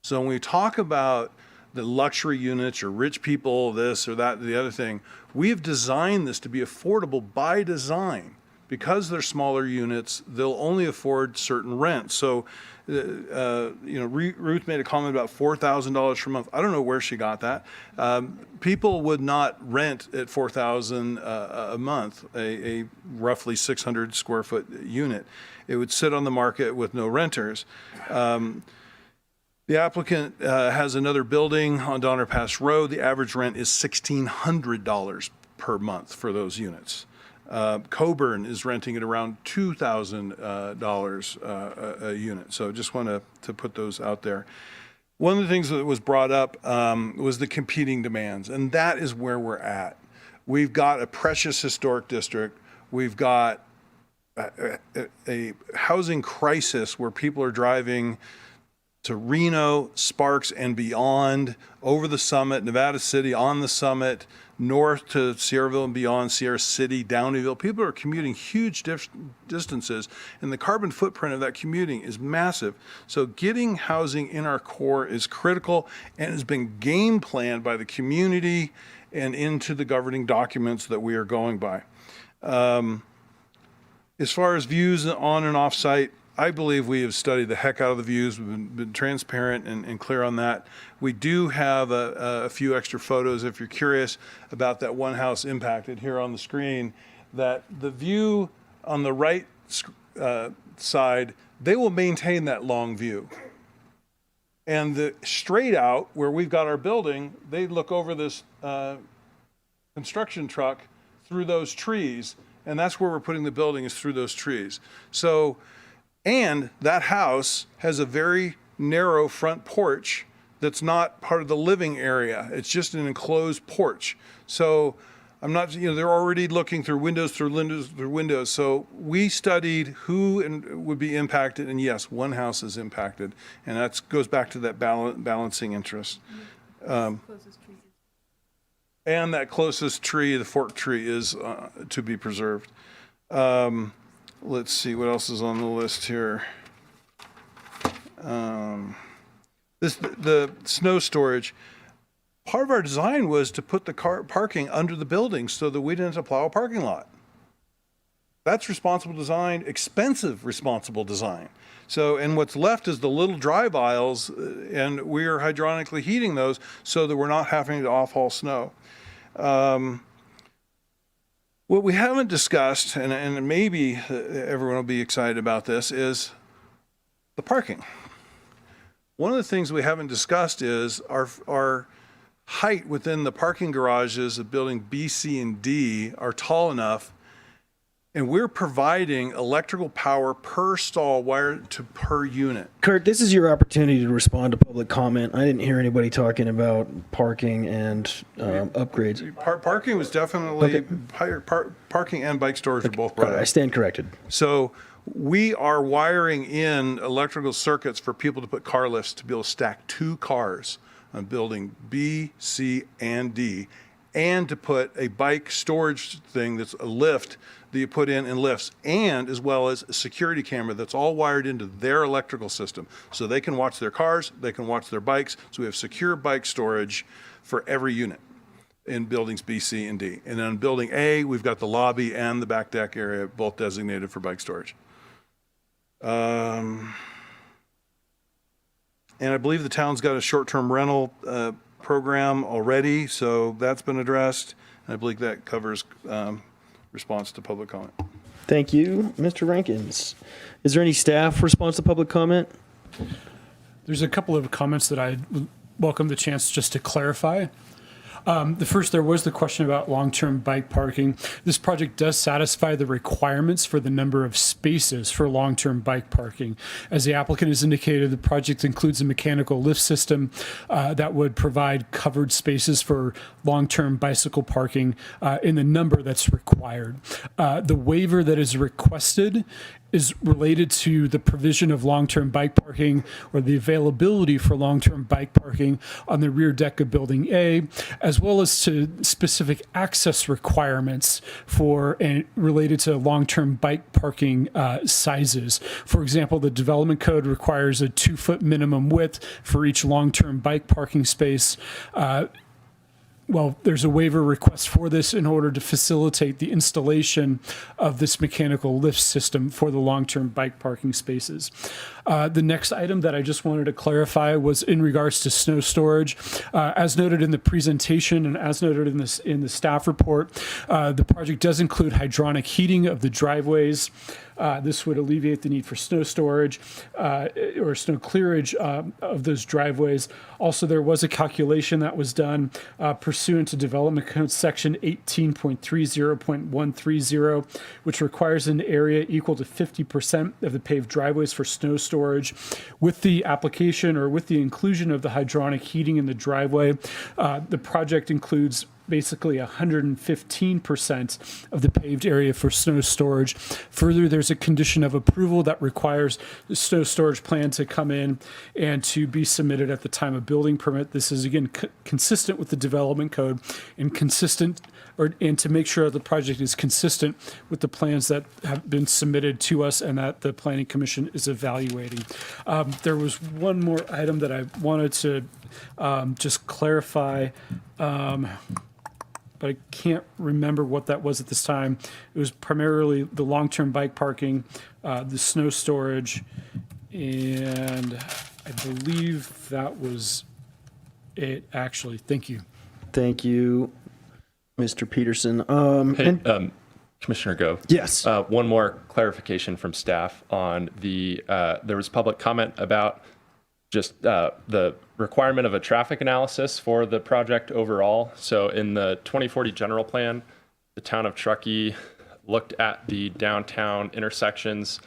G: So when we talk about the luxury units or rich people, this or that, the other thing, we've designed this to be affordable by design. Because they're smaller units, they'll only afford certain rents. So, Ruth made a comment about $4,000 per month. I don't know where she got that. People would not rent at $4,000 a month, a roughly 600 square foot unit. It would sit on the market with no renters. The applicant has another building on Donner Pass Road. The average rent is $1,600 per month for those units. Coburn is renting at around $2,000 a unit. So just want to put those out there. One of the things that was brought up was the competing demands, and that is where we're at. We've got a precious historic district. We've got a housing crisis where people are driving to Reno, Sparks, and beyond, over the summit, Nevada City, on the summit, north to Sierraville and beyond, Sierra City, Downeyville. People are commuting huge distances, and the carbon footprint of that commuting is massive. So getting housing in our core is critical and has been game planned by the community and into the governing documents that we are going by. As far as views on and off site, I believe we have studied the heck out of the views. We've been transparent and clear on that. We do have a few extra photos if you're curious about that one house impacted here on the screen, that the view on the right side, they will maintain that long view. And the straight out where we've got our building, they look over this construction truck through those trees, and that's where we're putting the building, is through those trees. So, and that house has a very narrow front porch that's not part of the living area. It's just an enclosed porch. So I'm not, they're already looking through windows. So we studied who would be impacted, and yes, one house is impacted, and that goes back to that balancing interest. And that closest tree, the forked tree, is to be preserved. Let's see what else is on the list here. The snow storage. part of our design was to put the car parking under the building so that we didn't have to plow a parking lot. That's responsible design, expensive responsible design. So, and what's left is the little drive aisles, and we are hydronically heating those so that we're not having to off-haul snow. What we haven't discussed, and maybe everyone will be excited about this, is the parking. One of the things we haven't discussed is our height within the parking garages of building B, C, and D are tall enough, and we're providing electrical power per stall wired to per unit.
A: Kurt, this is your opportunity to respond to public comment. I didn't hear anybody talking about parking and upgrades.
G: Parking was definitely, parking and bike storage were both brought up.
A: I stand corrected.
G: So we are wiring in electrical circuits for people to put car lifts to be able to stack 2 cars on building B, C, and D, and to put a bike storage thing that's a lift that you put in lifts, and as well as a security camera that's all wired into their electrical system. So they can watch their cars, they can watch their bikes. So we have secure bike storage for every unit in buildings B, C, and D. And then in building A, we've got the lobby and the back deck area both designated for bike storage. And I believe the town's got a short-term rental program already, so that's been addressed. And I believe that covers response to public comment.
A: Thank you, Mr. Rankins. Is there any staff response to public comment?
D: There's a couple of comments that I welcome the chance just to clarify. The first, there was the question about long-term bike parking. This project does satisfy the requirements for the number of spaces for long-term bike parking. As the applicant has indicated, the project includes a mechanical lift system that would provide covered spaces for long-term bicycle parking in the number that's required. The waiver that is requested is related to the provision of long-term bike parking or the availability for long-term bike parking on the rear deck of Building A, as well as to specific access requirements for and related to long-term bike parking sizes. For example, the development code requires a 2-foot minimum width for each long-term bike parking space. Well, there's a waiver request for this in order to facilitate the installation of this mechanical lift system for the long-term bike parking spaces. The next item that I just wanted to clarify was in regards to snow storage. As noted in the presentation and as noted in the staff report, the project does include hydronic heating of the driveways. This would alleviate the need for snow storage or snow clearage of those driveways. Also, there was a calculation that was done pursuant to Development Code Section 18.30.130, which requires an area equal to 50% of the paved driveways for snow storage. With the application or with the inclusion of the hydronic heating in the driveway, the project includes basically 115% of the paved area for snow storage. Further, there's a condition of approval that requires the snow storage plan to come in and to be submitted at the time of building permit. This is again consistent with the development code and and to make sure the project is consistent with the plans that have been submitted to us and that the Planning Commission is evaluating. There was one more item that I wanted to just clarify. But I can't remember what that was at this time. It was primarily the long-term bike parking, the snow storage, and I believe that was it, actually. Thank you.
A: Thank you, Mr. Peterson.
J: Commissioner Gove.
A: Yes.
J: One more clarification from staff on there was public comment about just the requirement of a traffic analysis for the project overall. So in the 2040 general plan, the town of Truckee looked at the downtown intersections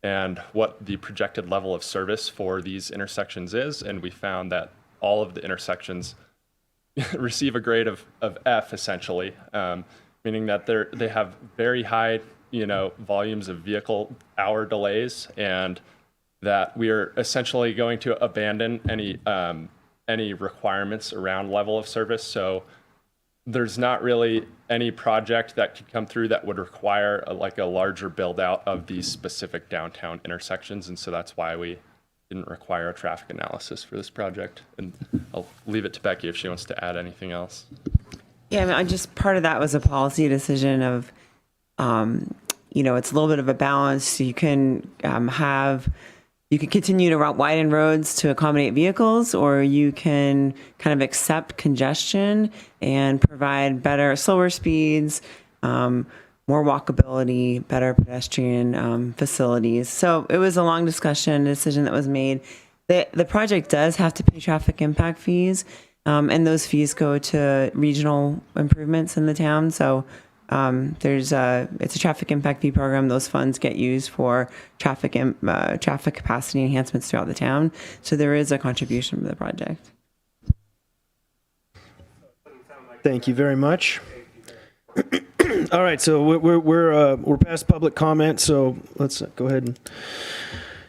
J: and what the projected level of service for these intersections is. And we found that all of the intersections receive a grade of F essentially, meaning that they have very high, volumes of vehicle hour delays, and that we are essentially going to abandon any requirements around level of service. So there's not really any project that could come through that would require a larger build out of these specific downtown intersections. And so that's why we didn't require a traffic analysis for this project. And I'll leave it to Becky if she wants to add anything else.
H: Yeah, I mean, just part of that was a policy decision of, it's a little bit of a balance. You can continue to widen roads to accommodate vehicles, or you can kind of accept congestion and provide slower speeds, more walkability, better pedestrian facilities. So it was a long discussion, decision that was made. The project does have to pay traffic impact fees, and those fees go to regional improvements in the town. So it's a traffic impact fee program. Those funds get used for traffic capacity enhancements throughout the town. So there is a contribution to the project.
A: Thank you very much. All right, so we're past public comment, so let's go ahead and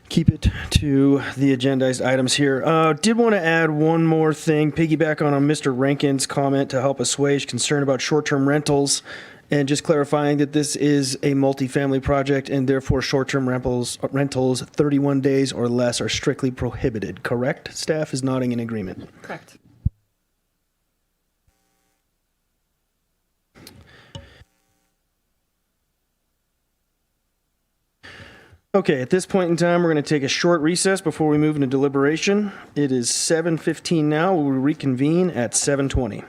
A: keep it to the agendized items here. Did want to add one more thing, piggyback on Mr. Rankin's comment to help assuage concern about short-term rentals, and just clarifying that this is a multifamily project and therefore short-term rentals 31 days or less are strictly prohibited. Correct? Staff is nodding in agreement.
H: Correct.
A: Okay, at this point in time, we're going to take a short recess before we move into deliberation. It is 7:15 now. We'll reconvene at 7:20.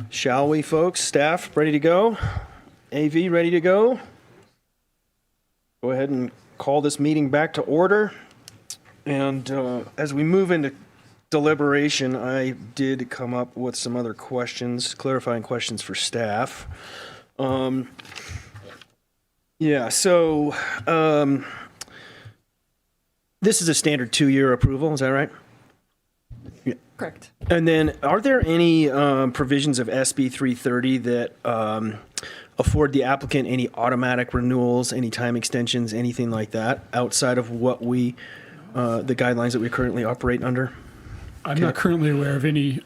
A: Shall we, folks? Staff, ready to go? AV, ready to go? Go ahead and call this meeting back to order. And as we move into deliberation, I did come up with some other questions, clarifying questions for staff. This is a standard 2-year approval, is that right? Yeah.
M: Correct.
A: And then, are there any provisions of SB 330 that afford the applicant any automatic renewals, any time extensions, anything like that, outside of what the guidelines that we currently operate under?
D: I'm not currently aware of any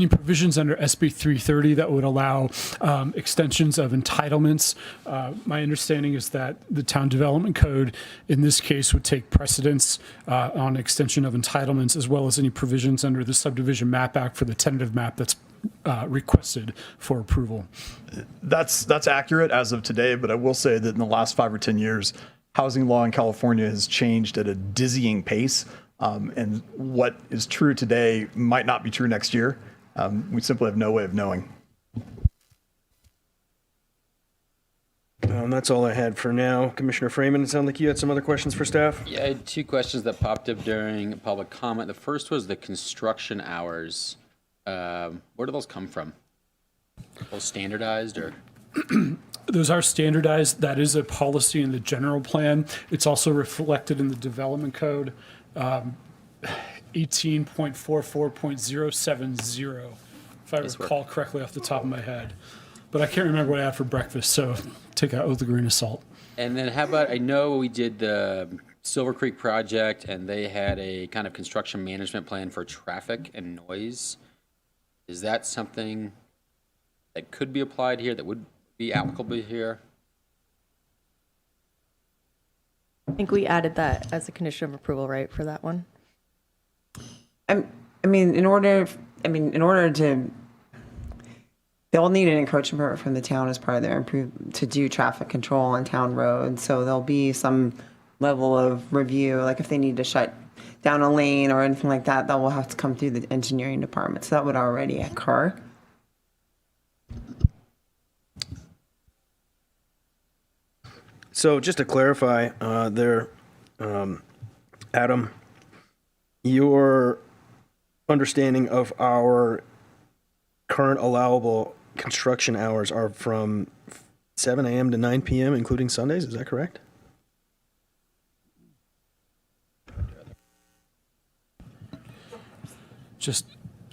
D: provisions under SB 330 that would allow extensions of entitlements. My understanding is that the Town Development Code, in this case, would take precedence on extension of entitlements, as well as any provisions under the Subdivision Map Act for the tentative map that's requested for approval.
I: That's accurate as of today, but I will say that in the last 5 or 10 years, housing law in California has changed at a dizzying pace. And what is true today might not be true next year. We simply have no way of knowing.
A: That's all I had for now. Commissioner Freeman, it sounded like you had some other questions for staff?
K: Yeah, I had 2 questions that popped up during public comment. The first was the construction hours. Where do those come from? Are those standardized or?
D: Those are standardized. That is a policy in the general plan. It's also reflected in the development code. 18.44.070, if I recall correctly off the top of my head. But I can't remember what I had for breakfast, so take that with a grain of salt.
K: And then how about, I know we did the Silver Creek project and they had a kind of construction management plan for traffic and noise. Is that something that could be applied here, that would be applicable here?
W: I think we added that as a condition of approval, right, for that one?
H: In order to, they'll need an encroachment permit from the town as part of their to do traffic control on town roads. So there'll be some level of review, like if they need to shut down a lane or anything like that, that will have to come through the engineering department. So that would already occur.
A: So just to clarify, Adam, your understanding of our current allowable construction hours are from 7 a.m. to 9 p.m., including Sundays, is that correct?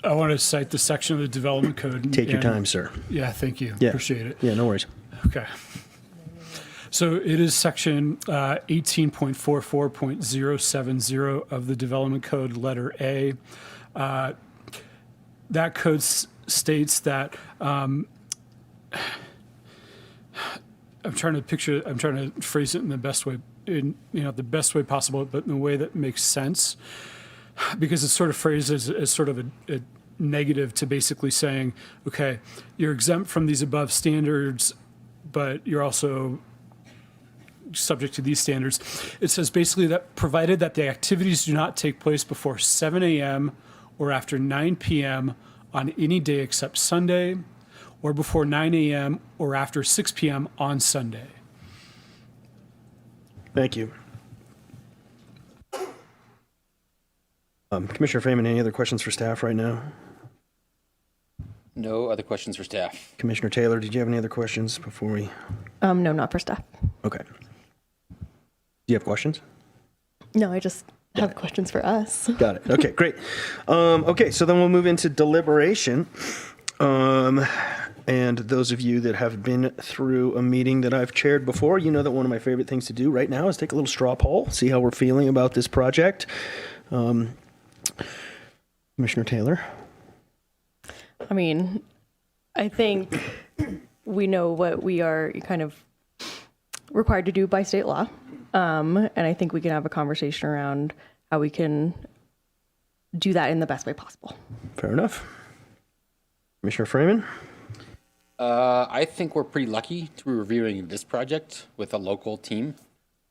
D: I want to cite the section of the development code.
A: Take your time, sir.
D: Yeah, thank you.
A: Yeah.
D: Appreciate it.
A: Yeah, no worries.
D: Okay. So it is section 18.44.070 of the Development Code, letter A. That code states that I'm trying to phrase it in the best way, the best way possible, but in a way that makes sense, because it's sort of phrased as sort of a negative to basically saying, okay, you're exempt from these above standards, but you're also subject to these standards. It says basically that provided that the activities do not take place before 7 a.m. or after 9 p.m. on any day except Sunday, or before 9 a.m. or after 6 p.m. on Sunday.
A: Thank you. Commissioner Freeman, any other questions for staff right now?
K: No other questions for staff.
A: Commissioner Taylor, did you have any other questions before we?
W: No, not for staff.
A: Okay. Do you have questions?
W: No, I just have questions for us.
A: Got it. Okay, great. Okay, so then we'll move into deliberation. And those of you that have been through a meeting that I've chaired before, you know that one of my favorite things to do right now is take a little straw poll, see how we're feeling about this project. Commissioner Taylor?
W: I think we know what we are kind of required to do by state law. And I think we can have a conversation around how we can do that in the best way possible.
A: Fair enough. Commissioner Freeman?
K: I think we're pretty lucky to be reviewing this project with a local team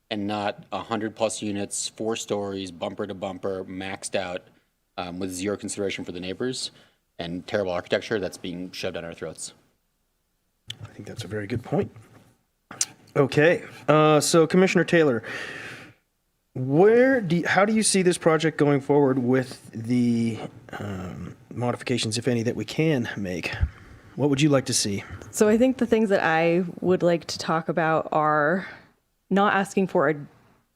K: and not 100+ units, 4 stories, bumper to bumper, maxed out, with zero consideration for the neighbors. and terrible architecture that's being shoved down our throats.
A: I think that's a very good point. Okay, so Commissioner Taylor, how do you see this project going forward with the modifications, if any, that we can make? What would you like to see?
W: So I think the things that I would like to talk about are not asking for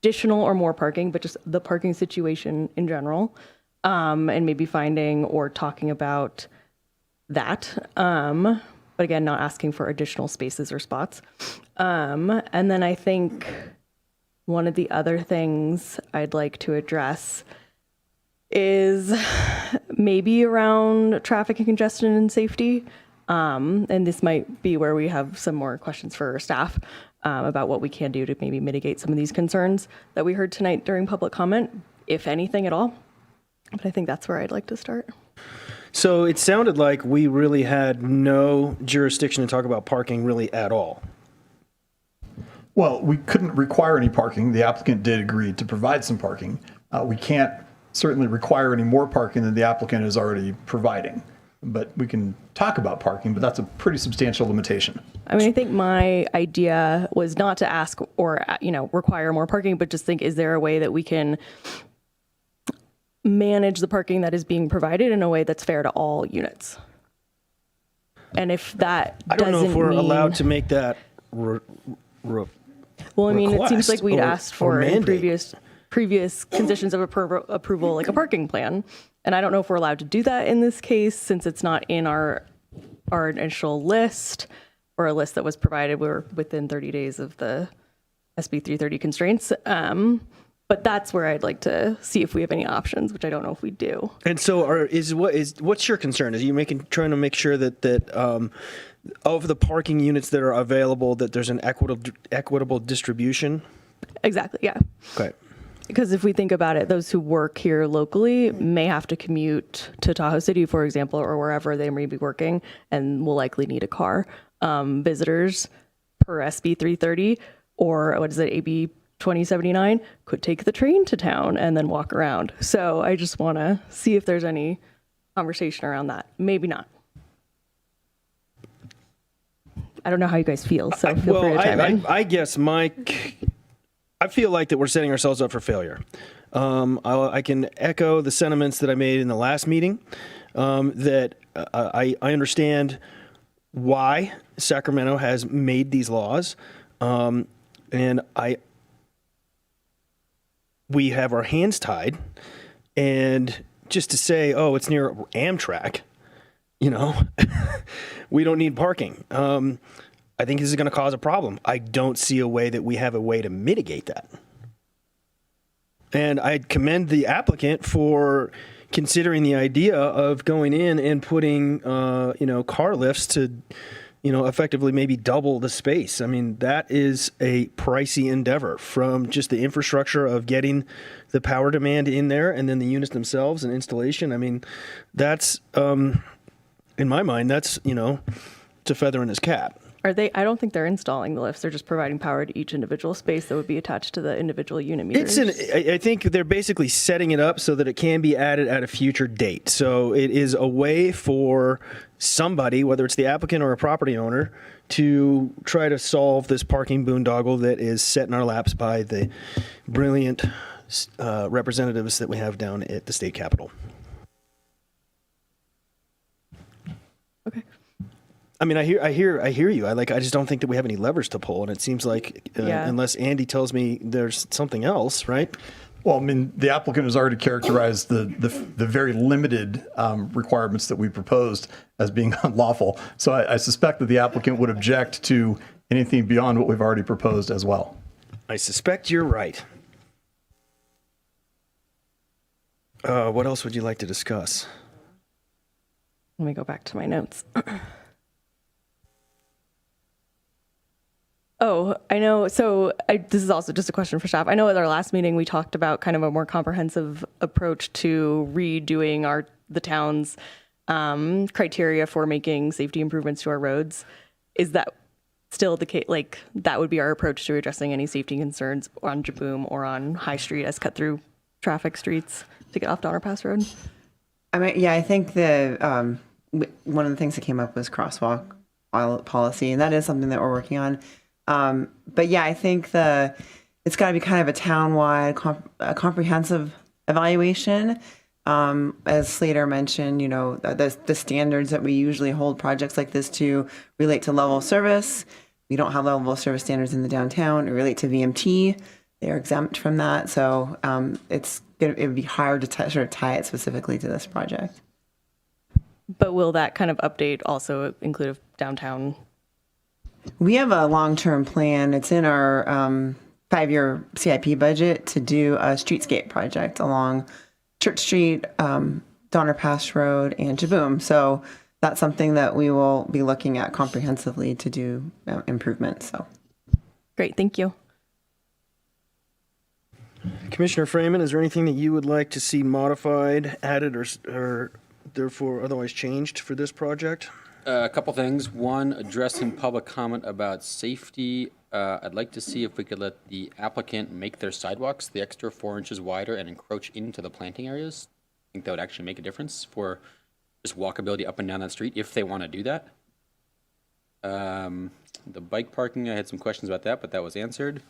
W: additional or more parking, but just the parking situation in general, and maybe finding or talking about that. But again, not asking for additional spaces or spots. And then I think one of the other things I'd like to address is maybe around traffic and congestion and safety. And this might be where we have some more questions for our staff about what we can do to maybe mitigate some of these concerns that we heard tonight during public comment, if anything at all. But I think that's where I'd like to start.
A: So it sounded like we really had no jurisdiction to talk about parking really at all.
I: Well, we couldn't require any parking. The applicant did agree to provide some parking. We can't certainly require any more parking than the applicant is already providing. But we can talk about parking, but that's a pretty substantial limitation.
W: I mean, I think my idea was not to ask or, require more parking, but just think, is there a way that we can manage the parking that is being provided in a way that's fair to all units? And if that
A: I don't know if we're
W: mean,
A: allowed to make that
W: well, I mean, it seems like we'd
A: or-
W: asked
A: or
W: for in
A: mandate.
W: previous conditions of approval, like a parking plan. And I don't know if we're allowed to do that in this case, since it's not in our initial list or a list that was provided. We're within 30 days of the SB 330 constraints. But that's where I'd like to see if we have any options, which I don't know if we do.
A: And so, what's your concern? Is you trying to make sure that of the parking units that are available, that there's an equitable distribution?
W: Exactly. Yeah.
A: Okay.
W: Because if we think about it, those who work here locally may have to commute to Tahoe City, for example, or wherever they may be working, and will likely need a car. Visitors per SB 330 or AB 2079 could take the train to town and then walk around. So I just want to see if there's any conversation around that. Maybe not. I don't know how you guys feel, so feel free to chime in.
A: I guess I feel like that we're setting ourselves up for failure. I can echo the sentiments that I made in the last meeting, that I understand why Sacramento has made these laws, and we have our hands tied, and just to say, oh, it's near Amtrak, we don't need parking. I think this is going to cause a problem. I don't see a way that we have a way to mitigate that. And I commend the applicant for considering the idea of going in and putting, car lifts to, effectively maybe double the space. I mean, that is a pricey endeavor, from just the infrastructure of getting the power demand in there and then the units themselves and installation. I mean, that's, in my mind, that's, it's a feather in his cap.
W: I don't think they're installing the lifts. They're just providing power to each individual space that would be attached to the individual unit meters.
A: I think they're basically setting it up so that it can be added at a future date. So it is a way for somebody, whether it's the applicant or a property owner, to try to solve this parking boondoggle that is set in our laps by the brilliant representatives that we have down at the state capitol.
W: Okay.
A: I mean, I hear you. I just don't think that we have any levers to pull, and it seems like unless Andy tells me there's something else, right?
I: Well, I mean, the applicant has already characterized the very limited requirements that we proposed as being unlawful. So I suspect that the applicant would object to anything beyond what we've already proposed as well.
A: I suspect you're right. What else would you like to discuss?
W: Let me go back to my notes. Oh, I know. So this is also just a question for staff. I know at our last meeting, we talked about kind of a more comprehensive approach to redoing the town's criteria for making safety improvements to our roads. Is that still the case? Like, that would be our approach to addressing any safety concerns on Jaboom or on High Street as cut through traffic streets to get off Donner Pass Road?
H: I mean, yeah, I think the one of the things that came up was crosswalk policy, and that is something that we're working on. But yeah, I think it's got to be kind of a town-wide, comprehensive evaluation. As Slater mentioned, the standards that we usually hold projects like this to relate to level of service. We don't have level of service standards in the downtown. It relate to VMT. They are exempt from that. So it would be hard to sort of tie it specifically to this project.
W: But will that kind of update also include a downtown?
H: We have a long-term plan. It's in our 5-year CIP budget to do a streetscape project along Church Street, Donner Pass Road, and Jaboom. So that's something that we will be looking at comprehensively to do improvements. So,
W: great, thank you.
A: Commissioner Freeman, is there anything that you would like to see modified, added, or therefore otherwise changed for this project?
K: A couple things. One, addressing public comment about safety. I'd like to see if we could let the applicant make their sidewalks the extra 4 inches wider and encroach into the planting areas. I think that would actually make a difference for just walkability up and down that street if they want to do that. The bike parking, I had some questions about that, but that was answered.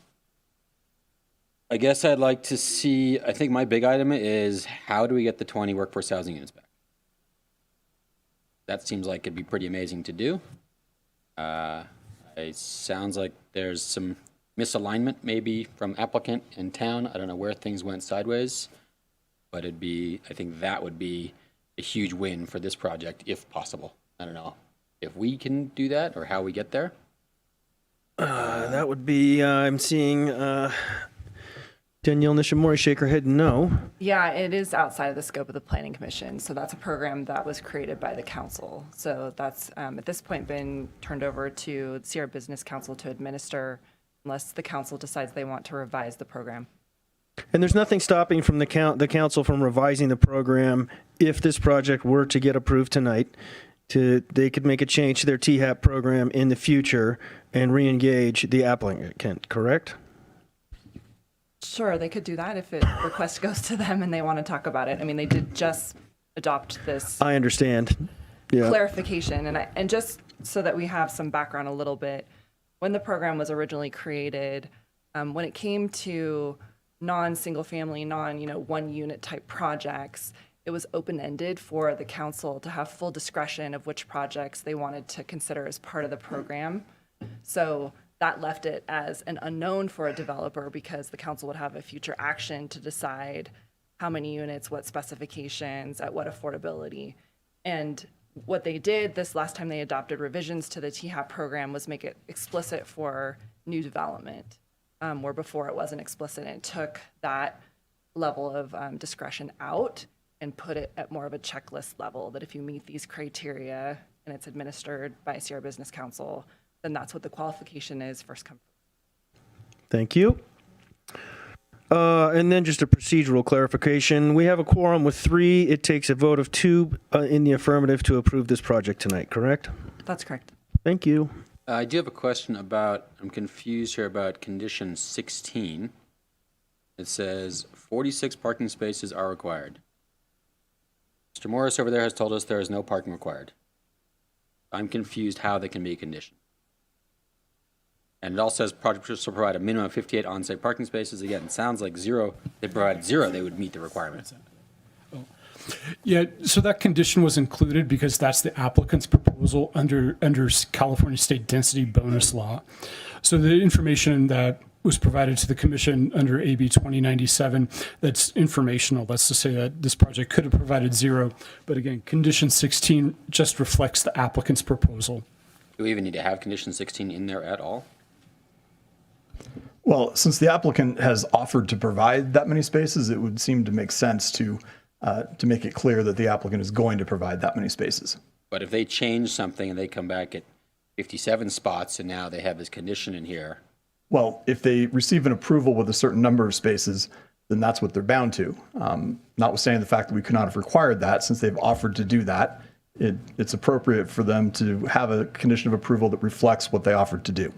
K: I guess I'd like to see, I think my big item is how do we get the 20 workforce housing units back? That seems like it'd be pretty amazing to do. It sounds like there's some misalignment maybe from applicant and town. I don't know where things went sideways, but I think that would be a huge win for this project if possible. I don't know if we can do that or how we get there.
A: That would be, I'm seeing Danielle Nishimori shake her head no.
M: Yeah, it is outside of the scope of the Planning Commission. So that's a program that was created by the council. So that's at this point been turned over to the Sierra Business Council to administer unless the council decides they want to revise the program.
A: And there's nothing stopping from the council from revising the program if this project were to get approved tonight. They could make a change to their THAP program in the future and re-engage the applicant, correct?
M: Sure, they could do that if it request goes to them and they want to talk about it. I mean, they did just adopt this
A: I understand. Yeah.
M: clarification, and just so that we have some background a little bit, when the program was originally created, when it came to non-single family, one unit type projects, it was open-ended for the council to have full discretion of which projects they wanted to consider as part of the program. So that left it as an unknown for a developer because the council would have a future action to decide how many units, what specifications, at what affordability. And what they did this last time they adopted revisions to the THAP program was make it explicit for new development, where before it wasn't explicit. And it took that level of discretion out and put it at more of a checklist level that if you meet these criteria and it's administered by Sierra Business Council, then that's what the qualification is, first come.
A: Thank you. And then just a procedural clarification. We have a quorum with 3. It takes a vote of 2 in the affirmative to approve this project tonight, correct?
M: That's correct.
A: Thank you.
K: I do have a question I'm confused here about condition 16. It says 46 parking spaces are required. Mr. Morris over there has told us there is no parking required. I'm confused how they can be a condition. And it also says projects will provide a minimum of 58 on-site parking spaces. Again, it sounds like 0. They provide 0, they would meet the requirements.
D: Yeah, so that condition was included because that's the applicant's proposal under California state density bonus law. So the information that was provided to the commission under AB 2097, that's informational. That's to say that this project could have provided 0. But again, condition 16 just reflects the applicant's proposal.
K: Do we even need to have condition 16 in there at all?
I: Well, since the applicant has offered to provide that many spaces, it would seem to make sense to make it clear that the applicant is going to provide that many spaces.
K: But if they change something and they come back at 57 spots and now they have this condition in here.
I: Well, if they receive an approval with a certain number of spaces, then that's what they're bound to. Notwithstanding the fact that we could not have required that, since they've offered to do that, it's appropriate for them to have a condition of approval that reflects what they offered to do.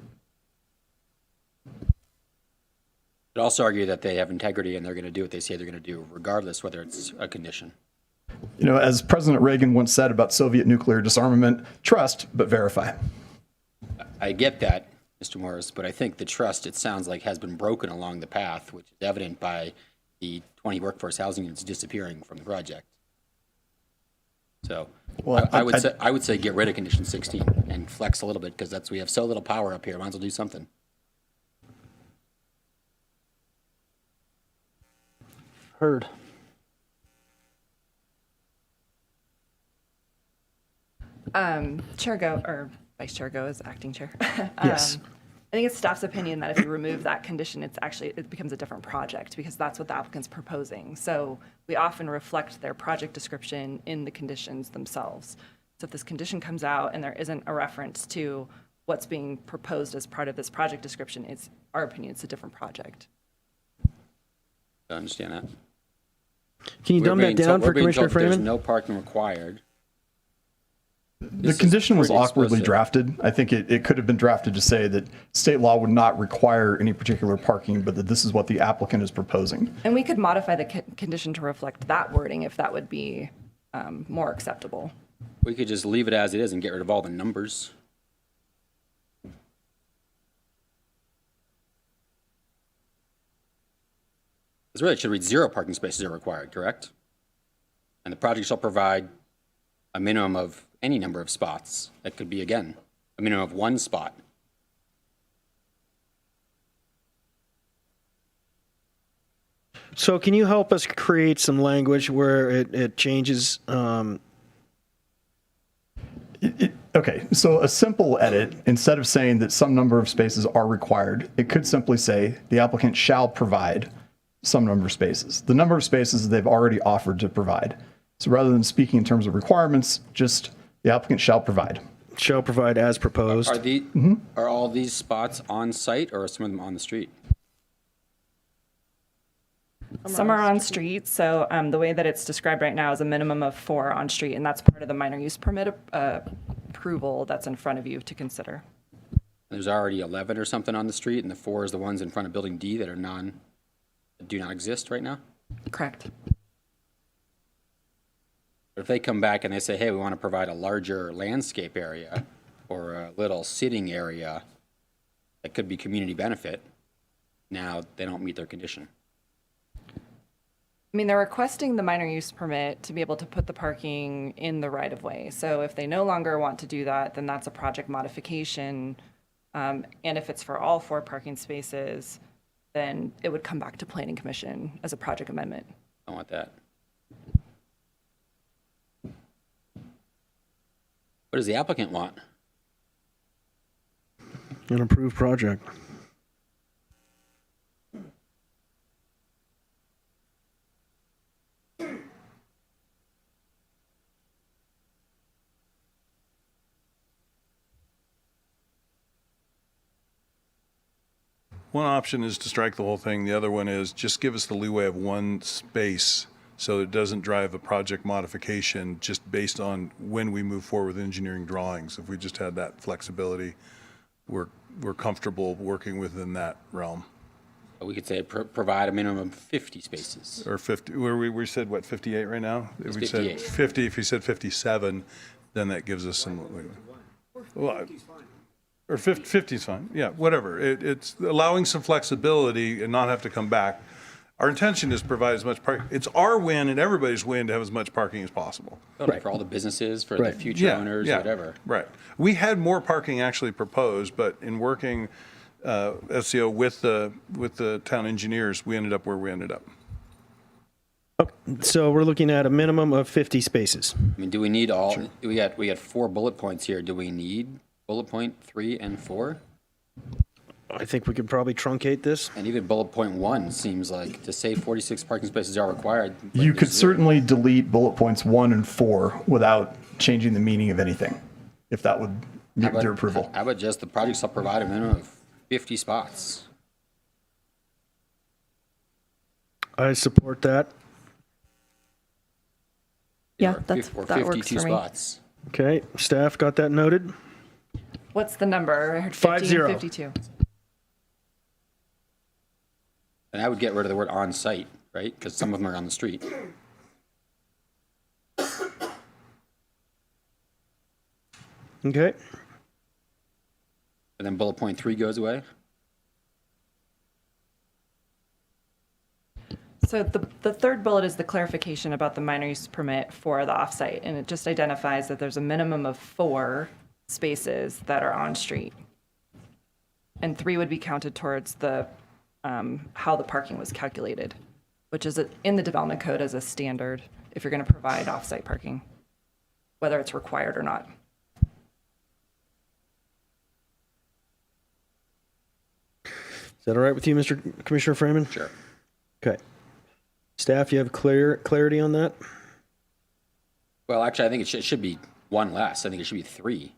K: I'd also argue that they have integrity and they're going to do what they say they're going to do, regardless whether it's a condition.
I: You know, as President Reagan once said about Soviet nuclear disarmament, trust, but verify.
K: I get that, Mr. Morris, but I think the trust, it sounds like, has been broken along the path, which is evident by the 20 workforce housing units disappearing from the project. So
I: Well,
K: I would say get rid of condition 16 and flex a little bit, because we have so little power up here. Might as well do something.
A: Heard.
M: Chair Go, or Vice Chair Go is acting chair.
A: Yes.
M: I think it's staff's opinion that if you remove that condition, it becomes a different project, because that's what the applicant's proposing. So we often reflect their project description in the conditions themselves. So if this condition comes out and there isn't a reference to what's being proposed as part of this project description, it's our opinion, it's a different project.
K: I understand that.
A: Can you dumb that down for Commissioner
K: There's
A: Freeman?
K: no parking required.
I: The condition was
K: pretty
I: awkwardly
K: explicit.
I: drafted. I think it could have been drafted to say that state law would not require any particular parking, but that this is what the applicant is proposing.
M: And we could modify the condition to reflect that wording if that would be more acceptable.
K: We could just leave it as it is and get rid of all the numbers. This really should read 0 parking spaces are required, correct? And the project shall provide a minimum of any number of spots. That could be, again, a minimum of 1 spot.
A: So can you help us create some language where it changes?
I: Okay, so a simple edit, instead of saying that some number of spaces are required, it could simply say the applicant shall provide some number of spaces. The number of spaces they've already offered to provide. So rather than speaking in terms of requirements, just the applicant shall provide.
A: Shall provide as proposed.
K: Are all these spots on site, or are some of them on the street?
M: Some are on street, so the way that it's described right now is a minimum of 4 on street, and that's part of the minor use permit approval that's in front of you to consider.
K: There's already 11 or something on the street, and the 4 is the ones in front of Building D that do not exist right now?
M: Correct.
K: But if they come back and they say, hey, we want to provide a larger landscape area or a little sitting area that could be community benefit, now they don't meet their condition.
M: I mean, they're requesting the minor use permit to be able to put the parking in the right of way. So if they no longer want to do that, then that's a project modification. And if it's for all 4 parking spaces, then it would come back to Planning Commission as a project amendment.
K: I want that. What does the applicant want?
A: An approved project.
G: One option is to strike the whole thing. The other one is just give us the leeway of 1 space so it doesn't drive a project modification just based on when we move forward with engineering drawings. If we just had that flexibility, we're comfortable working within that realm.
K: We could say provide a minimum of 50 spaces.
G: Or 50, where we said, what, 58 right now?
K: It's
G: If we
K: 58.
G: said 50, if we said 57, then that gives us some, well, or 50 is fine, yeah, whatever. It's allowing some flexibility and not have to come back. Our intention is to provide as much parking. It's our win and everybody's win to have as much parking as possible.
K: Totally, for all the businesses, for the future owners, whatever.
G: Right. We had more parking actually proposed, but in working SEO with the town engineers, we ended up where we ended up.
A: So we're looking at a minimum of 50 spaces.
K: I mean, do we need all, we got 4 bullet points here. Do we need bullet point 3 and 4?
A: I think we could probably truncate this.
K: And even bullet point 1 seems like to say 46 parking spaces are required.
I: You could certainly delete bullet points 1 and 4 without changing the meaning of anything, if that would meet your approval.
K: How about just the project shall provide a minimum of 50 spots?
A: I support that.
W: Yeah,
K: Or
W: that
K: 52
W: works for me.
K: spots.
A: Okay, staff got that noted?
M: What's the number? I heard 50 and 52.
K: And I would get rid of the word on site, right? Because some of them are on the street.
A: Okay.
K: And then bullet point 3 goes away.
M: So the third bullet is the clarification about the minor use permit for the offsite, and it just identifies that there's a minimum of 4 spaces that are on street. And 3 would be counted towards the how the parking was calculated, which is in the development code as a standard if you're going to provide offsite parking, whether it's required or not.
A: Is that all right with you, Mr. Commissioner Freeman?
K: Sure.
A: Okay. Staff, you have clarity on that?
K: Well, actually, I think it should be 1 less. I think it should be 3.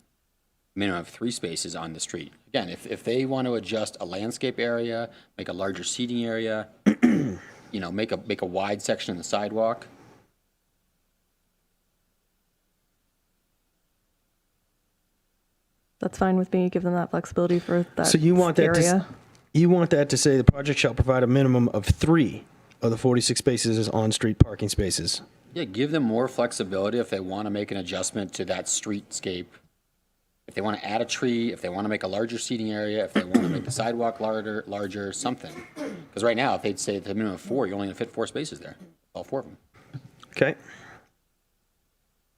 K: Minimum of 3 spaces on the street. Again, if they want to adjust a landscape area, make a larger seating area, you know, make a wide section in the sidewalk.
W: That's fine with me. Give them that flexibility for that
A: So you want that
W: area.
A: you want that to say the project shall provide a minimum of 3 of the 46 spaces as on-street parking spaces.
K: Yeah, give them more flexibility if they want to make an adjustment to that streetscape. If they want to add a tree, if they want to make a larger seating area, if they want to make the sidewalk larger, something. Because right now, if they'd say the minimum of 4, you're only going to fit 4 spaces there, all 4 of them.
A: Okay.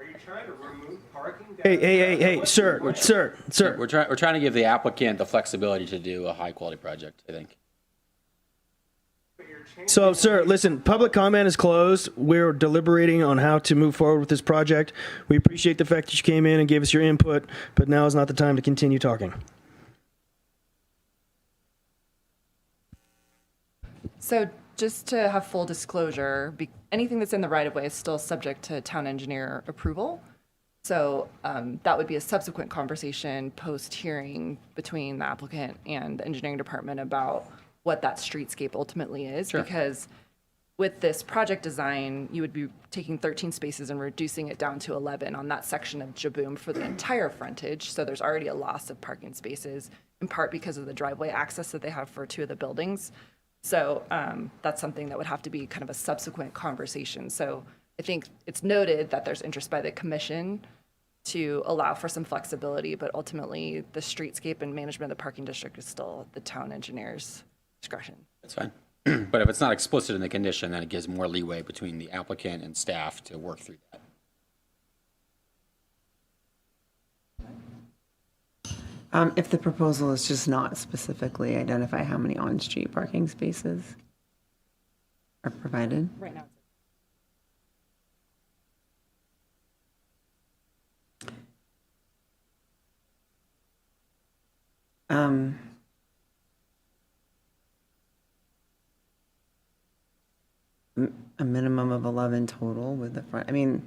F: Are you trying to remove parking?
A: Hey, sir.
K: We're trying to give the applicant the flexibility to do a high-quality project, I think.
A: So, sir, listen, public comment is closed. We're deliberating on how to move forward with this project. We appreciate the fact that you came in and gave us your input, but now is not the time to continue talking.
M: So just to have full disclosure, anything that's in the right-of-way is still subject to town engineer approval. So that would be a subsequent conversation post-hearing between the applicant and the engineering department about what that streetscape ultimately is.
K: Sure.
M: Because with this project design, you would be taking 13 spaces and reducing it down to 11 on that section of Jaboom for the entire frontage. So there's already a loss of parking spaces, in part because of the driveway access that they have for 2 of the buildings. So that's something that would have to be kind of a subsequent conversation. So I think it's noted that there's interest by the commission to allow for some flexibility, but ultimately the streetscape and management of the parking district is still the town engineer's discretion.
K: That's fine. But if it's not explicit in the condition, then it gives more leeway between the applicant and staff to work through that.
H: If the proposal is just not specifically identify how many on-street parking spaces are provided.
M: Right now.
H: A minimum of 11 total with the front. I mean,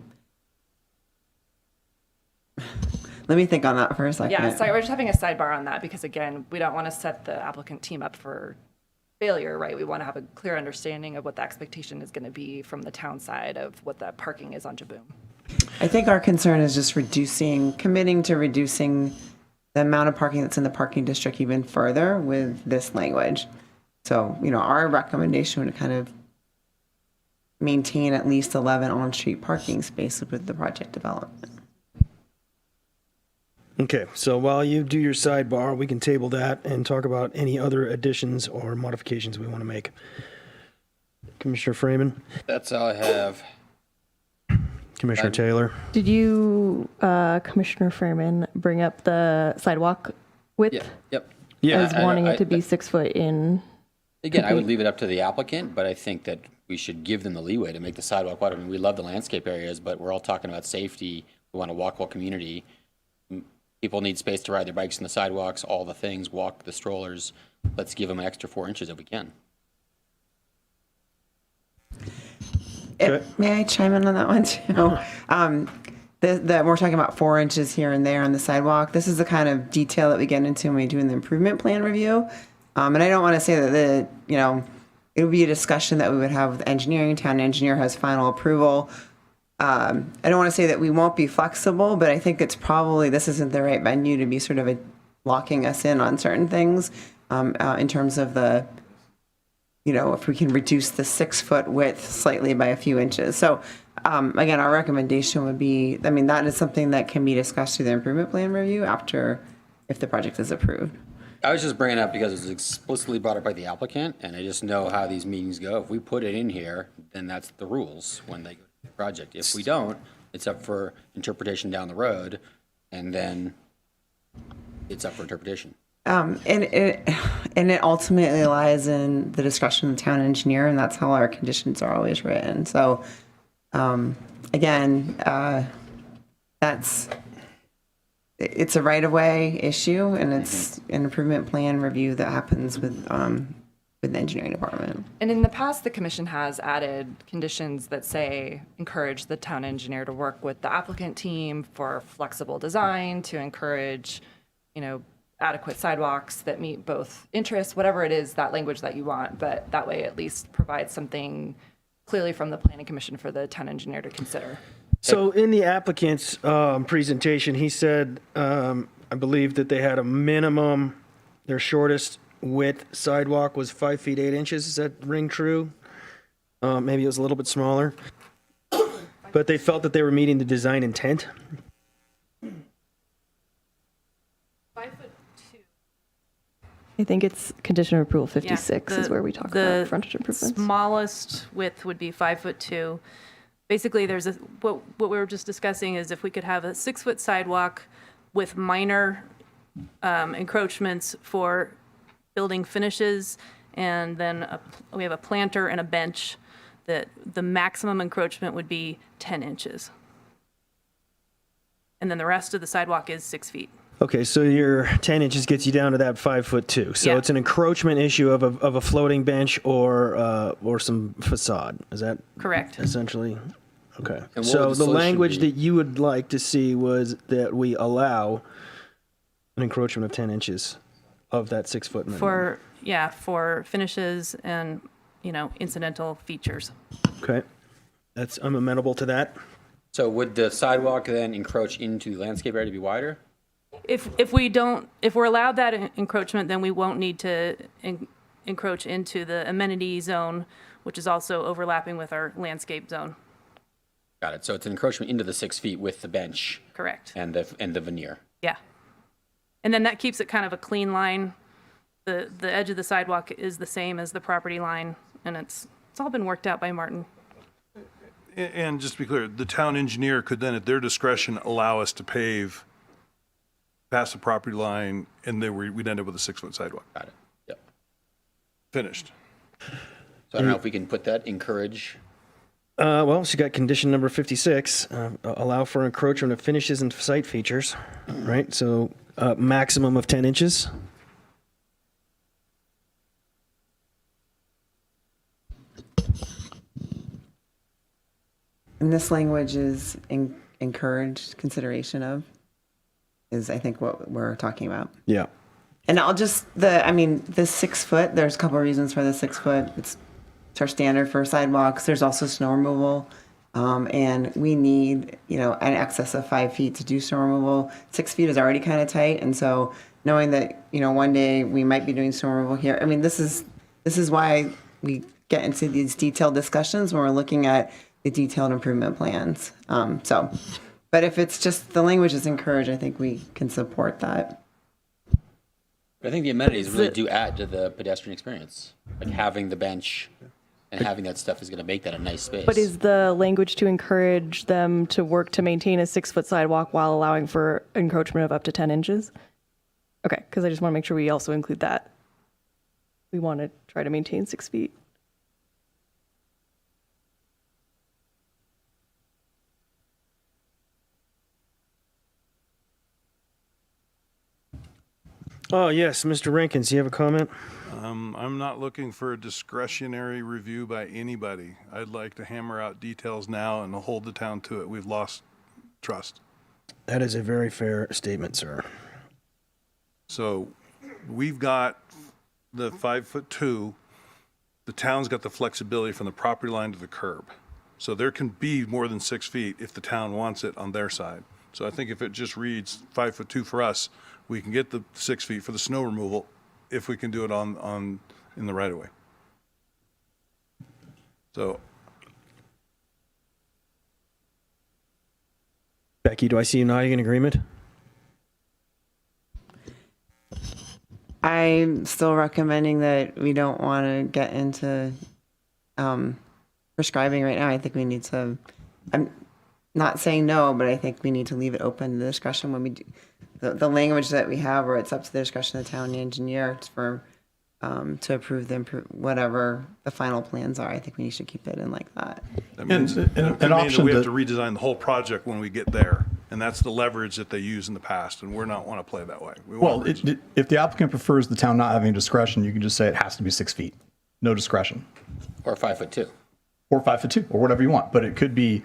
H: let me think on that for a second.
M: Yeah, sorry, we're just having a sidebar on that because again, we don't want to set the applicant team up for failure, right? We want to have a clear understanding of what the expectation is going to be from the town side of what the parking is on Jaboom.
H: I think our concern is just committing to reducing the amount of parking that's in the parking district even further with this language. So, our recommendation would kind of maintain at least 11 on-street parking spaces with the project development.
A: Okay, so while you do your sidebar, we can table that and talk about any other additions or modifications we want to make. Commissioner Freeman?
K: That's all I have.
A: Commissioner Taylor?
W: Did you, Commissioner Freeman, bring up the sidewalk width?
K: Yeah, yep.
W: As wanting it to be 6 foot in?
K: Again, I would leave it up to the applicant, but I think that we should give them the leeway to make the sidewalk wider. I mean, we love the landscape areas, but we're all talking about safety. We want a walkable community. People need space to ride their bikes in the sidewalks, all the things, walk the strollers. Let's give them an extra 4 inches if we can.
H: May I chime in on that one too? We're talking about 4 inches here and there on the sidewalk. This is the kind of detail that we get into when we're doing the improvement plan review. And I don't want to say that it would be a discussion that we would have with engineering. Town engineer has final approval. I don't want to say that we won't be flexible, but I think this isn't the right venue to be sort of locking us in on certain things in terms of if we can reduce the 6 foot width slightly by a few inches. So again, our recommendation would be, I mean, that is something that can be discussed through the improvement plan review after, if the project is approved.
K: I was just bringing it up because it was explicitly brought up by the applicant, and I just know how these meetings go. If we put it in here, then that's the rules when they go to the project. If we don't, it's up for interpretation down the road, and then it's up for interpretation.
H: And it ultimately lies in the discretion of the town engineer, and that's how our conditions are always written. So, again, it's a right-of-way issue, and it's an improvement plan review that happens with the engineering department.
M: And in the past, the commission has added conditions that say encourage the town engineer to work with the applicant team for flexible design, to encourage, adequate sidewalks that meet both interests, whatever it is, that language that you want. But that way, at least provides something clearly from the planning commission for the town engineer to consider.
A: So in the applicant's presentation, he said, I believe that they had a minimum, their shortest width sidewalk was 5 feet 8 inches. Does that ring true? Maybe it was a little bit smaller. But they felt that they were meeting the design intent.
W: 5'2". I think it's condition of approval 56
L: Yeah,
W: is where we talk about frontage improvements.
L: Smallest width would be 5'2". Basically, there's what we were just discussing is if we could have a 6-foot sidewalk with minor encroachments for building finishes, and then we have a planter and a bench, that the maximum encroachment would be 10 inches. And then the rest of the sidewalk is 6 feet.
A: Okay, so your 10 inches gets you down to that 5'2". So
L: Yeah.
A: it's an encroachment issue of a floating bench or some facade. Is that
L: Correct.
A: essentially? Okay.
K: And what
A: So
K: would the
A: the language
K: solution
A: that you would like to see was that we allow an encroachment of 10 inches of that 6-foot minimum.
L: For finishes and, incidental features.
A: Okay. I'm amenable to that.
K: So would the sidewalk then encroach into the landscape area to be wider?
L: If we're allowed that encroachment, then we won't need to encroach into the amenity zone, which is also overlapping with our landscape zone.
K: Got it. So it's an encroachment into the 6 feet with the bench.
L: Correct.
K: And the veneer.
L: Yeah. And then that keeps it kind of a clean line. The edge of the sidewalk is the same as the property line, and it's all been worked out by Martin.
G: And just to be clear, the town engineer could then, at their discretion, allow us to pave past the property line, and then we'd end up with a 6-foot sidewalk.
K: Got it. Yep.
G: Finished.
K: So I don't know if we can put that, encourage.
A: Well, she got condition number 56, allow for encroachment of finishes and site features, right? So maximum of 10 inches.
H: And this language is encouraged consideration of, is I think what we're talking about.
A: Yeah.
H: And the 6 foot, there's a couple of reasons for the 6 foot. It's our standard for sidewalks. There's also snow removal. And we need, an excess of 5 feet to do snow removal. 6 feet is already kind of tight. And so knowing that, one day we might be doing snow removal here. I mean, this is why we get into these detailed discussions when we're looking at the detailed improvement plans. But if it's just the language is encouraged, I think we can support that.
K: But I think the amenities really do add to the pedestrian experience. Like having the bench and having that stuff is going to make that a nice space.
W: But is the language to encourage them to work to maintain a 6-foot sidewalk while allowing for encroachment of up to 10 inches? Okay, because I just want to make sure we also include that. We want to try to maintain 6 feet.
A: Oh, yes, Mr. Rankins, you have a comment?
G: I'm not looking for a discretionary review by anybody. I'd like to hammer out details now and hold the town to it. We've lost trust.
A: That is a very fair statement, sir.
G: So we've got the 5'2". The town's got the flexibility from the property line to the curb. So there can be more than 6 feet if the town wants it on their side. So I think if it just reads 5'2" for us, we can get the 6 feet for the snow removal if we can do it in the right of way. So
A: Becky, do I see you nodding in agreement?
H: I'm still recommending that we don't want to get into prescribing right now. I think we need to, I'm not saying no, but I think we need to leave it open to the discussion when we do the language that we have, where it's up to the discussion of the town engineer for to approve whatever the final plans are. I think we should keep it in like that.
G: That means
I: an option
G: we have
I: to-
G: to redesign the whole project when we get there. And that's the leverage that they use in the past, and we're not want to play that way. We
I: Well,
G: want to
I: if the applicant prefers the town not having discretion, you can just say it has to be 6 feet, no discretion.
K: Or 5'2".
I: Or 5'2", or whatever you want, but it could be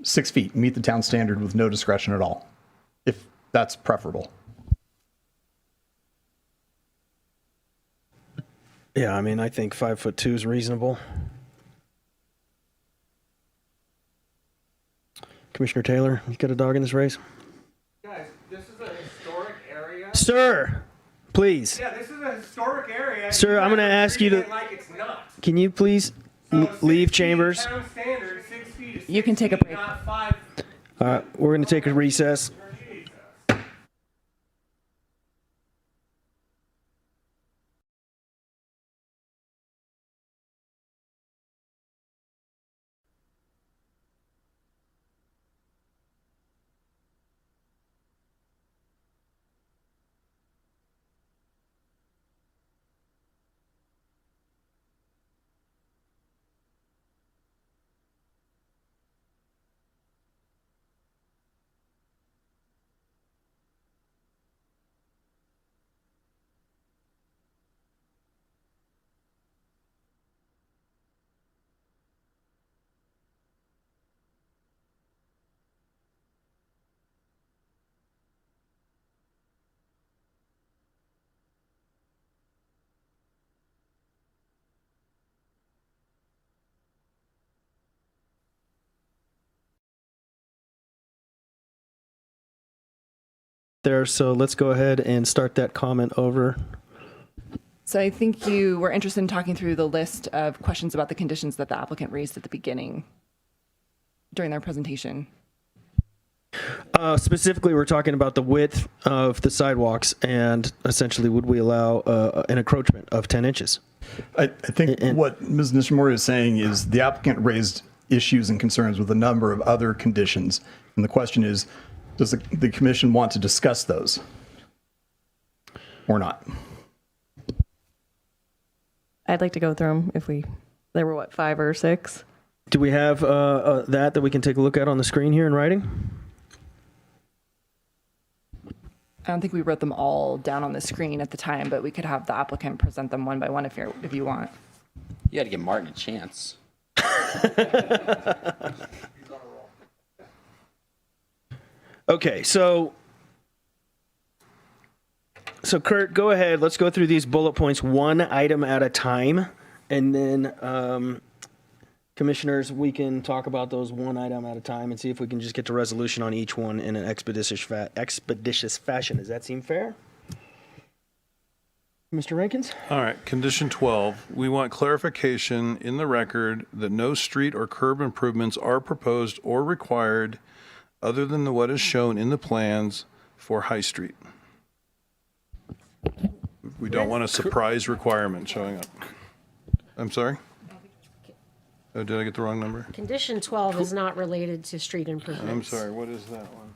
I: 6 feet, meet the town standard with no discretion at all, if that's preferable.
A: Yeah, I mean, I think 5'2" is reasonable. Commissioner Taylor, you got a dog in this race?
F: Guys, this is a historic area.
A: Sir, please.
F: Yeah, this is a historic area.
A: Sir, I'm going to ask you to.
F: Like it's not.
A: Can you please leave chambers?
F: Town standard, 6 feet is
M: You can take a break.
F: not 5.
A: We're going to take a recess. There, so let's go ahead and start that comment over.
M: So I think you were interested in talking through the list of questions about the conditions that the applicant raised at the beginning during their presentation.
A: Specifically, we're talking about the width of the sidewalks, and essentially, would we allow an encroachment of 10 inches?
I: I think what Ms. Nishimori is saying is the applicant raised issues and concerns with a number of other conditions. And the question is, does the commission want to discuss those or not?
W: I'd like to go through them if there were 5 or 6.
A: Do we have that we can take a look at on the screen here in writing?
M: I don't think we wrote them all down on the screen at the time, but we could have the applicant present them one by one if you want.
K: You got to give Martin a chance.
A: Okay, so Kurt, go ahead. Let's go through these bullet points one item at a time, and then commissioners, we can talk about those one item at a time and see if we can just get to resolution on each one in an expeditious fashion. Does that seem fair? Mr. Rankins?
G: All right, condition 12, we want clarification in the record that no street or curb improvements are proposed or required other than what is shown in the plans for High Street. We don't want a surprise requirement showing up. I'm sorry? Oh, did I get the wrong number?
N: Condition 12 is not related to street improvements.
G: I'm sorry, what is that one?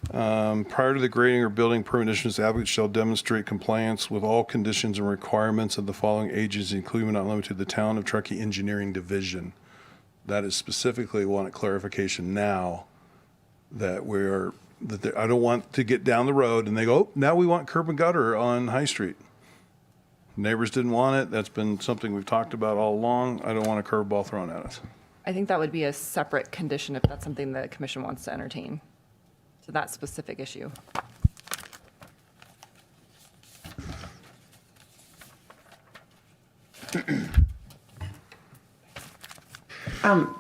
G: Prior to the grading or building permit issuance, the applicant shall demonstrate compliance with all conditions and requirements of the following agencies, including but not limited to the Town of Truckee Engineering Division. That is specifically want a clarification now that I don't want to get down the road and they go, oh, now we want curb and gutter on High Street. Neighbors didn't want it. That's been something we've talked about all along. I don't want a curveball thrown at us.
M: I think that would be a separate condition if that's something the commission wants to entertain. To that specific issue.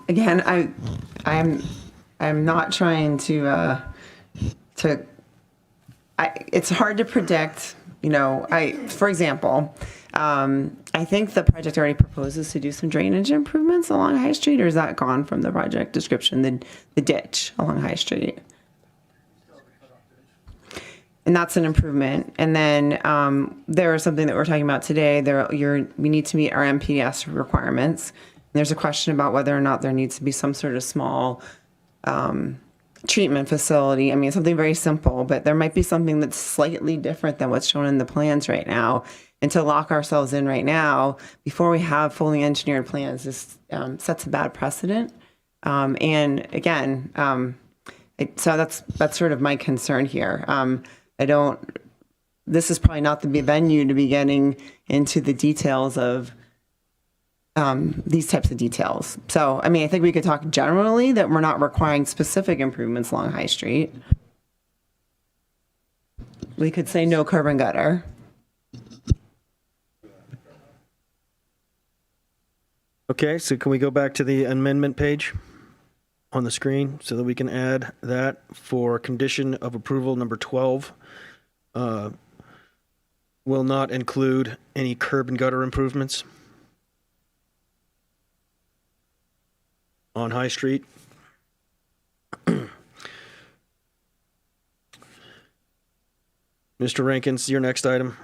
H: Again, I'm not trying to it's hard to predict, for example, I I think the project already proposes to do some drainage improvements along High Street, or is that gone from the project description, the ditch along High Street? And that's an improvement. And then there is something that we're talking about today. We need to meet our MPS requirements. And there's a question about whether or not there needs to be some sort of small treatment facility. I mean, something very simple, but there might be something that's slightly different than what's shown in the plans right now. And to lock ourselves in right now, before we have fully engineered plans, this sets a bad precedent. And again, so that's sort of my concern here. This is probably not the venue to be getting into the details of these types of details. So, I mean, I think we could talk generally that we're not requiring specific improvements along High Street. We could say no curb and gutter.
A: Okay, so can we go back to the amendment page on the screen so that we can add that for condition of approval number 12? Will not include any curb and gutter improvements on High Street. Mr. Rankins, your next item.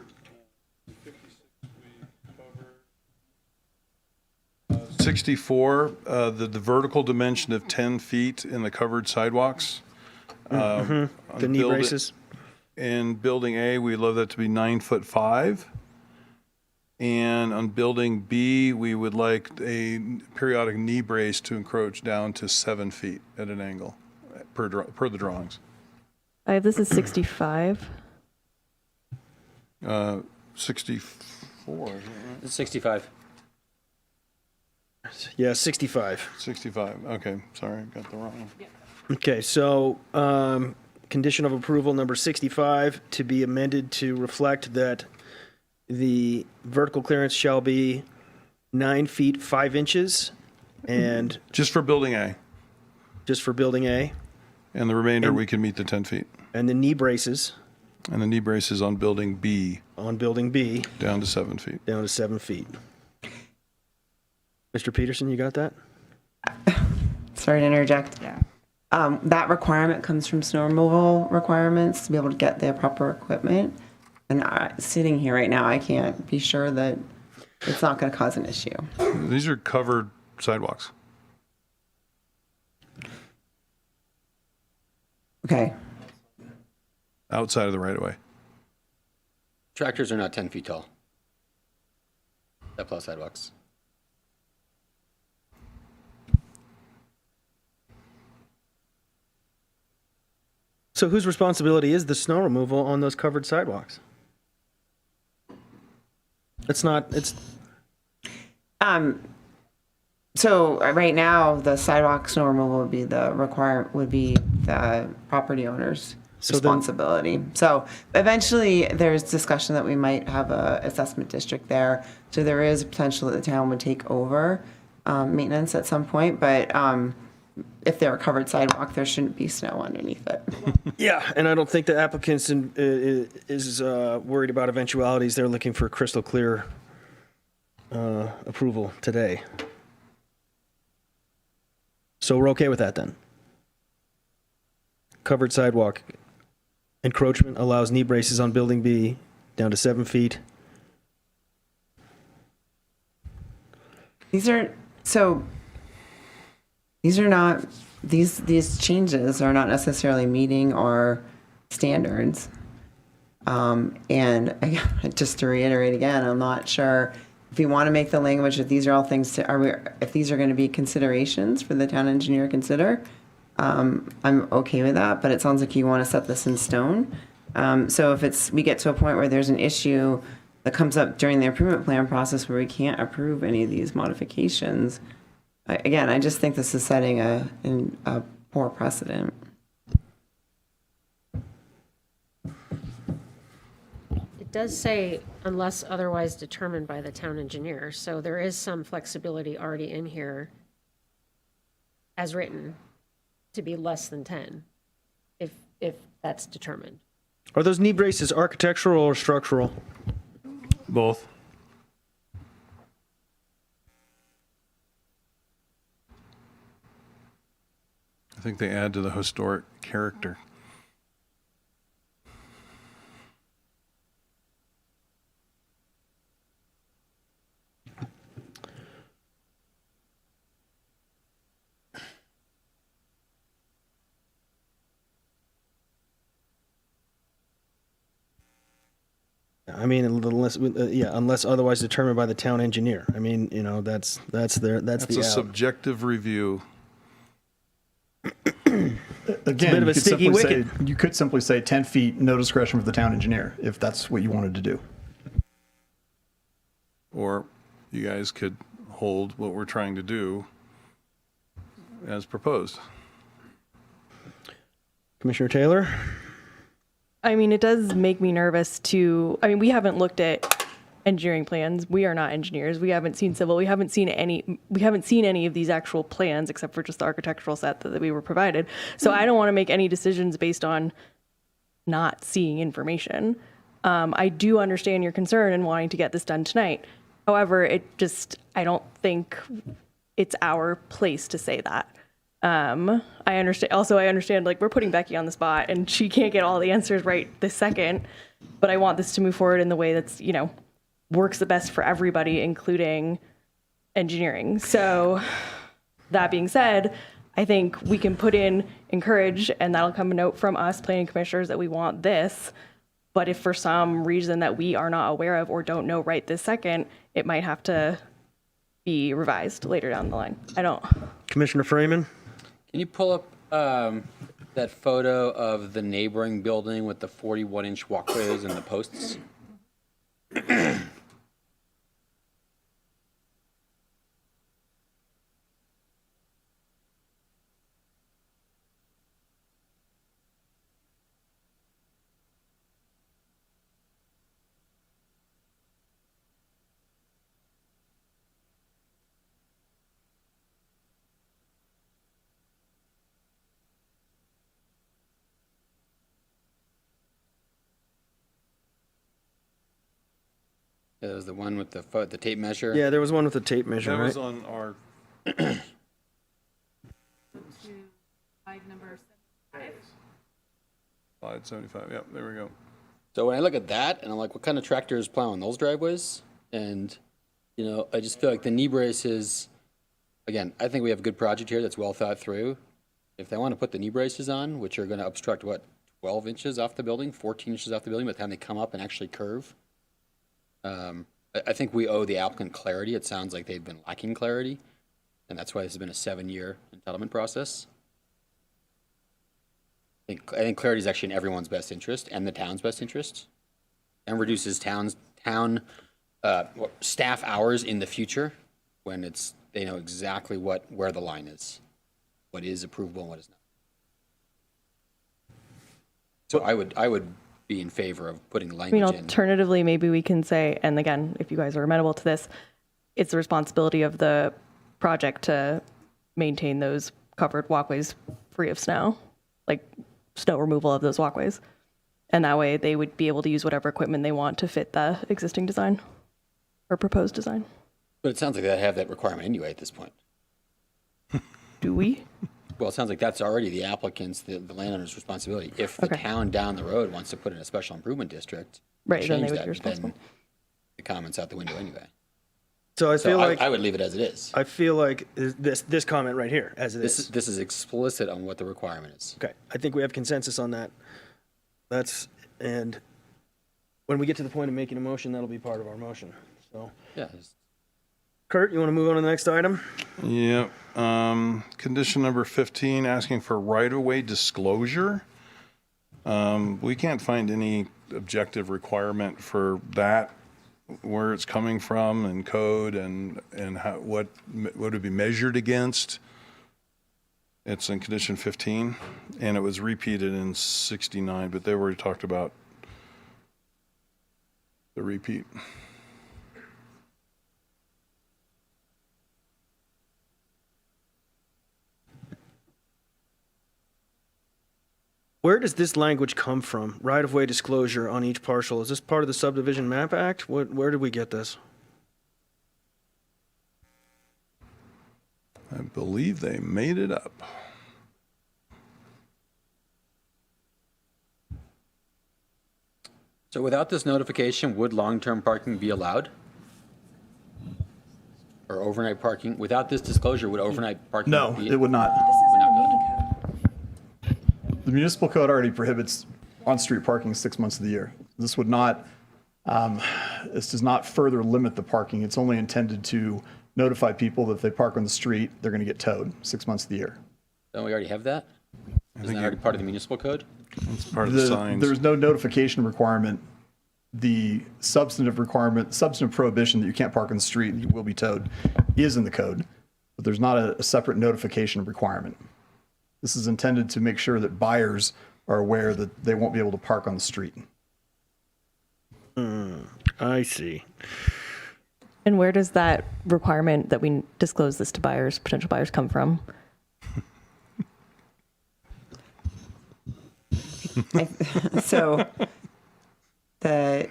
G: 64, the vertical dimension of 10 feet in the covered sidewalks.
A: The knee braces.
G: In building A, we love that to be 9'5". And on building B, we would like a periodic knee brace to encroach down to 7 feet at an angle per the drawings.
W: I have this is 65.
G: 64, isn't it right?
K: It's 65.
A: Yeah, 65.
G: 65, okay, sorry, got the wrong one.
A: Okay, so condition of approval number 65 to be amended to reflect that the vertical clearance shall be 9 feet 5 inches, and
G: just for building A.
A: Just for building A.
G: And the remainder, we can meet the 10 feet.
A: And the knee braces.
G: And the knee braces on building B.
A: On building B.
G: Down to 7 feet.
A: Down to 7 feet. Mr. Peterson, you got that?
H: Sorry to interject. Yeah. That requirement comes from snow removal requirements to be able to get the proper equipment. And sitting here right now, I can't be sure that it's not going to cause an issue.
G: These are covered sidewalks.
H: Okay.
G: Outside of the right of way.
K: Tractors are not 10 feet tall. That plus sidewalks.
A: So whose responsibility is the snow removal on those covered sidewalks? It's not, it's...
H: So right now, the sidewalk snow removal would be the property owner's responsibility. So eventually, there's discussion that we might have a assessment district there. So there is potential that the town would take over maintenance at some point, but if they're a covered sidewalk, there shouldn't be snow underneath it.
A: Yeah, and I don't think the applicant is worried about eventualities. They're looking for crystal clear approval today. So we're okay with that then? Covered sidewalk. Encroachment allows knee braces on building B down to 7 feet.
H: These changes are not necessarily meeting our standards. And again, just to reiterate again, I'm not sure if we want to make the language that these are all things if these are going to be considerations for the town engineer to consider. I'm okay with that, but it sounds like you want to set this in stone. So if we get to a point where there's an issue that comes up during the improvement plan process where we can't approve any of these modifications, again, I just think this is setting a poor precedent.
N: It does say unless otherwise determined by the town engineer, so there is some flexibility already in here as written to be less than 10, if that's determined.
A: Are those knee braces architectural or structural?
G: Both. think they add to the historic character.
A: I mean, unless otherwise determined by the town engineer. I mean, that's
G: That's
A: the
G: a
A: out.
G: subjective review.
I: Again,
A: bit of a sticky wicket.
I: You could simply say 10 feet, no discretion for the town engineer, if that's what you wanted to do.
G: Or you guys could hold what we're trying to do as proposed.
A: Commissioner Taylor?
W: I mean, it does make me nervous we haven't looked at engineering plans. We are not engineers. We haven't seen civil. We haven't seen any of these actual plans except for just the architectural set that we were provided. So I don't want to make any decisions based on not seeing information. I do understand your concern in wanting to get this done tonight. However, I don't think it's our place to say that. I understand like we're putting Becky on the spot and she can't get all the answers right this second, but I want this to move forward in the way that's, works the best for everybody, including engineering. So that being said, I think we can put in encourage, and that'll come a note from us planning commissioners that we want this. But if for some reason that we are not aware of or don't know right this second, it might have to be revised later down the line.
A: Commissioner Freeman?
K: Can you pull up that photo of the neighboring building with the 41-inch walkways and the posts? Yeah, there was the one with the tape measure.
A: Yeah, there was one with the tape measure,
G: That
A: right?
G: was on our slide 75. Yep, there we go.
K: So when I look at that, and I'm like, what kind of tractor is plowing those driveways? And, I just feel like the knee braces, again, I think we have a good project here that's well thought through. If they want to put the knee braces on, which are going to obstruct, 12 inches off the building, 14 inches off the building by the time they come up and actually curve, I think we owe the applicant clarity. It sounds like they've been lacking clarity, and that's why this has been a 7-year entitlement process. I think clarity is actually in everyone's best interest and the town's best interest, and reduces town staff hours in the future when they know exactly where the line is, what is approvable and what is not. So I would be in favor of putting language in.
W: Alternatively, maybe we can say, and again, if you guys are amenable to this, it's the responsibility of the project to maintain those covered walkways free of snow, like snow removal of those walkways. And that way they would be able to use whatever equipment they want to fit the existing design or proposed design.
K: But it sounds like they have that requirement anyway at this point.
W: Do we?
K: Well, it sounds like that's already the applicant's, the landowner's responsibility. If the town down the road wants to put in a special improvement district,
W: right, then they
K: change
W: would
K: that,
W: be responsible.
K: then the comment's out the window anyway.
A: So I feel like
K: I would leave it as it is.
A: I feel like this comment right here, as it is.
K: This is explicit on what the requirement is.
A: Okay, I think we have consensus on that. And when we get to the point of making a motion, that'll be part of our motion. So,
K: yeah.
A: Kurt, you want to move on to the next item?
G: Yep. Condition number 15, asking for right-of-way disclosure. We can't find any objective requirement for that, where it's coming from and code and how, what would be measured against. It's in condition 15, and it was repeated in 69, but they already talked about the repeat.
A: Where does this language come from? Right-of-way disclosure on each parcel. Is this part of the Subdivision Map Act? Where did we get this?
G: I believe they made it up.
K: So without this notification, would long-term parking be allowed? Or overnight parking? Without this disclosure, would overnight parking
I: No,
K: be?
I: it would not.
K: Would not be.
I: The municipal code already prohibits on-street parking 6 months of the year. This would not, this does not further limit the parking. It's only intended to notify people that if they park on the street, they're going to get towed 6 months of the year.
K: Don't we already have that? Isn't that already part of the municipal code?
G: It's part of the signs.
I: There's no notification requirement. The substantive requirement, substantive prohibition that you can't park on the street, you will be towed, is in the code, but there's not a separate notification requirement. This is intended to make sure that buyers are aware that they won't be able to park on the street.
A: I see.
W: And where does that requirement that we disclose this to buyers, potential buyers, come from?
H: So I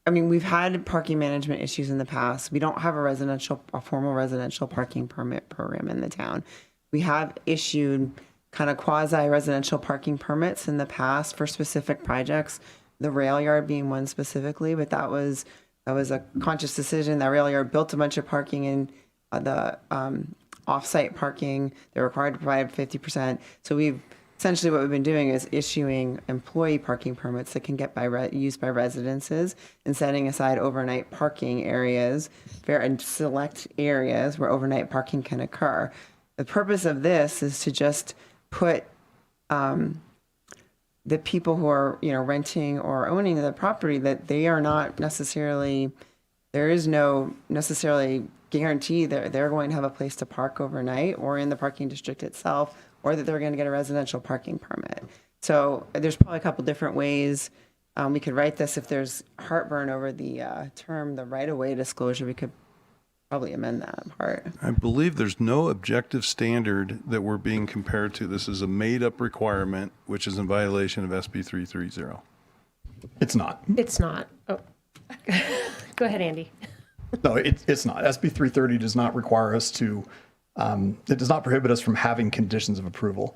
H: mean, we've had parking management issues in the past. We don't have a formal residential parking permit program in the town. We have issued kind of quasi-residential parking permits in the past for specific projects, the rail yard being one specifically, but that was a conscious decision. That rail yard built a bunch of parking in the off-site parking. They're required to provide 50%. So essentially what we've been doing is issuing employee parking permits that can get used by residences and setting aside overnight parking areas, and select areas where overnight parking can occur. The purpose of this is to just put the people who are, renting or owning the property, that they are not necessarily, there is no necessarily guarantee that they're going to have a place to park overnight or in the parking district itself, or that they're going to get a residential parking permit. So there's probably a couple different ways we could write this. If there's heartburn over the term, the right-of-way disclosure, we could probably amend that part.
G: I believe there's no objective standard that we're being compared to. This is a made-up requirement, which is in violation of SB 330.
I: It's not.
N: It's not. Oh. Go ahead, Andy.
I: No, it's not. SB 330 does not require us to, it does not prohibit us from having conditions of approval.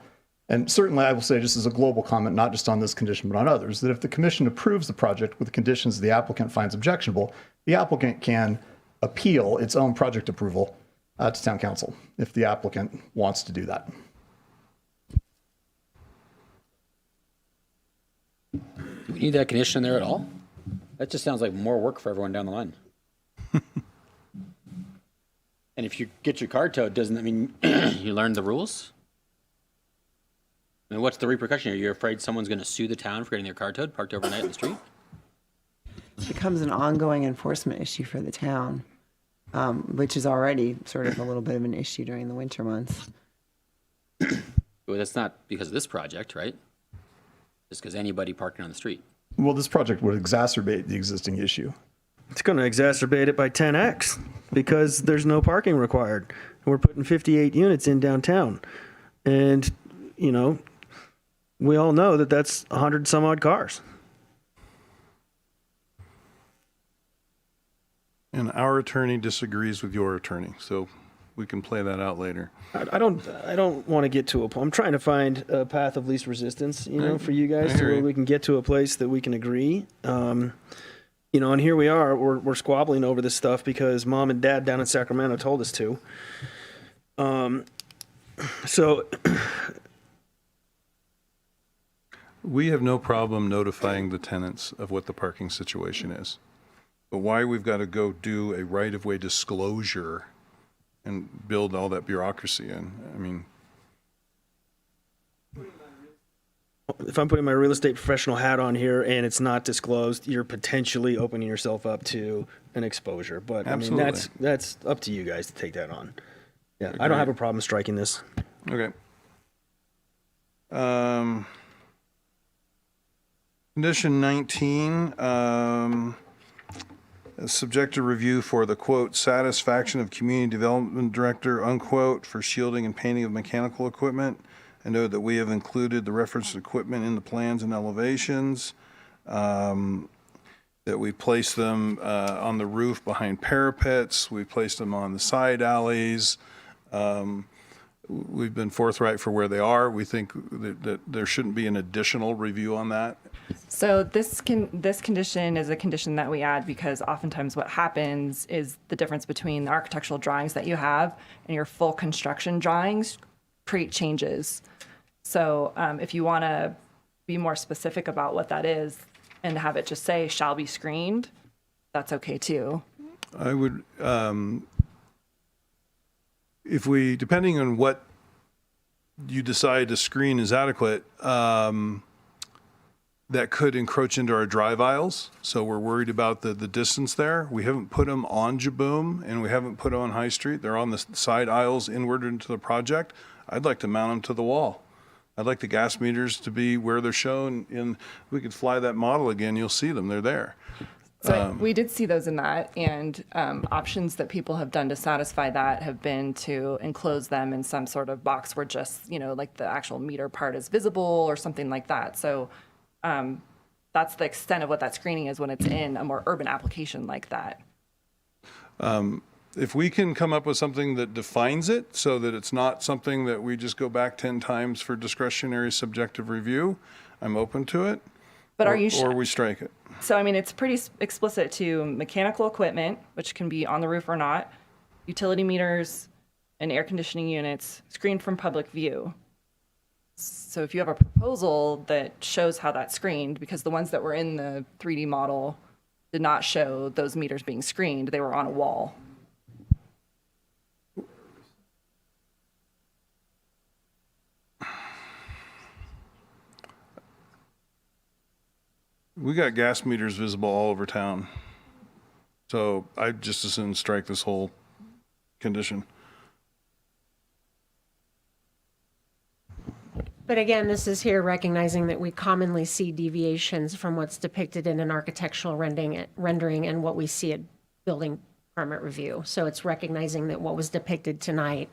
I: And certainly I will say, just as a global comment, not just on this condition, but on others, that if the commission approves the project with the conditions the applicant finds objectionable, the applicant can appeal its own project approval to town council if the applicant wants to do that.
K: Do we need that condition there at all? That just sounds like more work for everyone down the line. And if you get your car towed, doesn't that mean you learned the rules? I mean, what's the repercussion? Are you afraid someone's going to sue the town for getting their car towed, parked overnight in the street?
H: It becomes an ongoing enforcement issue for the town, which is already sort of a little bit of an issue during the winter months.
K: Well, that's not because of this project, right? Just because anybody parking on the street.
I: Well, this project would exacerbate the existing issue.
A: It's going to exacerbate it by 10x because there's no parking required. We're putting 58 units in downtown. And, we all know that that's 100 some odd cars.
G: And our attorney disagrees with your attorney, so we can play that out later.
A: I don't want to get to a point. I'm trying to find a path of least resistance, for you guys, to where we can get to a place that we can agree. And here we are, we're squabbling over this stuff because mom and dad down in Sacramento told us to. So
G: we have no problem notifying the tenants of what the parking situation is. But why we've got to go do a right-of-way disclosure and build all that bureaucracy in? I mean,
A: if I'm putting my real estate professional hat on here and it's not disclosed, you're potentially opening yourself up to an exposure. But
G: absolutely.
A: I mean, that's up to you guys to take that on. Yeah, I don't have a problem striking this.
G: Okay. Condition 19, subject to review for the quote satisfaction of community development director unquote for shielding and painting of mechanical equipment. I know that we have included the reference equipment in the plans and elevations, that we place them on the roof behind parapets, we placed them on the side alleys. we've been forthright for where they are. We think that there shouldn't be an additional review on that.
M: So this condition is a condition that we add because oftentimes what happens is the difference between the architectural drawings that you have and your full construction drawings create changes. So if you want to be more specific about what that is and have it just say shall be screened, that's okay too.
G: I would, if we, depending on what you decide to screen is adequate, that could encroach into our drive aisles. So we're worried about the distance there. We haven't put them on Jaboom and we haven't put them on High Street. They're on the side aisles inward into the project. I'd like to mount them to the wall. I'd like the gas meters to be where they're shown in, we could fly that model again, you'll see them, they're there.
M: So we did see those in that, and options that people have done to satisfy that have been to enclose them in some sort of box where just, like the actual meter part is visible or something like that. So that's the extent of what that screening is when it's in a more urban application like that.
G: If we can come up with something that defines it so that it's not something that we just go back 10 times for discretionary subjective review, I'm open to it.
M: But are you sure?
G: Or we strike it.
M: So, I mean, it's pretty explicit to mechanical equipment, which can be on the roof or not, utility meters and air conditioning units screened from public view. So if you have a proposal that shows how that's screened, because the ones that were in the 3D model did not show those meters being screened, they were on a wall.
G: We got gas meters visible all over town. So I just as soon strike this whole condition.
N: But again, this is here recognizing that we commonly see deviations from what's depicted in an architectural rendering and what we see at building permit review. So it's recognizing that what was depicted tonight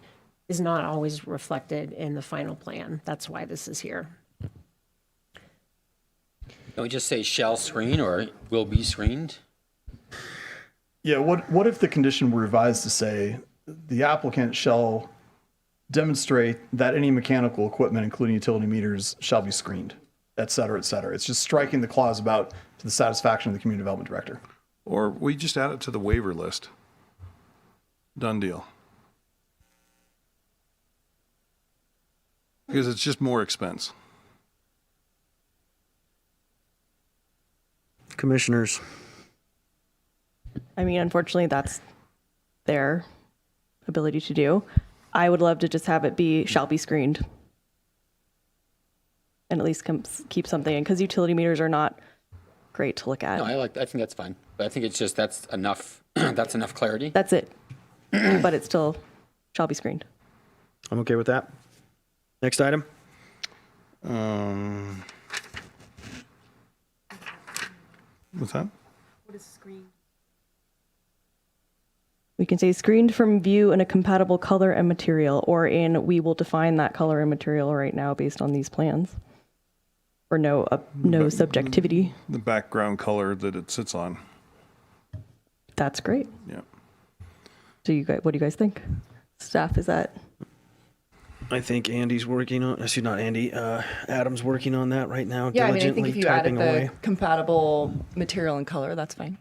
N: is not always reflected in the final plan. That's why this is here.
K: Can we just say shall screen or will be screened?
I: Yeah, what if the condition were revised to say the applicant shall demonstrate that any mechanical equipment, including utility meters, shall be screened, et cetera, et cetera. It's just striking the clause about to the satisfaction of the community development director.
G: Or we just add it to the waiver list. Done deal. Because it's just more expense.
A: Commissioners.
W: I mean, unfortunately, that's their ability to do. I would love to just have it be shall be screened, and at least keep something in, because utility meters are not great to look at.
K: No, I think that's fine, but I think it's just that's enough. That's enough clarity.
W: That's it, but it still shall be screened.
A: I'm okay with that. Next item.
G: What's that?
L: What is screened?
W: We can say screened from view in a compatible color and material, or in we will define that color and material right now based on these plans. Or no subjectivity.
G: The background color that it sits on.
W: That's great.
G: Yeah.
W: So what do you guys think? Staff, is that?
A: I think Andy's working on, excuse not Andy, Adam's working on that right now,
M: Yeah, I mean, I
A: diligently
M: think if you added
A: typing
M: the
A: away.
M: compatible material and color, that's fine.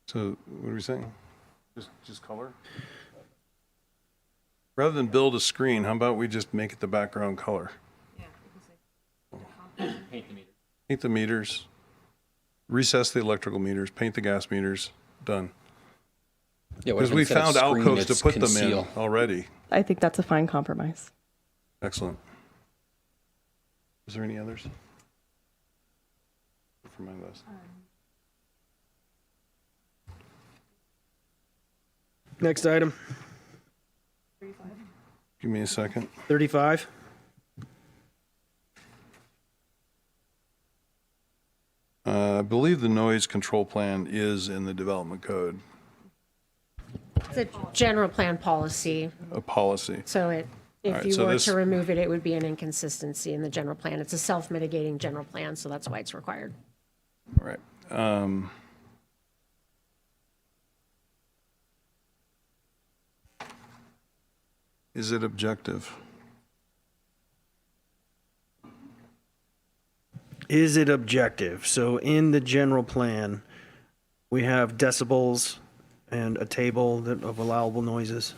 G: So what are we saying? Just color? Rather than build a screen, how about we just make it the background color? Paint the meters, recess the electrical meters, paint the gas meters, done.
K: Yeah,
G: because we found alcoves to put them in already.
W: I think that's a fine compromise.
G: Excellent. Is there any others? For my list.
A: Next item.
G: Give me a second.
A: 35.
G: I believe the noise control plan is in the development code.
N: It's a general plan policy,
G: A policy.
N: so it If
G: right,
N: you
G: so
N: were
G: this-
N: to remove it, it would be an inconsistency in the general plan. It's a self-mitigating general plan, so that's why it's required.
G: All right. Is it objective?
A: Is it objective? So in the general plan, we have decibels and a table of allowable noises.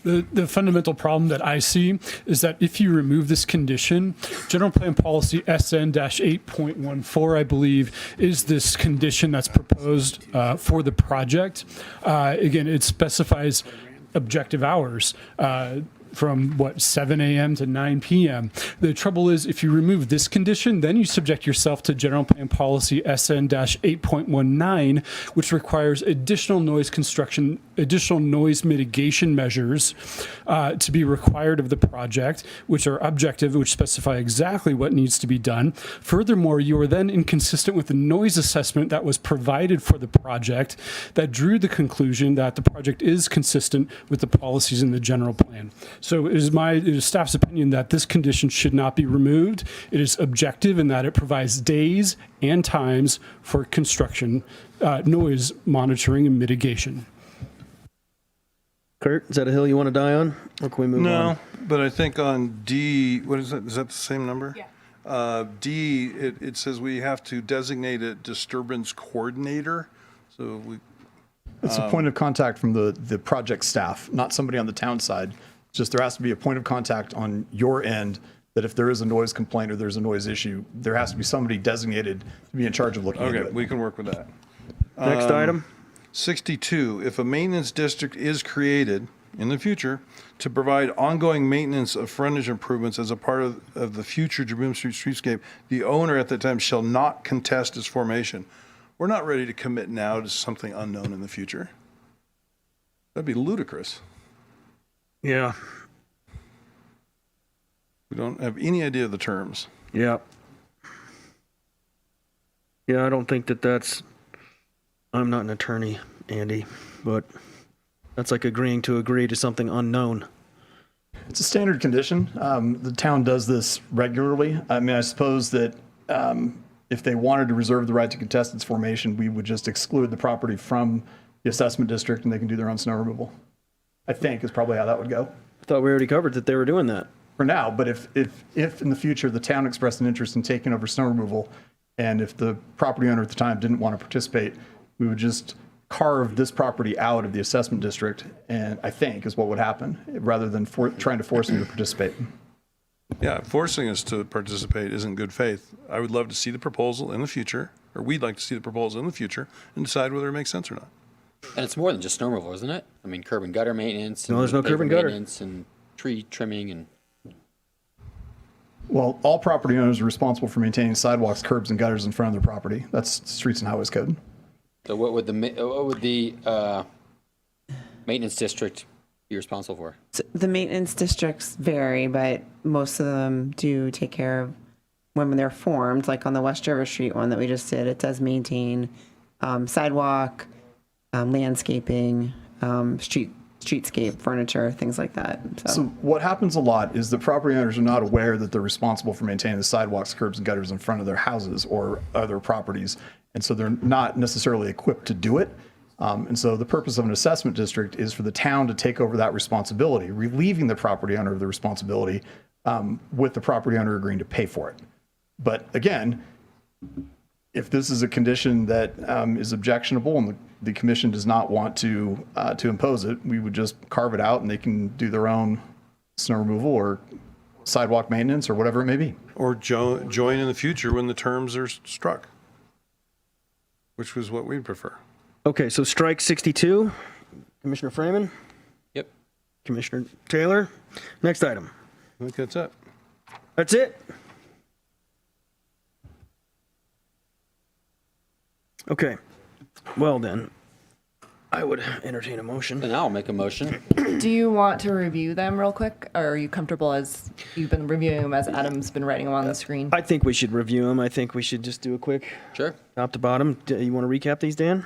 D: The fundamental problem that I see is that if you remove this condition, General Plan Policy SN-8.14, I believe, is this condition that's proposed for the project. Again, it specifies objective hours. From 7 a.m. to 9 p.m. The trouble is, if you remove this condition, then you subject yourself to General Plan Policy SN-8.19, which requires additional noise mitigation measures to be required of the project, which are objective, which specify exactly what needs to be done. Furthermore, you are then inconsistent with the noise assessment that was provided for the project that drew the conclusion that the project is consistent with the policies in the general plan. So it is staff's opinion that this condition should not be removed. It is objective in that it provides days and times for construction noise monitoring and mitigation.
A: Kurt, is that a hill you want to die on? Or can we move on?
G: No, but I think on D, what is that? Is that the same number? Yeah. D, it says we have to designate a disturbance coordinator. So we.
I: It's a point of contact from the project staff, not somebody on the town side. Just there has to be a point of contact on your end that if there is a noise complaint or there's a noise issue, there has to be somebody designated to be in charge of looking into it.
G: Okay, we can work with that.
A: Next item.
G: 62, if a maintenance district is created in the future to provide ongoing maintenance of frontage improvements as a part of the future Jerome Street streetscape, the owner at that time shall not contest its formation. We're not ready to commit now to something unknown in the future. That'd be ludicrous.
A: Yeah.
G: We don't have any idea of the terms.
A: Yeah. Yeah, I don't think that's, I'm not an attorney, Andy, but that's like agreeing to agree to something unknown.
I: It's a standard condition. The town does this regularly. I mean, I suppose that if they wanted to reserve the right to contest its formation, we would just exclude the property from the assessment district and they can do their own snow removal. I think is probably how that would go.
A: I thought we already covered that they were doing that.
I: For now, but if in the future the town expressed an interest in taking over snow removal, and if the property owner at the time didn't want to participate, we would just carve this property out of the assessment district, and I think is what would happen, rather than trying to force them to participate.
G: Yeah, forcing us to participate isn't good faith. I would love to see the proposal in the future, or we'd like to see the proposal in the future, and decide whether it makes sense or not.
K: And it's more than just snow removal, isn't it? I mean, curb and gutter maintenance.
A: No, there's no curb and gutter.
K: Maintenance and tree trimming and.
I: Well, all property owners are responsible for maintaining sidewalks, curbs, and gutters in front of their property. That's Streets and Highways Code.
K: So what would the maintenance district be responsible for?
H: So the maintenance districts vary, but most of them do take care of when they're formed, like on the West River Street one that we just did. It does maintain sidewalk, landscaping, streetscape, furniture, things like that.
I: So what happens a lot is the property owners are not aware that they're responsible for maintaining the sidewalks, curbs, and gutters in front of their houses or other properties. And so they're not necessarily equipped to do it. And so the purpose of an assessment district is for the town to take over that responsibility, relieving the property owner of the responsibility with the property owner agreeing to pay for it. But again, if this is a condition that is objectionable and the commission does not want to impose it, we would just carve it out and they can do their own snow removal or sidewalk maintenance or whatever it may be.
G: Or join in the future when the terms are struck, which was what we'd prefer.
A: Okay, so strike 62. Commissioner Freeman?
K: Yep.
A: Commissioner Taylor? Next item.
G: I think that's it.
A: That's it? Okay. Well then, I would entertain a motion.
K: And I'll make a motion.
M: Do you want to review them real quick? Or are you comfortable as you've been reviewing them as Adam's been writing them on the screen?
A: I think we should review them. I think we should just do a quick top to bottom. You want to recap these, Dan?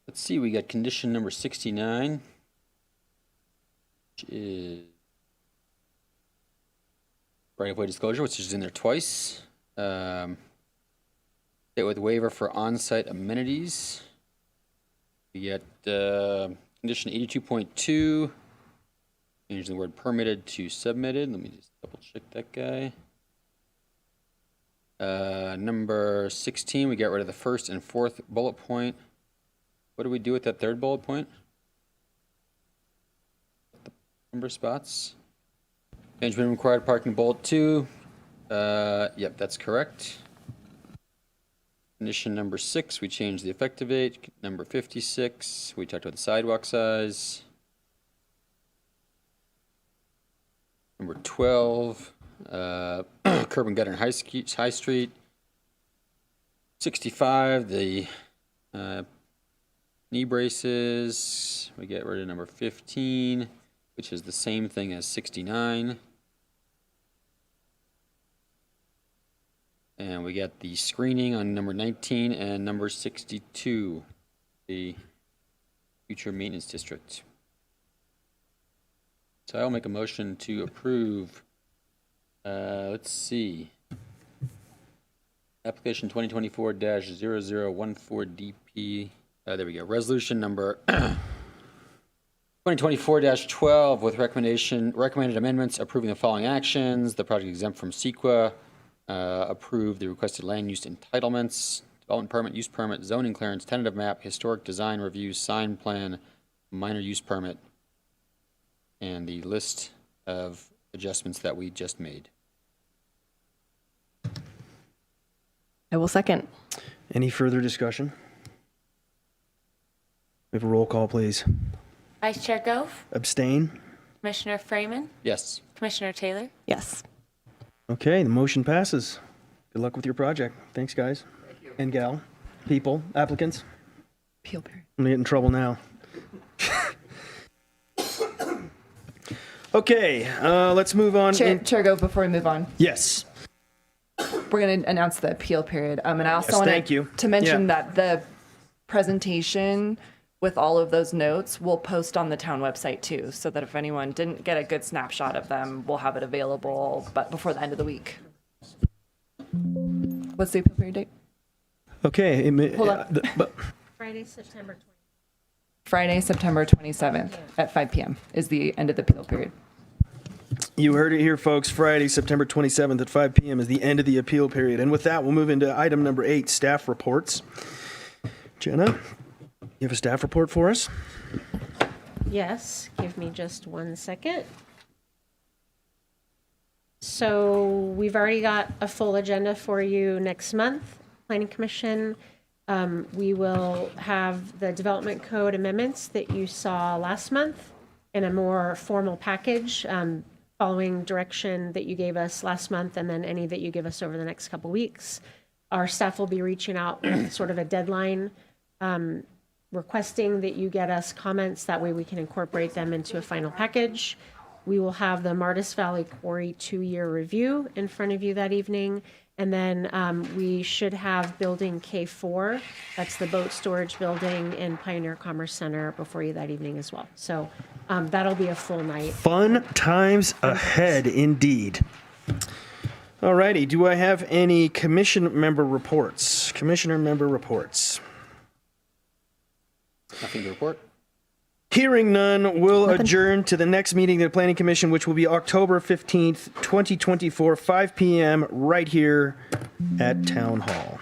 K: Let's see, we got condition number 69. is right-of-way disclosure, which is in there twice. With waiver for on-site amenities. We get condition 82.2, change the word permitted to submitted. Let me just double check that guy. Number 16, we get rid of the first and fourth bullet point. What do we do with that third bullet point? The number spots. Change minimum required parking bullet 2. Yep, that's correct. Condition number 6, we changed the effective date. Number 56, we talked about the sidewalk size. Number 12, curb and gutter in High Street. 65, the knee braces. We get rid of number 15, which is the same thing as 69. And we got the screening on number 19 and number 62, the future maintenance district. So I'll make a motion to approve, let's see, application 2024-0014DP. There we go. Resolution number 2024-12 with recommended amendments approving the following actions. The project exempt from CEQA. Approve the requested land use entitlements, development permit, use permit, zoning clearance, tentative map, historic design review, sign plan, minor use permit, and the list of adjustments that we just made.
W: I will second.
A: Any further discussion? We have a roll call, please.
O: Vice Chair Gove,
A: Abstain?
O: Commissioner Freeman,
K: Yes.
O: Commissioner Taylor.
W: Yes.
A: Okay, the motion passes. Good luck with your project. Thanks, guys. And gal, people, applicants.
W: Appeal period.
A: I'm gonna get in trouble now. Okay, let's move on.
M: Chair Gove, before we move on,
A: Yes.
M: we're going to announce the appeal period. And I also
A: Yes,
M: want
A: thank you.
M: to mention
A: Yeah.
M: that the presentation with all of those notes will post on the town website too, so that if anyone didn't get a good snapshot of them, we'll have it available, but before the end of the week. What's the appeal period date?
A: Okay.
M: Hold on.
N: Friday, September 20th.
M: Friday, September 27th at 5 p.m. is the end of the appeal period.
A: You heard it here, folks. Friday, September 27th at 5 p.m. is the end of the appeal period. And with that, we'll move into item number 8, staff reports. Jenna, you have a staff report for us?
N: Yes, give me just 1 second. So we've already got a full agenda for you next month, Planning Commission. We will have the development code amendments that you saw last month in a more formal package, following direction that you gave us last month and then any that you give us over the next couple weeks. Our staff will be reaching out with sort of a deadline, requesting that you get us comments. That way we can incorporate them into a final package. We will have the Martis Valley Quarry 2-year review in front of you that evening. And then we should have building K4, that's the boat storage building in Pioneer Commerce Center, before you that evening as well. So that'll be a full night.
A: Fun times ahead, indeed. All righty. Do I have any commission member reports? Commissioner member reports.
K: Nothing to report.
A: Hearing none, we'll adjourn to the next meeting of the Planning Commission, which will be October 15th, 2024, 5 p.m. right here at Town Hall.